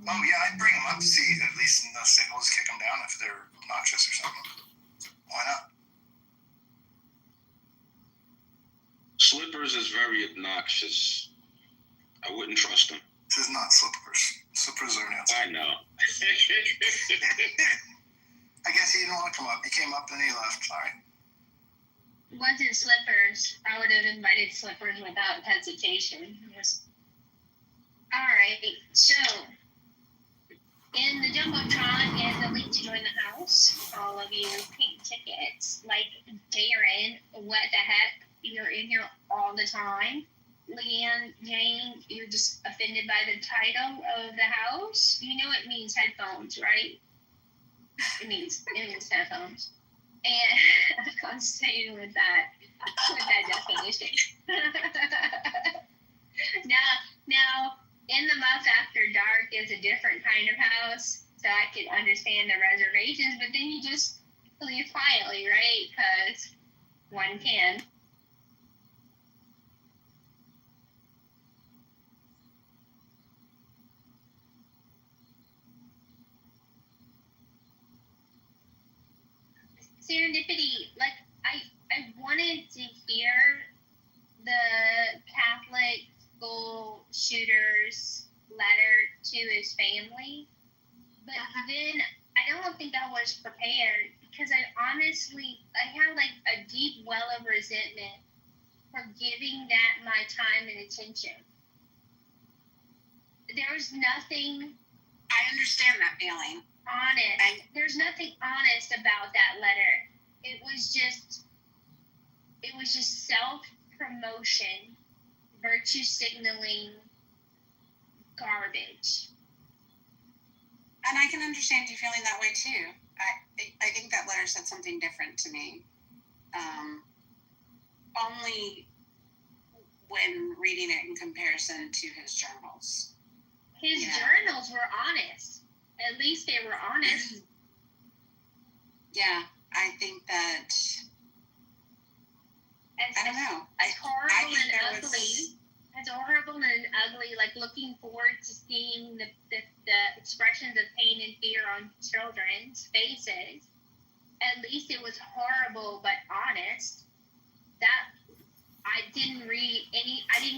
Oh, yeah, I'd bring them up to see, at least in the signals, kick them down if they're obnoxious or something. Why not? Slippers is very obnoxious. I wouldn't trust him. This is not Slippers. Slippers are an answer. I know. I guess he didn't want to come up. He came up and he left. Sorry. Wasn't Slippers. I would have invited Slippers without hesitation. Yes. All right. So, in the Jumbotron is a link to join the house. All of you pink tickets. Like Darren, what the heck? You're in here all the time. Leanne, Jane, you're just offended by the title of the house. You know it means headphones, right? It means headphones. And I'm staying with that definition. Now, in the Muff After Dark is a different kind of house, so I could understand the reservations, but then you just leave quietly, right? Because one can. Serendipity, like I wanted to hear the Catholic school shooter's letter to his family, but then I don't think I was prepared because I had like a deep well of resentment for giving that my time and attention. There was nothing. I understand that feeling. Honest. There's nothing honest about that letter. It was just self-promotion, virtue signaling, garbage. And I can understand you feeling that way too. I think that letter said something different to me. Only when reading it in comparison to his journals. His journals were honest. At least they were honest. Yeah, I think that. I don't know. As horrible and ugly, like looking forward to seeing the expressions of pain and fear on children's faces. At least it was horrible but honest. That I didn't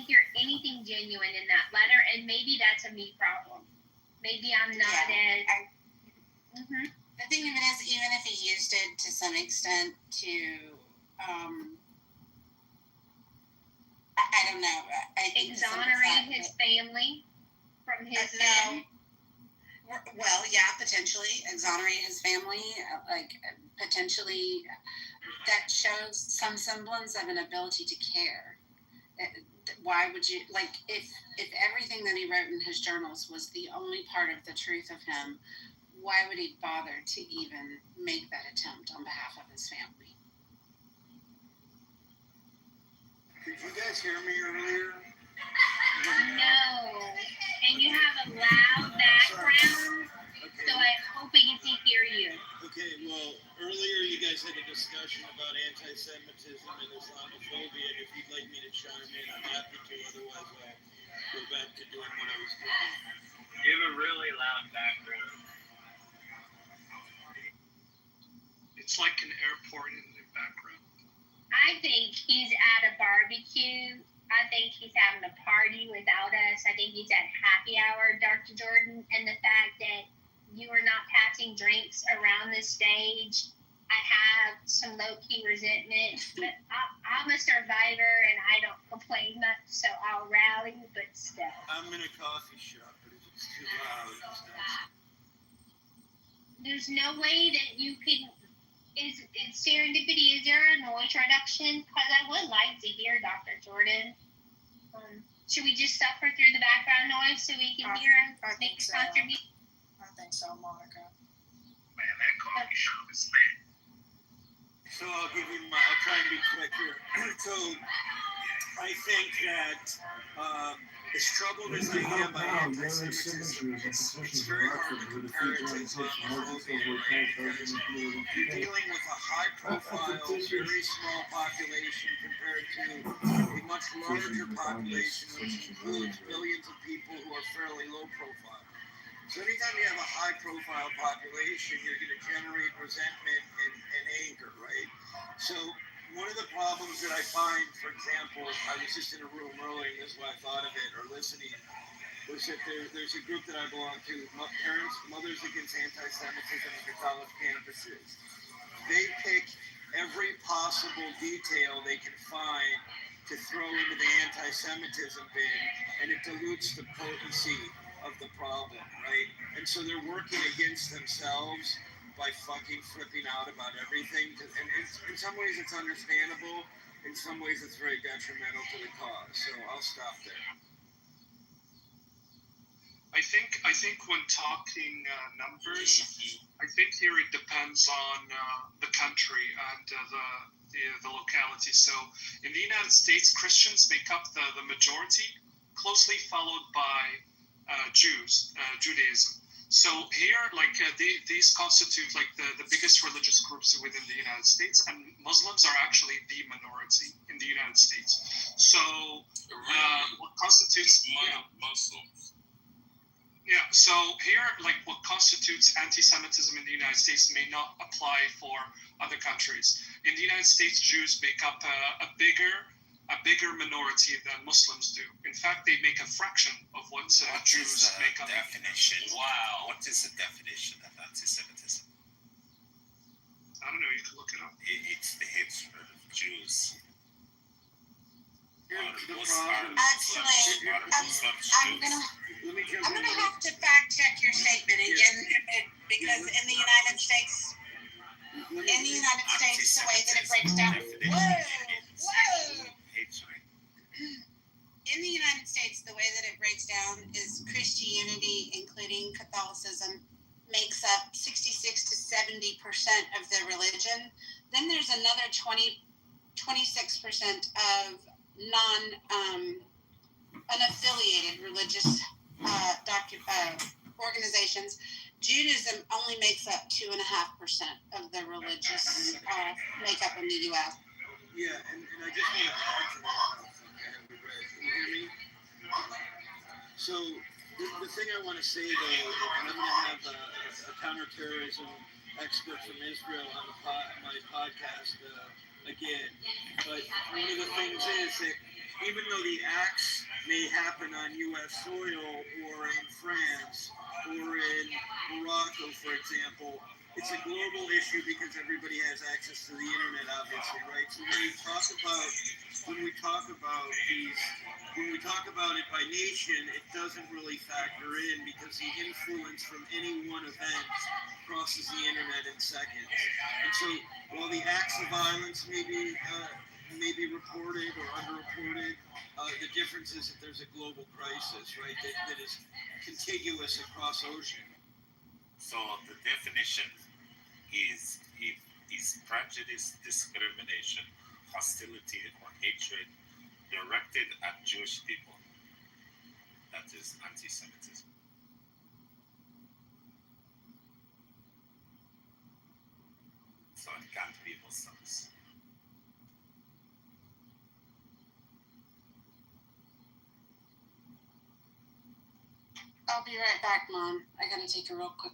hear anything genuine in that letter, and maybe that's a me problem. Maybe I'm not as. The thing of it is, even if he used it to some extent to, I don't know. I think exonerate his family. from his No. Well, yeah, potentially exonerate his family, potentially that shows some semblance of an ability to care. Why would you, if everything that he wrote in his journals was the only part of the truth of him, why would he bother to even make that attempt on behalf of his family? Did you guys hear me earlier? No. And you have a loud background, so I'm hoping he can hear you. Okay, well, earlier you guys had a discussion about anti-Semitism and Islamophobia, and if you'd like me to chime in, I'm happy to. Otherwise, I'll go back to doing what I was doing. You have a really loud background. It's like an airport in the background. I think he's at a barbecue. I think he's having a party without us. I think he's at happy hour, Dr. Jordan. And the fact that you are not passing drinks around the stage, I have some low-key resentment. But I'm a survivor, and I don't complain much, so I'll rally, but still. I'm in a coffee shop, but if it's too loud, There's no way that you can... Is serendipity, is there a noise reduction? Because I would like to hear Dr. Jordan. Should we just suffer through the background noise so we can hear him make a contribution? I think so, Monica. Man, that coffee shop is lit. So I'll try and be quick here. So I think that as troubled as I am by anti-Semitism, it's very hard to compare it to Islamophobia, right? Because you're dealing with a high-profile, very small population compared to a much larger population, which includes billions of people who are fairly low-profile. So anytime you have a high-profile population, you're going to generate resentment and anger, right? So one of the problems that I find, for example, I was just in a room earlier, and this is why I thought of it, or listening, was that there's a group that I belong to, Mothers Against Anti-Semitism on college campuses. They pick every possible detail they can find to throw into the anti-Semitism bin, and it dilutes the potency of the problem, right? And so they're working against themselves by fucking flipping out about everything. And in some ways it's understandable. In some ways it's very detrimental to the cause. So I'll stop there. I think when talking numbers, I think here it depends on the country and the locality. So in the United States, Christians make up the majority, closely followed by Judaism. So here, these constitute the biggest religious groups within the United States, and Muslims are actually the minority in the United States. So what constitutes Muslims? Yeah. So here, what constitutes anti-Semitism in the United States may not apply for other countries. In the United States, Jews make up a bigger minority than Muslims do. In fact, they make a fraction of what Jews make up. Definition? Wow. What is the definition of anti-Semitism? I don't know. You can look it up. It's the hatred of Jews. Actually, I'm gonna have to fact check your statement again, because in the United States, the way that it breaks down. Whoa! In the United States, the way that it breaks down is Christianity, including Catholicism, makes up 66 to 70% of the religion. Then there's another 26% of unaffiliated religious organizations. Judaism only makes up 2.5% of the religious makeup in the U.S. Yeah, and I just want to add to that. Can you hear me? So the thing I want to say, though, and I'm going to have a counterterrorism expert from Israel on my podcast again, but one of the things is that even though the acts may happen on U.S. soil or in France or in Morocco, for example, it's a global issue because everybody has access to the internet, obviously, right? So when we talk about these when we talk about it by nation, it doesn't really factor in because the influence from any one event crosses the internet in seconds. And so while the acts of violence may be reported or underreported, the difference is that there's a global crisis, right, that is contiguous across ocean. So the definition is prejudice, discrimination, hostility, or hatred directed at Jewish people. That is anti-Semitism. So it can't be Muslims. I'll be right back, Mom. I gotta take a real quick.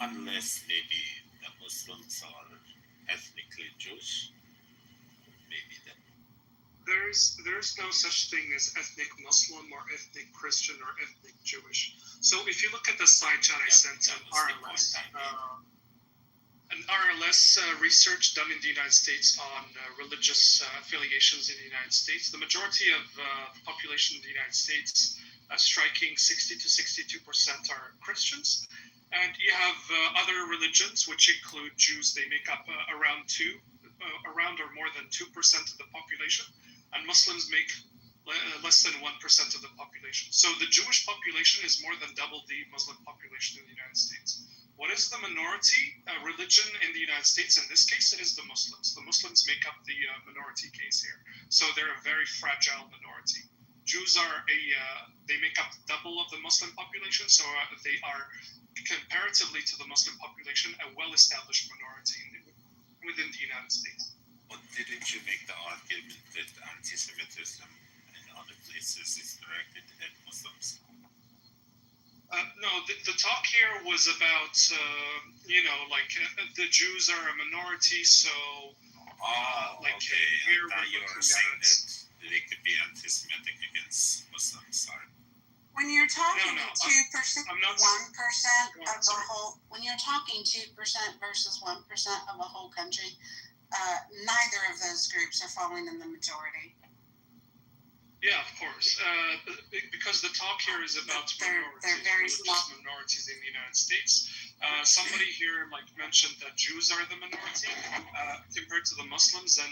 Unless maybe the Muslims are ethnically Jewish, maybe then. There's no such thing as ethnic Muslim or ethnic Christian or ethnic Jewish. So if you look at the side chat I sent an RLS research done in the United States on religious affiliations in the United States, the majority of the population in the United States, striking 60 to 62% are Christians. And you have other religions, which include Jews. They make up around or more than 2% of the population. And Muslims make less than 1% of the population. So the Jewish population is more than double the Muslim population in the United States. What is the minority religion in the United States? In this case, it is the Muslims. The Muslims make up the minority case here. So they're a very fragile minority. Jews they make up double of the Muslim population, so they are, comparatively to the Muslim population, a well-established minority within the United States. But didn't you make the argument that anti-Semitism in other places is directed at Muslims? No, the talk here was about, the Jews are a minority, so... okay. I thought you were saying that they could be anti-Semitic against Muslims. Sorry. When you're talking 2%, 1% of the whole, when you're talking 2% versus 1% of the whole country, neither of those groups are falling in the majority. Yeah, of course. Because the talk here is about they're very small minorities in the United States. Somebody here mentioned that Jews are the minority compared to the Muslims, and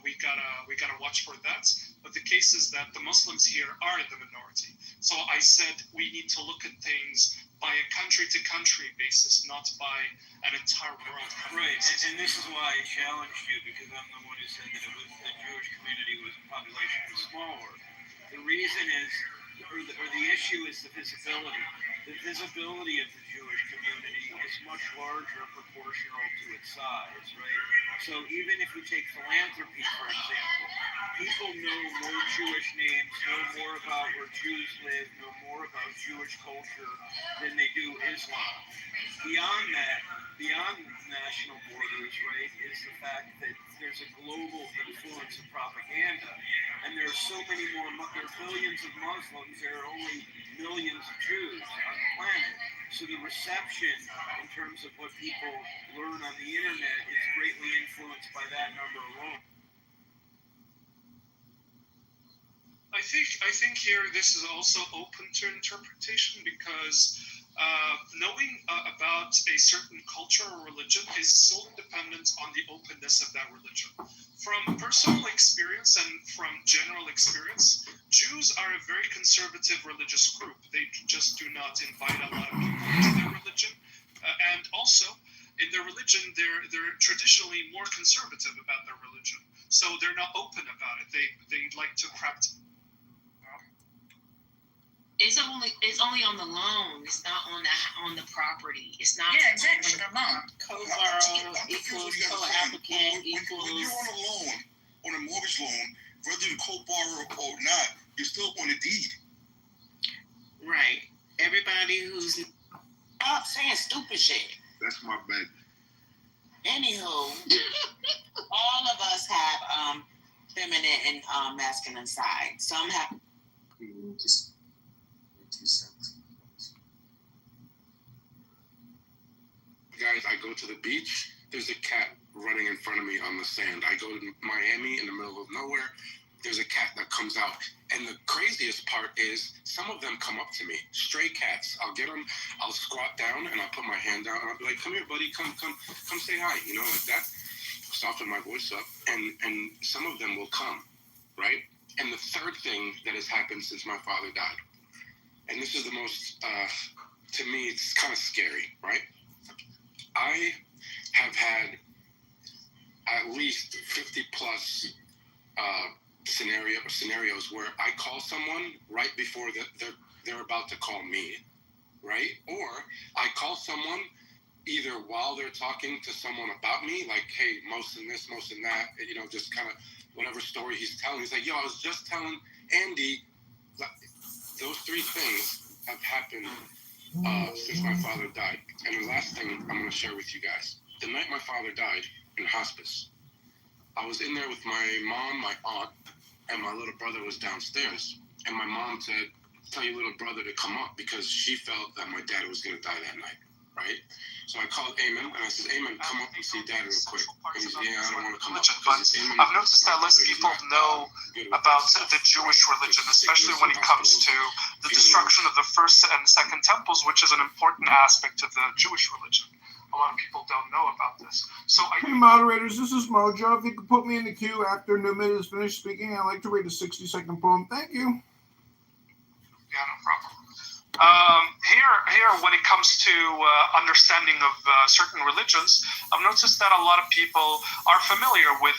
we gotta watch for that. But the case is that the Muslims here are the minority. So I said we need to look at things by a country-to-country basis, not by an entire world. Right, and this is why I challenged you, because I'm the one who said that the Jewish community population was smaller. The reason is, or the issue is the visibility. The visibility of the Jewish community is much larger proportional to its size, right? So even if you take philanthropy, for example, people know more Jewish names, know more about where Jews live, know more about Jewish culture than they do Islam. Beyond that, beyond national borders, right, is the fact that there's a global influence of propaganda. And there are so many more, there are billions of Muslims, there are only millions of Jews on the planet. So the reception in terms of what people learn on the internet is greatly influenced by that number alone. I think here this is also open to interpretation because knowing about a certain culture or religion is so dependent on the openness of that religion. From personal experience and from general experience, Jews are a very conservative religious group. They just do not invite a lot of people into their religion. And also, in their religion, they're traditionally more conservative about their religion. So they're not open about it. They like to practice. It's only on the loan. It's not on the property. It's not. Yeah, exactly. The loan. Co-borrow equals co-applicant equals. When you're on a loan, on a mortgage loan, whether you co-borrow or not, you're still on a deed. Right. Everybody who's not saying stupid shit. That's my bad. Anywho, all of us have feminine and masculine side. Some have. guys, I go to the beach, there's a cat running in front of me on the sand. I go to Miami in the middle of nowhere, there's a cat that comes out. And the craziest part is some of them come up to me, stray cats. I'll get them, I'll squat down and I'll put my hand down and I'll be like, come here, buddy, come say hi, you know, like that. Soften my voice up, and some of them will come, right? And the third thing that has happened since my father died, and this is the most, to me, it's kind of scary, right? I have had at least 50 plus scenarios where I call someone right before they're about to call me, right? Or I call someone either while they're talking to someone about me, like, hey, most in this, most in that, you know, just kind of whatever story he's telling. He's like, yo, I was just telling Andy. Those three things have happened since my father died. And the last thing I'm going to share with you guys. The night my father died in hospice, I was in there with my mom, my aunt, and my little brother was downstairs. And my mom said, tell your little brother to come up because she felt that my dad was going to die that night, right? So I called Eamon, and I said, Eamon, come up and see Dad real quick. And he said, yeah, I don't want to come up. But I've noticed that less people know about the Jewish religion, especially when it comes to the destruction of the first and second temples, which is an important aspect of the Jewish religion. A lot of people don't know about this. So hey, moderators, this is Mojo. If you could put me in the queue after Newman is finished speaking, I'd like to read a 60-second poem. Thank you. Yeah, no problem. Here, when it comes to understanding of certain religions, I've noticed that a lot of people are familiar with,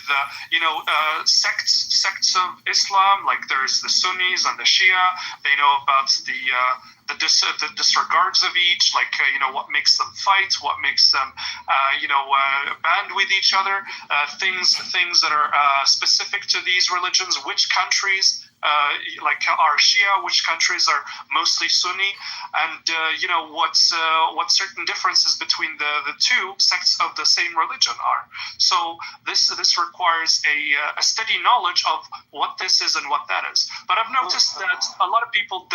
sects of Islam. Like there's the Sunnis and the Shia. They know about the disregards of each, like what makes them fight, what makes them band with each other, things that are specific to these religions, which countries like are Shia, which countries are mostly Sunni, and what certain differences between the two sects of the same religion are. So this requires a steady knowledge of what this is and what that is. But I've noticed that a lot of people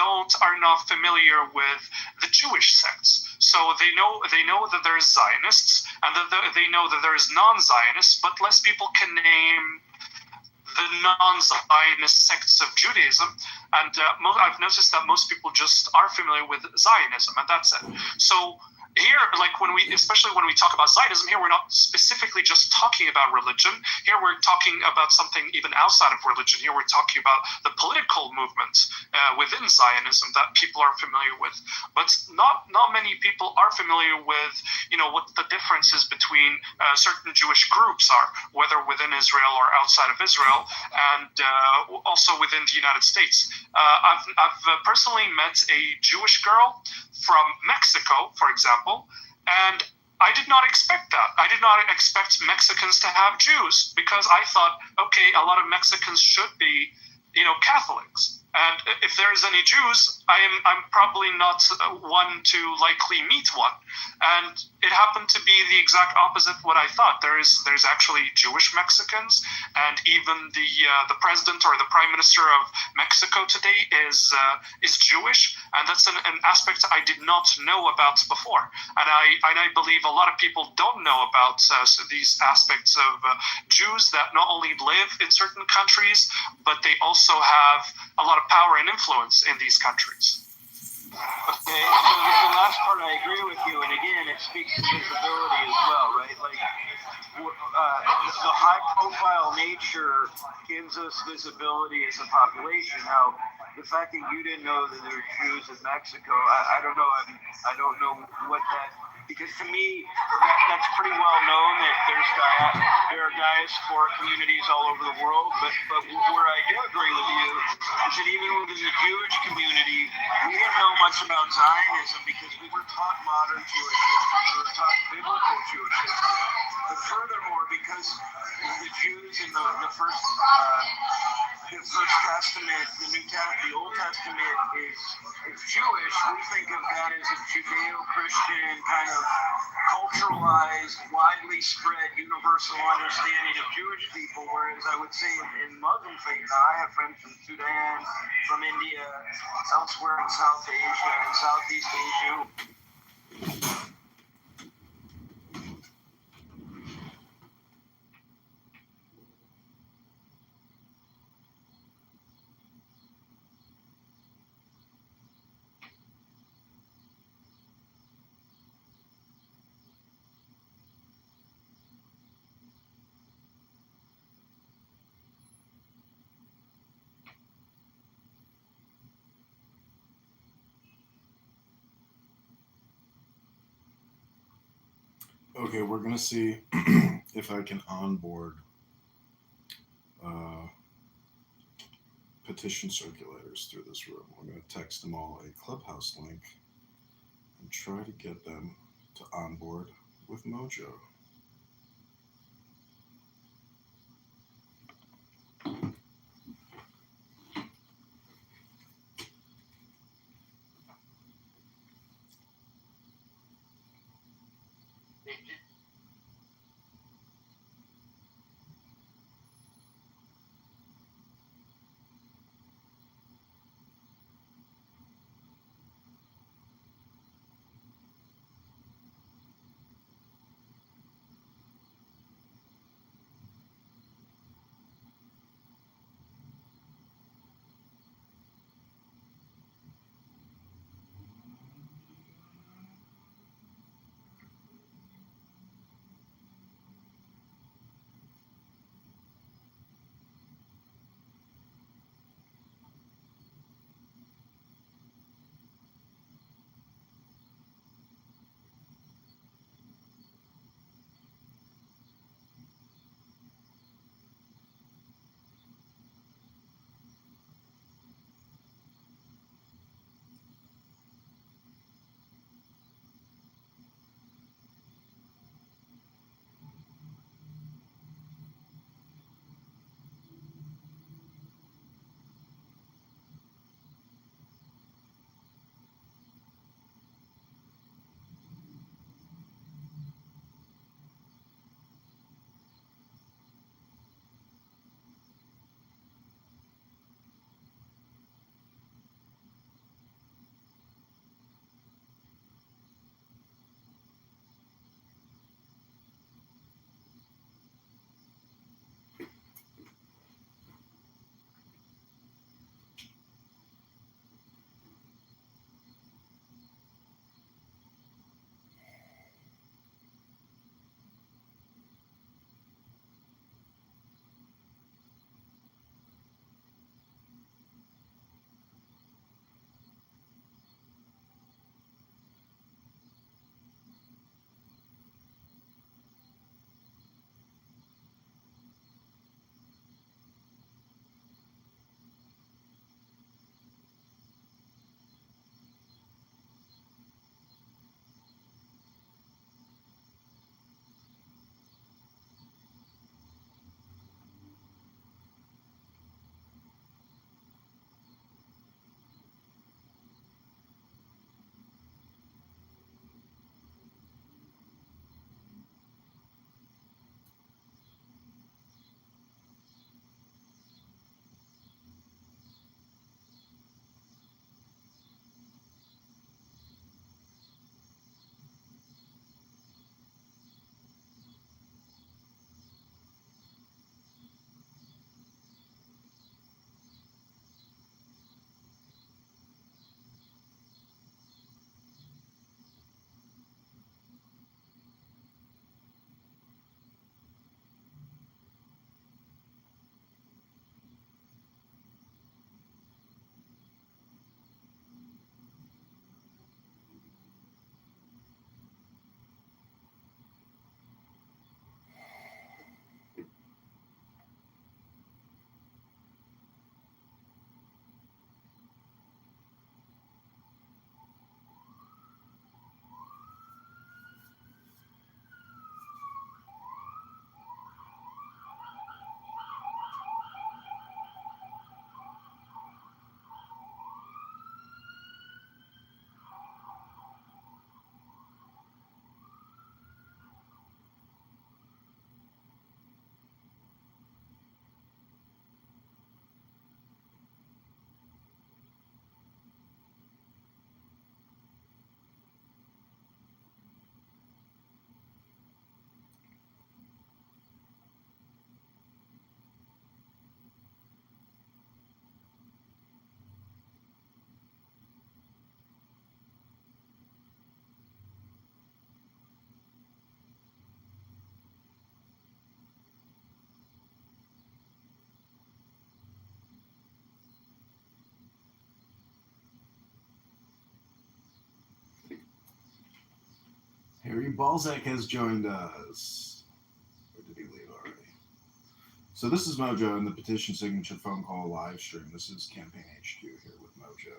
are not familiar with the Jewish sects. So they know that there's Zionists and that they know that there's non-Zionists, but less people can name the non-Zionist sects of Judaism, and I've noticed that most people just are familiar with Zionism, and that's it. So here, especially when we talk about Zionism, here we're not specifically just talking about religion. Here we're talking about something even outside of religion. Here we're talking about the political movement within Zionism that people are familiar with. But not many people are familiar with, what the differences between certain Jewish groups are, whether within Israel or outside of Israel, and also within the United States. I've personally met a Jewish girl from Mexico, for example, and I did not expect that. I did not expect Mexicans to have Jews, because I thought, okay, a lot of Mexicans should be, Catholics. And if there's any Jews, I'm probably not one to likely meet one. And it happened to be the exact opposite what I thought. There's actually Jewish Mexicans, and even the president or the prime minister of Mexico today is Jewish, and that's an aspect I did not know about before. And I believe a lot of people don't know about these aspects of Jews that not only live in certain countries, but they also have a lot of power and influence in these countries. Okay, so the last part I agree with you, and again, it speaks to visibility as well, right? Like, the high-profile nature gives us visibility as a population. Now, the fact that you didn't know that there were Jews in Mexico, I don't know. I don't know what that. Because to me, that's pretty well known that there are diaspora communities all over the world. But where I do agree with you is that even within the Jewish community, we didn't know much about Zionism because we were taught modern Jewish history, we were taught biblical Jewish history. But furthermore, because the Jews in the first Testament, the Old Testament is Jewish, we think of that as a Judeo-Christian kind of culturalized, widely spread, universal understanding of Jewish people, whereas I would say in Muslim faith, now I have friends from Sudan, from India, elsewhere in South Asia and Southeast Asia. Okay, we're gonna see if I can onboard petition circulators through this room. We're gonna text them all a Clubhouse link and try to get them to onboard with Mojo. Harry Balzac has joined us. Or did he leave already? So this is Mojo in the petition signature phone call live stream. This is Campaign HQ here with Mojo.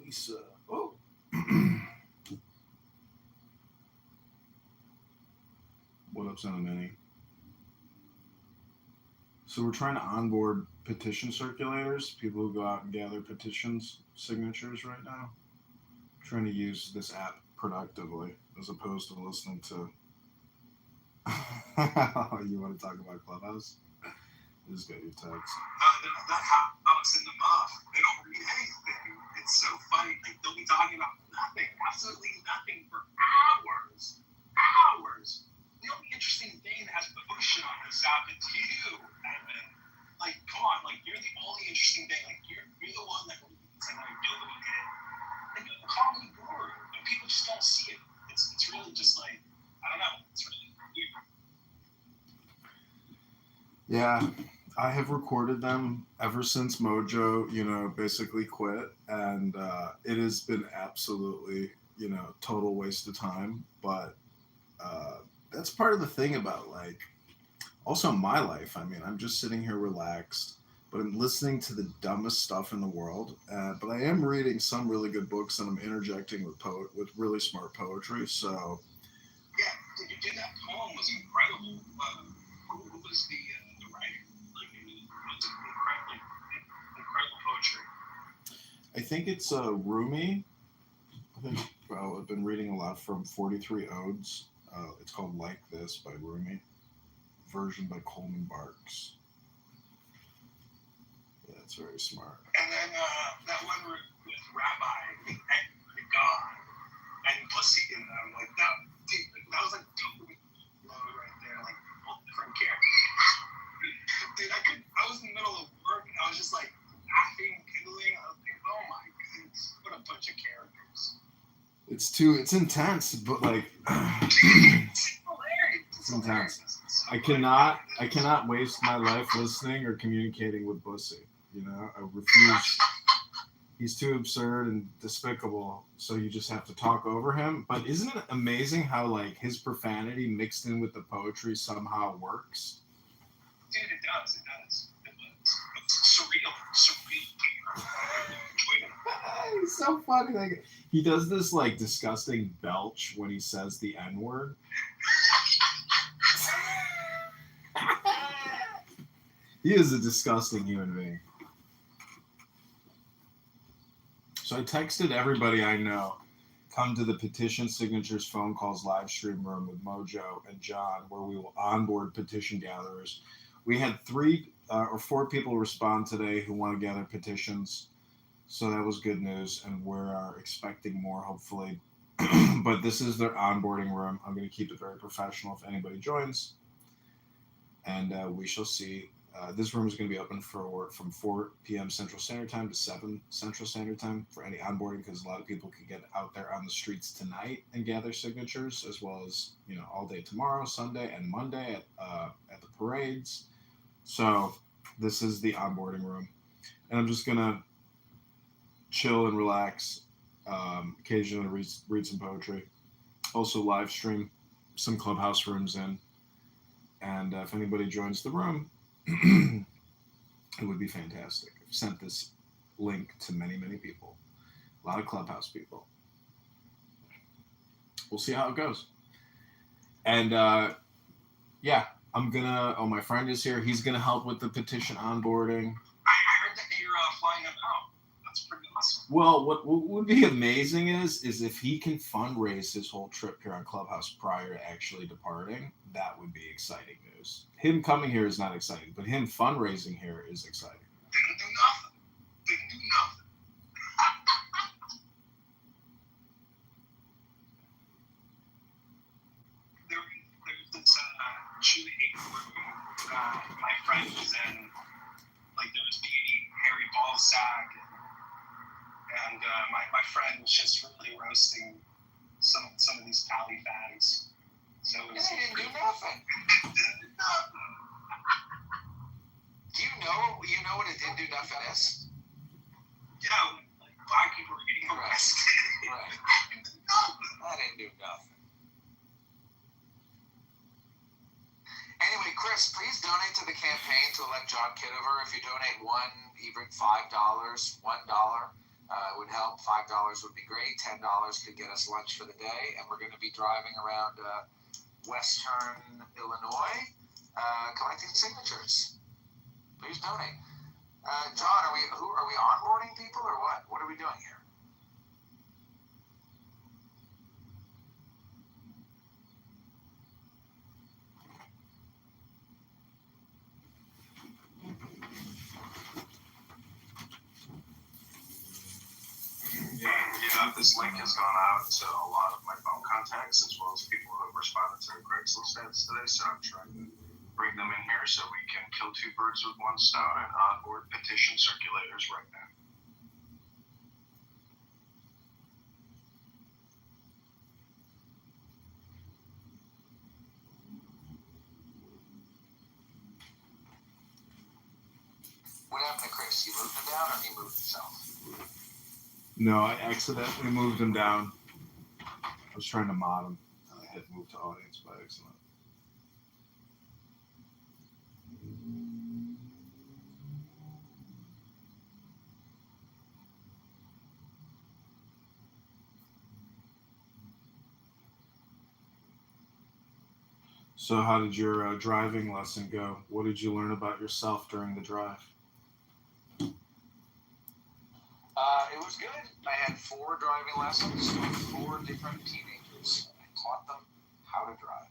Lisa. Oh. What up, Son of Minnie? So we're trying to onboard petition circulators, people who go out and gather petitions signatures right now. Trying to use this app productively as opposed to listening to. You want to talk about Clubhouse? Just got your text. That's how I send them off. They don't read anything. It's so funny. Like, they'll be talking about nothing, absolutely nothing for hours. Hours. The only interesting thing that has pushing on this app is you, Evan. Like, come on. Like, you're the only interesting thing. Like, you're the one that really thinks I'm going to build it again. And people call me guru. And people just don't see it. It's really just like, I don't know. It's really weird. Yeah, I have recorded them ever since Mojo, basically quit, and it has been absolutely, total waste of time. But that's part of the thing about also my life. I mean, I'm just sitting here relaxed, but I'm listening to the dumbest stuff in the world. But I am reading some really good books, and I'm interjecting with really smart poetry. So yeah, you did that poem was incredible. Who was the writer? Like, it was incredible poetry. I think it's Rumi. I think I've been reading a lot from 43 Odes. It's called Like This by Rumi. Version by Coleman Barks. Yeah, it's very smart. And then that one with Rabbi and God and Pussy, and I'm like, that was like dopamine load right there, like all different characters. Dude, I was in the middle of work and I was just like laughing, giggling. I was like, oh my goodness, what a bunch of characters. It's intense, but It's hilarious. It's intense. I cannot waste my life listening or communicating with Bussy. I refuse. He's too absurd and despicable, so you just have to talk over him. But isn't it amazing how his profanity mixed in with the poetry somehow works? Dude, it does. It's surreal. He's so funny. He does this disgusting belch when he says the N-word. He is a disgusting human being. So I texted everybody I know, come to the petition signatures phone calls live stream room with Mojo and John, where we will onboard petition gatherers. We had 3 or 4 people respond today who want to gather petitions. So that was good news, and we're expecting more, hopefully. But this is their onboarding room. I'm going to keep it very professional if anybody joins. And we shall see. This room is going to be open from 4 p.m. Central Standard Time to 7 Central Standard Time for any onboarding, because a lot of people can get out there on the streets tonight and gather signatures, as well as all day tomorrow, Sunday, and Monday at the parades. So this is the onboarding room, and I'm just going to chill and relax, occasionally read some poetry, also live stream some Clubhouse rooms in, and if anybody joins the room, it would be fantastic. I've sent this link to many people, a lot of Clubhouse people. we'll see how it goes. And yeah, I'm gonna. Oh, my friend is here. He's gonna help with the petition onboarding. I heard that you're flying him out. That's pretty awesome. Well, what would be amazing is if he can fundraise his whole trip here on Clubhouse prior to actually departing. That would be exciting news. Him coming here is not exciting, but him fundraising here is exciting. Didn't do nothing. There's this cheerleading group my friend was in. Like, there was Petey, Harry Ballsack, and my friend was just really roasting some of these Pally fags. So it was. They didn't do nothing. Do you know what it didn't do nothing is? Yeah, like black people were getting arrested. Right. That didn't do nothing. Anyway, Chris, please donate to the campaign to elect John Kitover. If you donate $1, even $5, $1 would help. $5 would be great. $10 could get us lunch for the day. And we're going to be driving around Western Illinois collecting signatures. Please donate. John, are we onboarding people or what? What are we doing here? Yeah, this link has gone out to a lot of my phone contacts as well as people who have responded to the Craigslist ads today. So I'm trying to bring them in here so we can kill two birds with one stone and onboard petition circulators right now. What happened to Chris? You moved him down or he moved himself? No, I accidentally moved him down. I was trying to mod him. I hit move to audience by accident. So how did your driving lesson go? What did you learn about yourself during the drive? It was good. I had 4 driving lessons with 4 different teenagers. I taught them how to drive.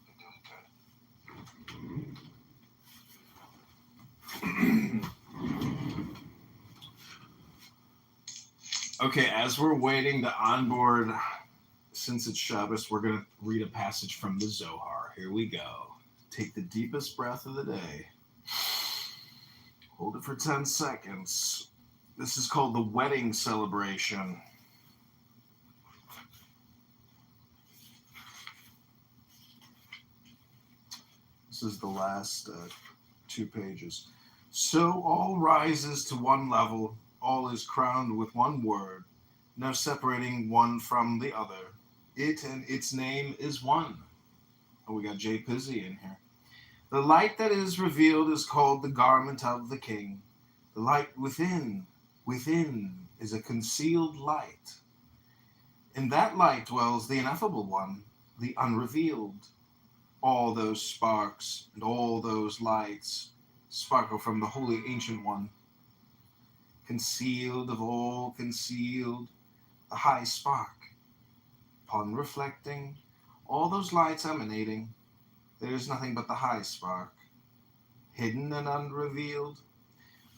Been doing good. Okay, as we're waiting to onboard, since it's Shabbos, we're going to read a passage from the Zohar. Here we go. Take the deepest breath of the day. Hold it for 10 seconds. This is called the wedding celebration. This is the last 2 pages. So all rises to one level, all is crowned with one word, no separating one from the other. It and its name is one. Oh, we got Jay Pizzi in here. The light that is revealed is called the garment of the king. The light within is a concealed light. In that light dwells the ineffable one, the unrevealed. All those sparks and all those lights sparkle from the holy ancient one. Concealed of all concealed, the high spark. Upon reflecting, all those lights emanating, there is nothing but the high spark, hidden and unrevealed.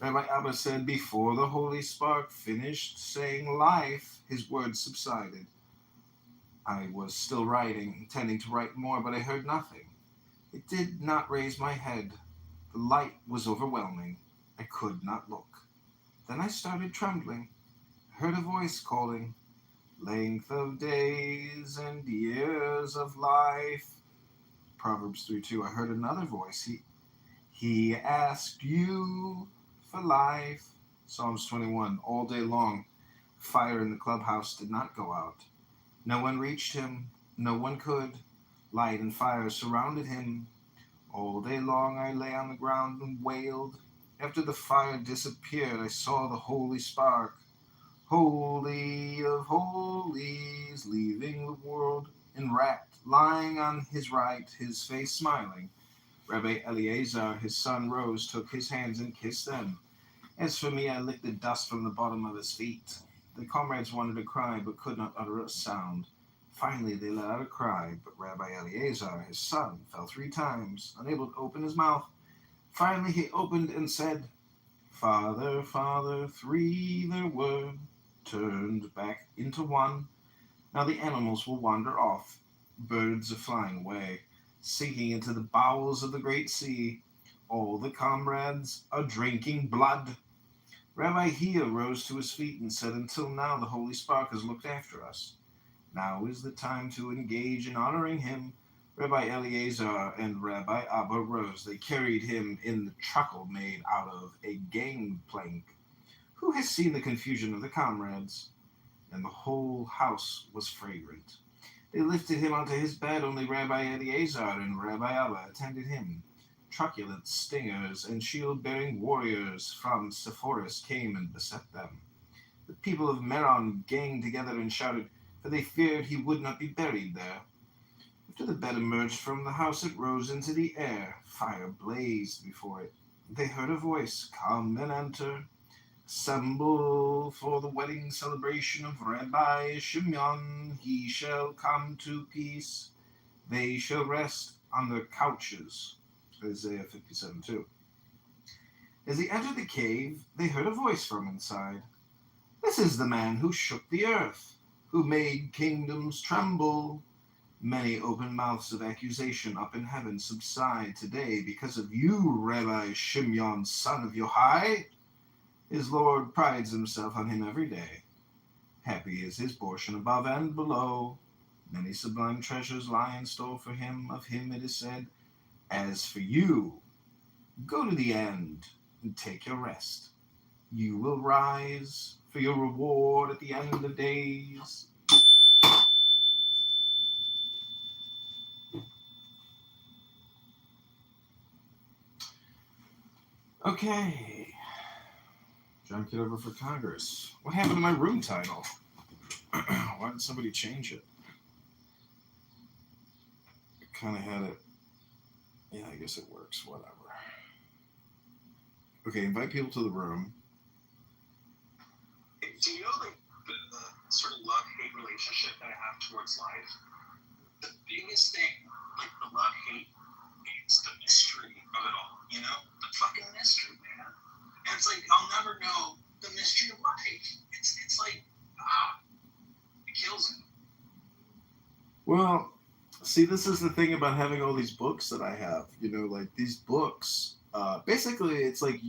Rabbi Abba said, before the holy spark finished saying life, his words subsided. I was still writing, intending to write more, but I heard nothing. It did not raise my head. The light was overwhelming. I could not look. Then I started trembling. I heard a voice calling, length of days and years of life. Proverbs 3:2. I heard another voice. He asked you for life. Psalms 21. All day long, fire in the clubhouse did not go out. No one reached him. No one could. Light and fire surrounded him. All day long I lay on the ground and wailed. After the fire disappeared, I saw the holy spark. Holy of holies, leaving the world enwrapped, lying on his right, his face smiling. Rabbi Eleazar, his son, rose, took his hands and kissed them. As for me, I licked the dust from the bottom of his feet. The comrades wanted to cry, but could not utter a sound. Finally, they let out a cry, but Rabbi Eleazar, his son, fell 3 times, unable to open his mouth. Finally, he opened and said, Father, Father, 3 there were, turned back into 1. Now the animals will wander off. Birds are flying away, sinking into the bowels of the great sea. All the comrades are drinking blood. Rabbi Hia rose to his feet and said, Until now the Holy Spark has looked after us. Now is the time to engage in honoring him. Rabbi Eleazar and Rabbi Abba rose. They carried him in the truckle made out of a gangplank. Who has seen the confusion of the comrades? And the whole house was fragrant. They lifted him onto his bed. Only Rabbi Eleazar and Rabbi Abba attended him. Truculent stingers and shield-bearing warriors from Sepphoris came and beset them. The people of Meron ganged together and shouted, for they feared he would not be buried there. After the bed emerged from the house, it rose into the air. Fire blazed before it. They heard a voice, Come and enter. Assemble for the wedding celebration of Rabbi Shimon. He shall come to peace. They shall rest on their couches. Isaiah 57:2. As he entered the cave, they heard a voice from inside. This is the man who shook the earth, who made kingdoms tremble. Many open mouths of accusation up in heaven subside today because of you, Rabbi Shimon, son of Yohai. His Lord prides himself on him every day. Happy is his portion above and below. Many sublime treasures lie in store for him. Of him it is said, As for you, go to the end and take your rest. You will rise for your reward at the end of days. Okay. John Kitover for Congress. What happened to my room title? Why did somebody change it? I kind of had it. Yeah, I guess it works. Whatever. Okay, invite people to the room. Do you know the sort of love-hate relationship that I have towards life? The biggest thing, like the love-hate, is the mystery of it all. You know, the fucking mystery, man. And it's like I'll never know the mystery of life. It's like it kills me. Well, see, this is the thing about having all these books that I have. You know, like these books. Basically, it's like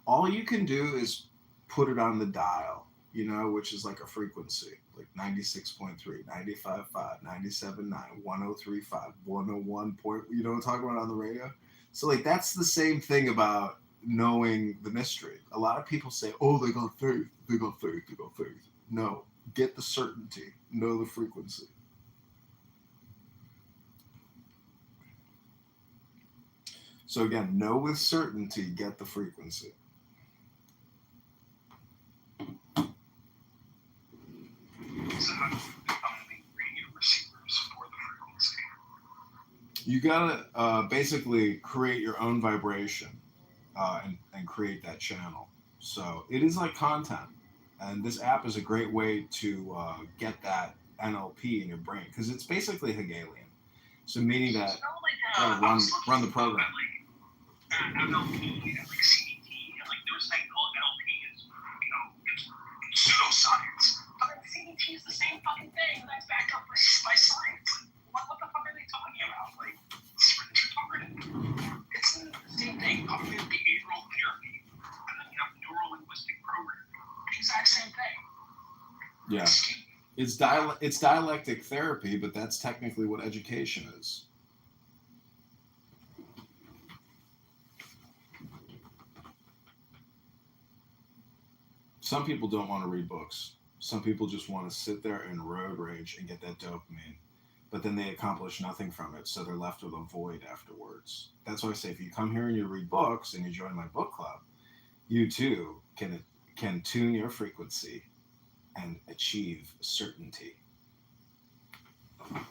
all you can do is put it on the dial, you know, which is like a frequency, like 96.3, 95.5, 97.9, 103.5, 101 point, you know what I'm talking about on the radio? So, like, that's the same thing about knowing the mystery. A lot of people say, oh, they got faith, they got faith, they got faith. No, get the certainty, know the frequency. So again, know with certainty, get the frequency. So how do you become the radio receivers for the frequency? You gotta basically create your own vibration and create that channel. So it is like content, and this app is a great way to get that NLP in your brain because it's basically Hegelian. So meaning that run the program. NLP and like CBT and like they were saying NLP is, you know, it's pseudoscience. But then CBT is the same fucking thing and that's backed up by science. What the fuck are they talking about? Like, it's retarded. It's the same thing. Cognitive behavioral therapy and then you have neuro-linguistic programming. Exact same thing. Yeah. It's dialectic therapy, but that's technically what education is. Some people don't want to read books. Some people just want to sit there and road rage and get that dopamine. But then they accomplish nothing from it, so they're left with a void afterwards. That's why I say if you come here and you read books and you join my book club, you too can can tune your frequency and achieve certainty. I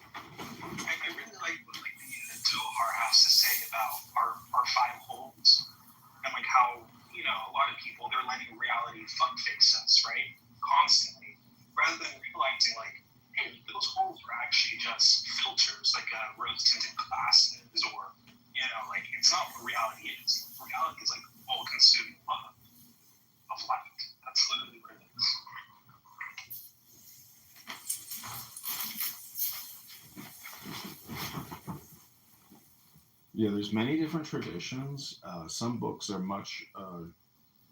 really like what the Kitover has to say about our five holes and like how, you know, a lot of people, they're letting reality fuck fix us, right? Constantly. Rather than realizing like, hey, those holes are actually just filters, like rose tinted glasses, or, you know, like it's not what reality is. Reality is like all consuming love of light. That's literally what it is. Yeah, there's many different traditions. Some books are much,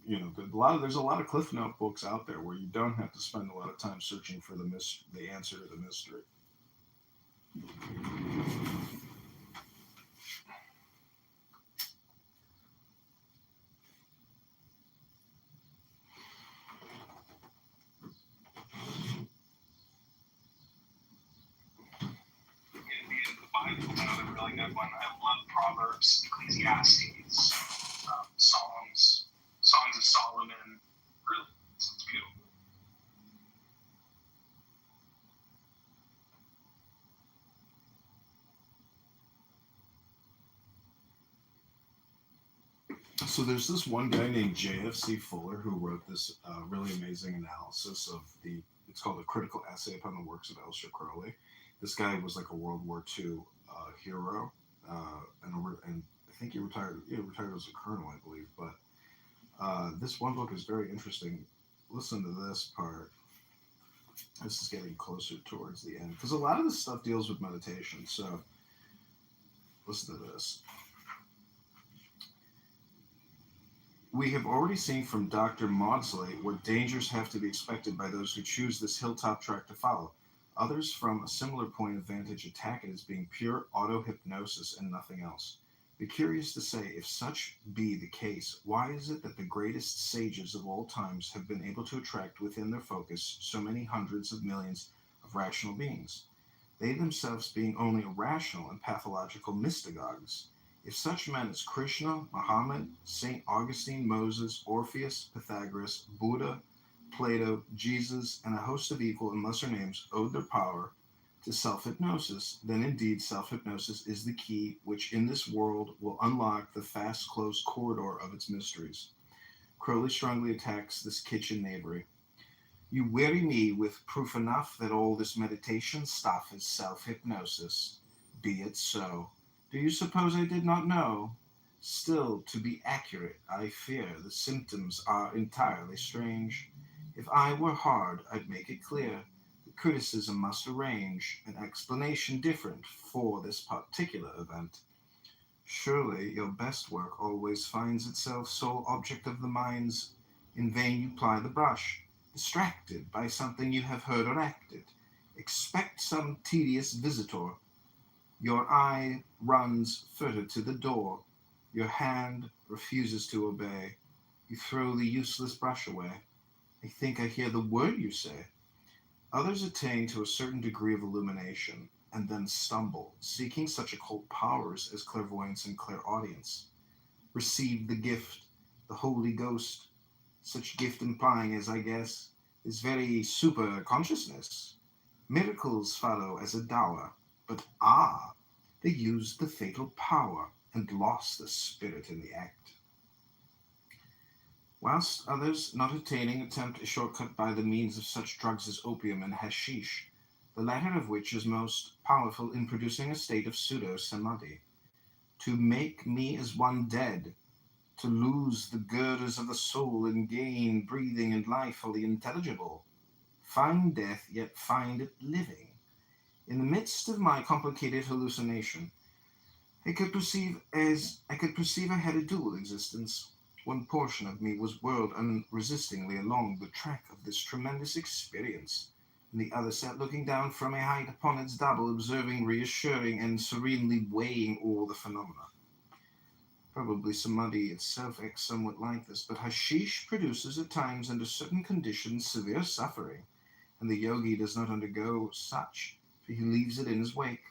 good. There's a lot of Cliff Note books out there where you don't have to spend a lot of time searching for the answer to the mystery. The Bible's another really good one. I love Proverbs, Ecclesiastes, Psalms, Songs of Solomon. Really, it's beautiful. So there's this one guy named J.F.C. Fuller who wrote this really amazing analysis of it's called A Critical Essay Upon the Works of Aleister Crowley. This guy was like a World War II hero, and I think he retired as a colonel, I believe. But this one book is very interesting. Listen to this part. This is getting closer towards the end, because a lot of this stuff deals with meditation. So listen to this. We have already seen from Dr. Maudsley what dangers have to be expected by those who choose this hilltop track to follow. Others from a similar point of vantage attack it as being pure auto-hypnosis and nothing else. Be curious to say, if such be the case, why is it that the greatest sages of all times have been able to attract within their focus so many hundreds of millions of rational beings, they themselves being only irrational and pathological mystagogues? If such men as Krishna, Muhammad, St. Augustine, Moses, Orpheus, Pythagoras, Buddha, Plato, Jesus, and a host of equal and lesser names owed their power to self-hypnosis, then indeed self-hypnosis is the key which in this world will unlock the fast-closed corridor of its mysteries. Crowley strongly attacks this kitchen knavery. You weary me with proof enough that all this meditation stuff is self-hypnosis. Be it so. Do you suppose I did not know? Still, to be accurate, I fear the symptoms are entirely strange. If I were hard, I'd make it clear. The criticism must arrange an explanation different for this particular event. Surely your best work always finds itself sole object of the mind's. In vain you ply the brush, distracted by something you have heard or acted. Expect some tedious visitor. Your eye runs furtive to the door. Your hand refuses to obey. You throw the useless brush away. I think I hear the word you say. Others attain to a certain degree of illumination and then stumble, seeking such occult powers as clairvoyance and clairaudience. Receive the gift, the Holy Ghost, such gift implying, as I guess, is very super consciousness. Miracles follow as a dower, but they used the fatal power and lost the spirit in the act. Whilst others, not attaining, attempt a shortcut by the means of such drugs as opium and hashish, the latter of which is most powerful in producing a state of pseudo-samadhi. To make me as one dead, to lose the girders of the soul and gain breathing and life fully intelligible. Find death, yet find it living. In the midst of my complicated hallucination, I could perceive I had a dual existence. One portion of me was whirled unresistingly along the track of this tremendous experience, and the other sat looking down from a height upon its double, observing, reassuring, and serenely weighing all the phenomena. Probably samadhi itself acts somewhat like this, but hashish produces at times under certain conditions severe suffering, and the yogi does not undergo such, for he leaves it in his wake.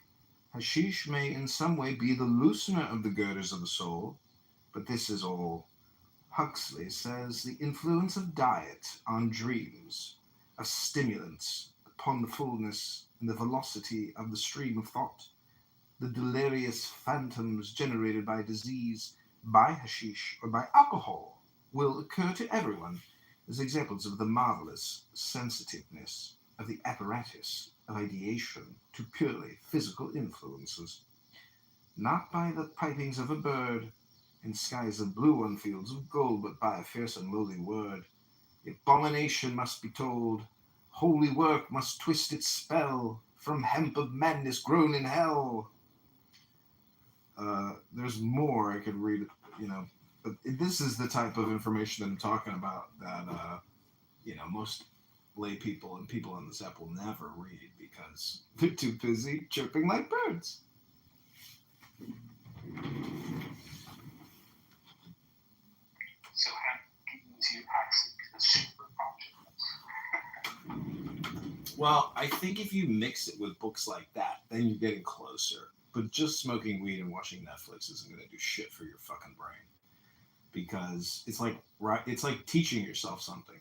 Hashish may in some way be the loosener of the girders of the soul, but this is all. Huxley says the influence of diet on dreams, of stimulants upon the fullness and the velocity of the stream of thought, the delirious phantoms generated by disease, by hashish, or by alcohol, will occur to everyone as examples of the marvelous sensitiveness of the apparatus of ideation to purely physical influences, not by the pipings of a bird, in skies of blue on fields of gold, but by a fierce and lowly word. The abomination must be told, holy work must twist its spell, from hemp of madness grown in hell. There's more I could read, but this is the type of information that I'm talking about that, most lay people and people on this app will never read because they're too busy chirping like birds. So how do you access super consciousness? Well, I think if you mix it with books like that, then you're getting closer. But just smoking weed and watching Netflix isn't going to do shit for your fucking brain, because it's like teaching yourself something,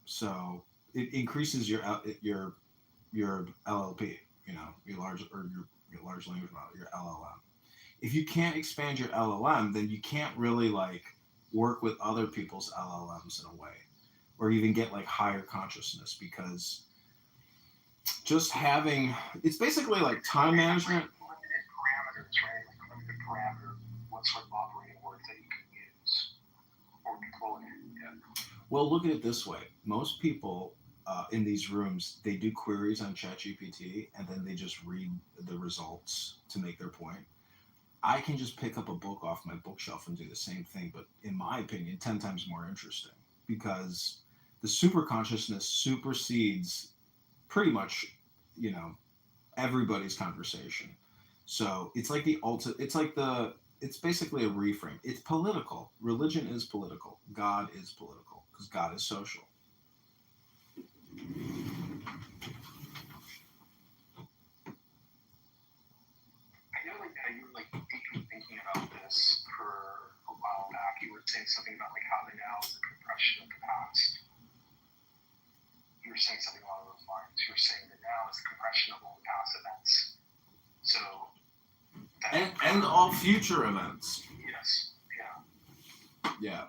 So it increases your LLP, your large language model, your LLM. If you can't expand your LLM, then you can't really work with other people's LLMs in a way, or even get higher consciousness, because just having, it's basically like time management. Limited parameters, right? Limited parameters, what sort of operating words that you can use or deploy. Yeah. Well, look at it this way. Most people in these rooms, they do queries on ChatGPT and then they just read the results to make their point. I can just pick up a book off my bookshelf and do the same thing, but in my opinion, 10 times more interesting, because the super consciousness supersedes pretty much, everybody's conversation. So it's like it's basically a reframe. It's political. Religion is political. God is political, because God is social. I know you were thinking about this for a while back. You were saying something about how the now is a compression of the past. You were saying something along those lines. You were saying that now is a compression of all the past events. So and all future events. Yes. Yeah.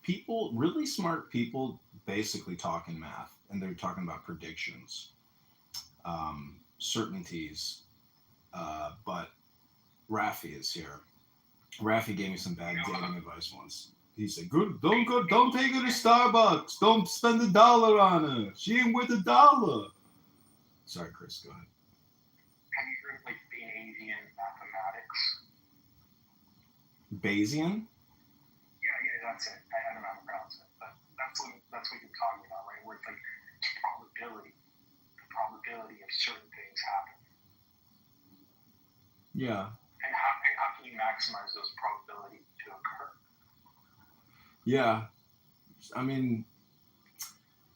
People, really smart people, basically talk in math, and they're talking about predictions, certainties. But Rafi is here. Rafi gave me some bad dating advice once. He said, don't take her to Starbucks. Don't spend $1 on her. She ain't worth $1. Sorry, Chris, go ahead. Have you heard of Bayesian mathematics? Bayesian? Yeah, that's it. I don't know how to pronounce it, but that's what you're talking about, right? Where it's the probability of certain things happening. Yeah. And how can you maximize those probabilities to occur? Yeah. I mean,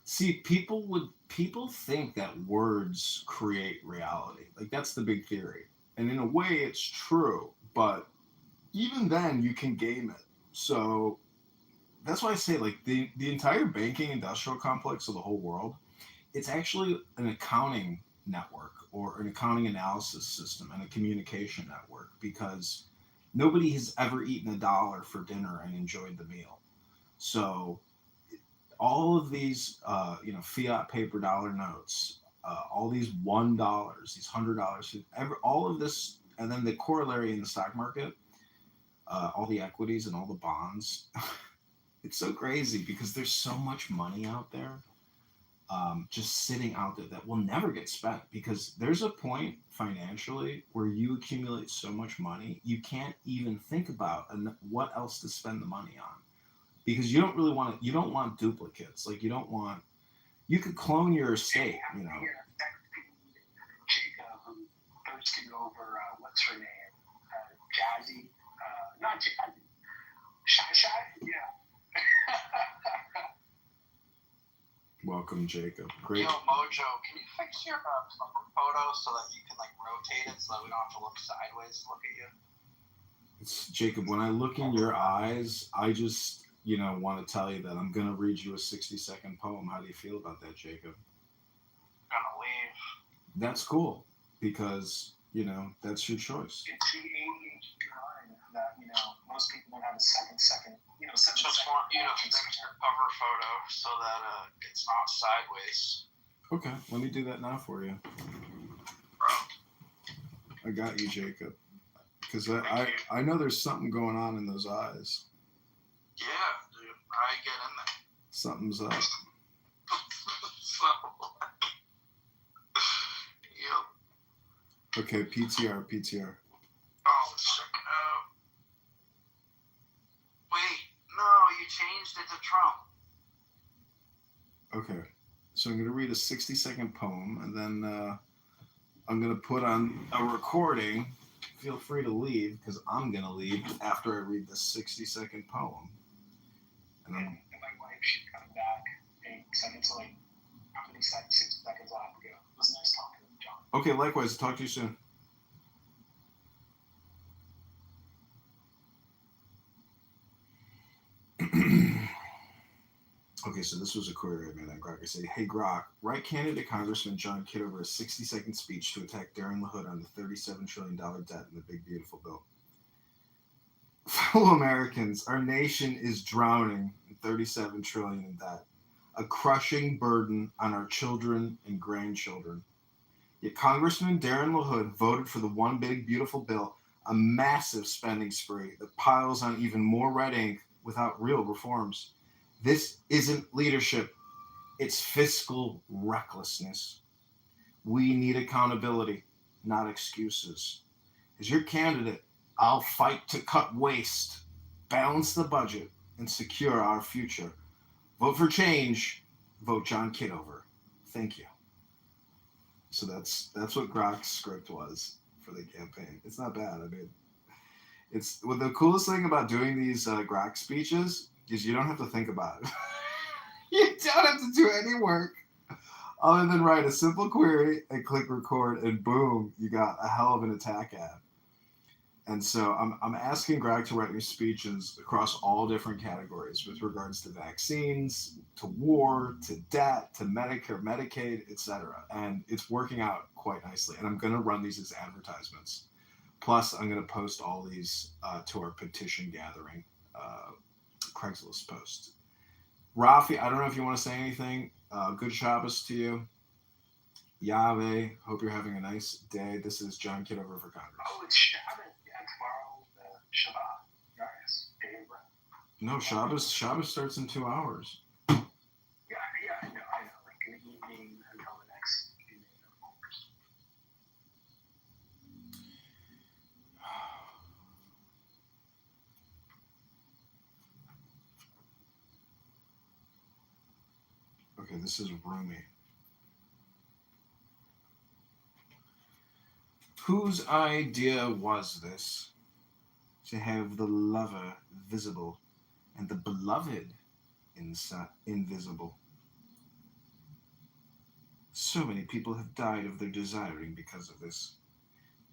see, people think that words create reality. That's the big theory. And in a way it's true, but even then you can game it. So that's why I say the entire banking industrial complex of the whole world, it's actually an accounting network or an accounting analysis system and a communication network, because nobody has ever eaten $1 for dinner and enjoyed the meal. So all of these, fiat paper dollar notes, all these $1, these $100, all of this, and then the corollary in the stock market, all the equities and all the bonds. It's so crazy because there's so much money out there, just sitting out there that will never get spent, because there's a point financially where you accumulate so much money, you can't even think about what else to spend the money on. Because you don't really want you don't want duplicates. You could clone your estate, Jacob, who thirsted over, what's her name? Jazzy? Not Jazzy. Shy? Yeah. Welcome, Jacob. Great. Yo, Mojo, can you fix your photo so that you can rotate it so that we don't have to look sideways to look at you? Jacob, when I look in your eyes, I want to tell you that I'm going to read you a 60-second poem. How do you feel about that, Jacob? Gonna leave. That's cool because, that's your choice. It's the age time that, most people don't have a second, Just want you to fix your cover photo so that it's not sideways. Okay, let me do that now for you. I got you, Jacob. Because I know there's something going on in those eyes. Yeah, dude. I get in there. Something's up. Yep. Okay, PTR. Oh, check it out. Wait, no, you changed it to Trump. Okay, so I'm going to read a 60-second poem, and then I'm going to put on a recording. Feel free to leave, because I'm going to leave after I read the 60-second poem. And my wife, she's coming back. Seconds, after these 6 seconds, I'll have to go. It was nice talking to you, John. Okay, likewise. Talk to you soon. Okay, so this was a query I made on Grok. I say, hey, Grok, write candidate Congressman John Kitover a 60-second speech to attack Darren LaHood on the $37 trillion debt in the big, beautiful bill. Fellow Americans, our nation is drowning in $37 trillion in debt, a crushing burden on our children and grandchildren. Yet Congressman Darren LaHood voted for the one big, beautiful bill, a massive spending spree that piles on even more red ink without real reforms. This isn't leadership. It's fiscal recklessness. We need accountability, not excuses. As your candidate, I'll fight to cut waste, balance the budget, and secure our future. Vote for change. Vote John Kitover. Thank you. So that's what Grok's script was for the campaign. It's not bad. I mean, the coolest thing about doing these Grok speeches is you don't have to think about it. You don't have to do any work other than write a simple query and click record, and boom, you got a hell of an attack ad. And so I'm asking Greg to write me speeches across all different categories with regards to vaccines, to war, to debt, to Medicare, Medicaid, etc. And it's working out quite nicely. And I'm going to run these as advertisements. Plus, I'm going to post all these to our petition gathering Craigslist post. Rafi, I don't know if you want to say anything. Good Shabbos to you. Yahweh, hope you're having a nice day. This is John Kitover for Congress. Oh, it's Shabbos. Yeah, tomorrow, Shabbat. Nice. No, Shabbos starts in 2 hours. Yeah, I know. Like an evening until the next evening, of course. Okay, this is Rumi. Whose idea was this? To have the lover visible and the beloved invisible. So many people have died of their desiring because of this.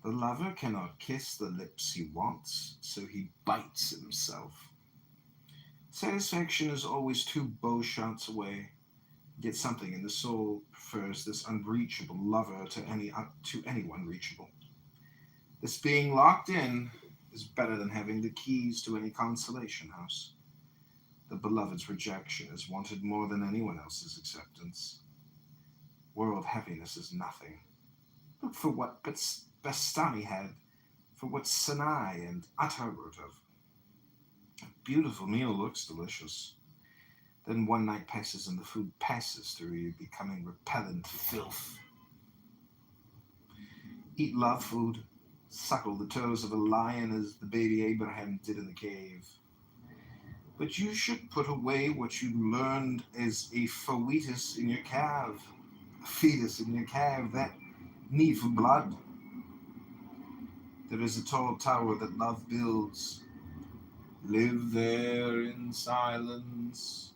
The lover cannot kiss the lips he wants, so he bites himself. Satisfaction is always 2 bow shots away, yet something in the soul prefers this unreachable lover to anyone reachable. This being locked in is better than having the keys to any consolation house. The beloved's rejection is wanted more than anyone else's acceptance. World happiness is nothing. Look for what Bastani had, for what Sinai and Attar wrote of. A beautiful meal looks delicious. Then one night passes and the food passes through you, becoming repellent filth. Eat love food. Suckle the toes of a lion as the baby Abraham did in the cave. But you should put away what you learned as a fetus in your calf. A fetus in your calf, that need for blood. There is a tall tower that love builds. Live there in silence.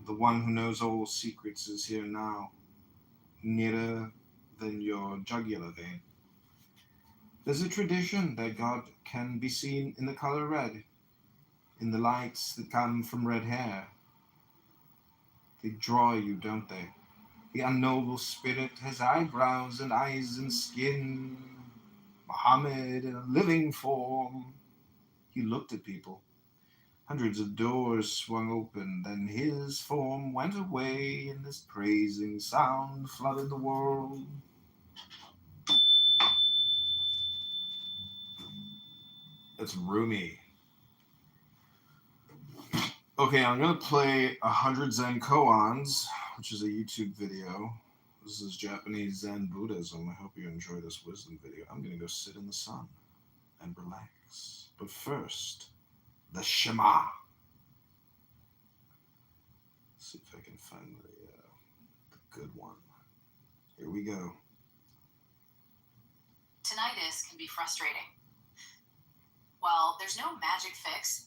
The one who knows all secrets is here now, nearer than your jugular vein. There's a tradition that God can be seen in the color red. in the lights that come from red hair. They draw you, don't they? The unknowable spirit has eyebrows and eyes and skin. Muhammad in a living form. He looked at people. Hundreds of doors swung open, then his form went away, and this praising sound flooded the world. That's Rumi. Okay, I'm going to play 100 Zen Koans, which is a YouTube video. This is Japanese Zen Buddhism. I hope you enjoy this wisdom video. I'm going to go sit in the sun and relax. But first, the Shema. Let's see if I can find the good one. Here we go. Tinnitus can be frustrating. Well, there's no magic fix.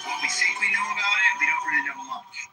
What we think we know about it, we don't really know much.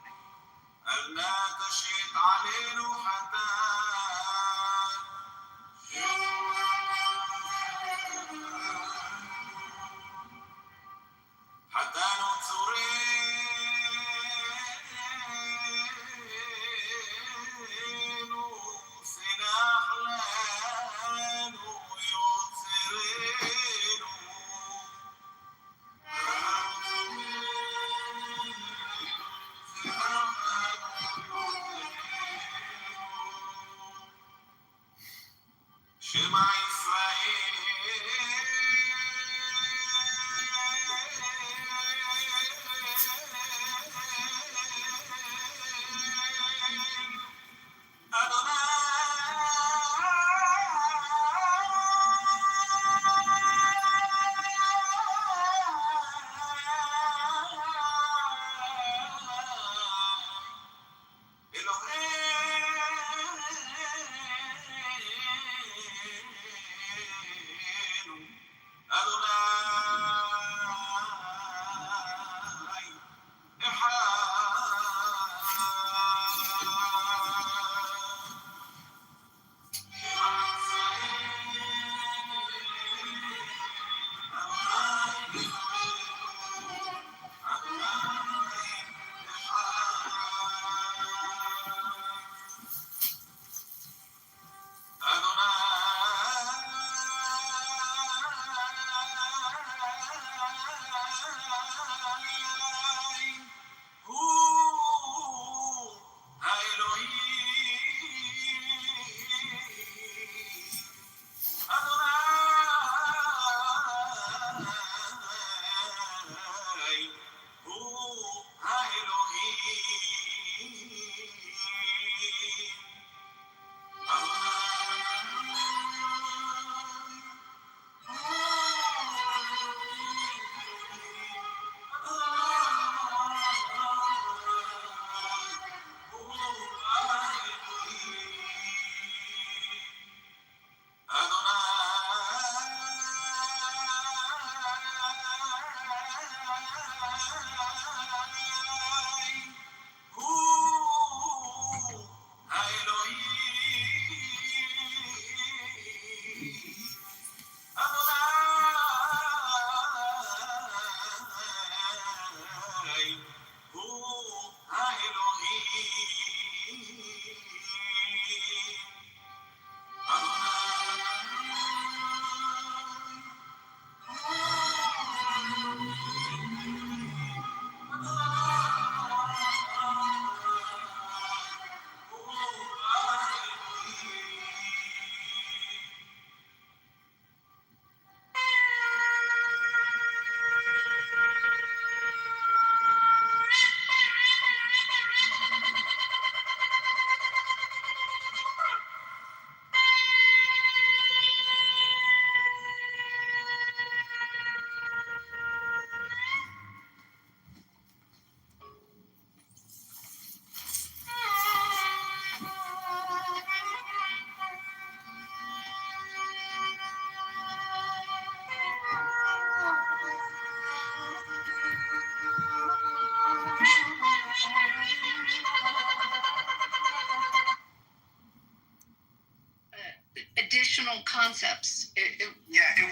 additional concepts. It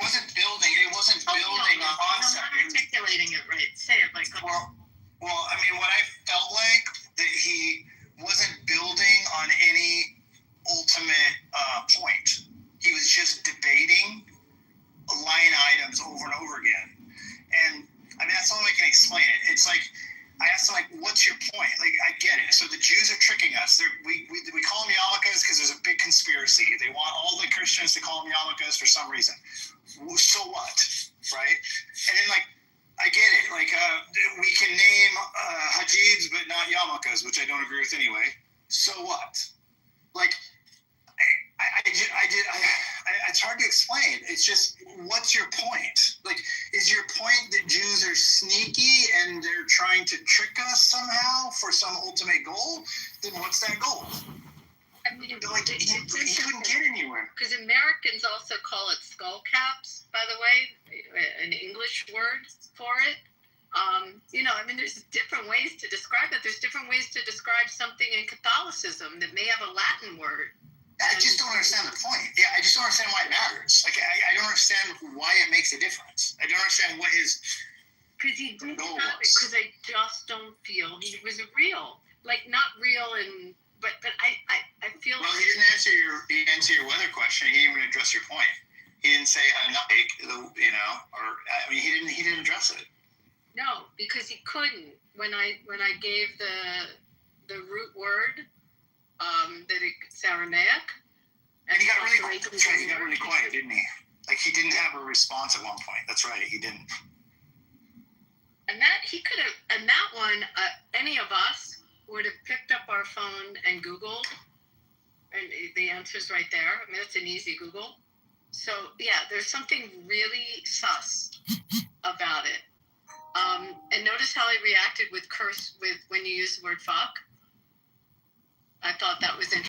wasn't building. It wasn't building on concept. I'm not articulating it right. Say it like. Well, I mean, what I felt like that he wasn't building on any ultimate point. He was just debating line items over and over again. And I mean, that's all I can explain it. It's like, I asked him, like, what's your point? Like, I get it. So the Jews are tricking us. We call them yarmulkes because there's a big conspiracy. They want all the Christians to call them yarmulkes for some reason. So what? Right? And then, like, I get it. Like, we can name hajids, but not yarmulkes, which I don't agree with anyway. So what? Like, it's hard to explain. It's just, what's your point? Like, is your point that Jews are sneaky and they're trying to trick us somehow for some ultimate goal? Then what's that goal? I mean, like, he couldn't get anywhere. Because Americans also call it skull caps, by the way, an English word for it. I mean, there's different ways to describe it. There's different ways to describe something in Catholicism that may have a Latin word. I just don't understand the point. Yeah, I just don't understand why it matters. Like, I don't understand why it makes a difference. I don't understand what his because he didn't goal have it. was. Because I just don't feel he was real. Like, not real, but I feel. Well, he didn't answer your weather question. He didn't even address your point. He didn't say he didn't address it. No, because he couldn't. When I gave the root word. That it's Aramaic. And he got really quiet. That's right. He got really quiet, didn't he? Like, he didn't have a response at one point. That's right. He didn't. And that he could have. And that one, any of us would have picked up our phone and Googled, and the answer's right there. I mean, it's an easy Google. So yeah, there's something really sus about it. And notice how he reacted with when you use the word fuck. I thought that was interesting.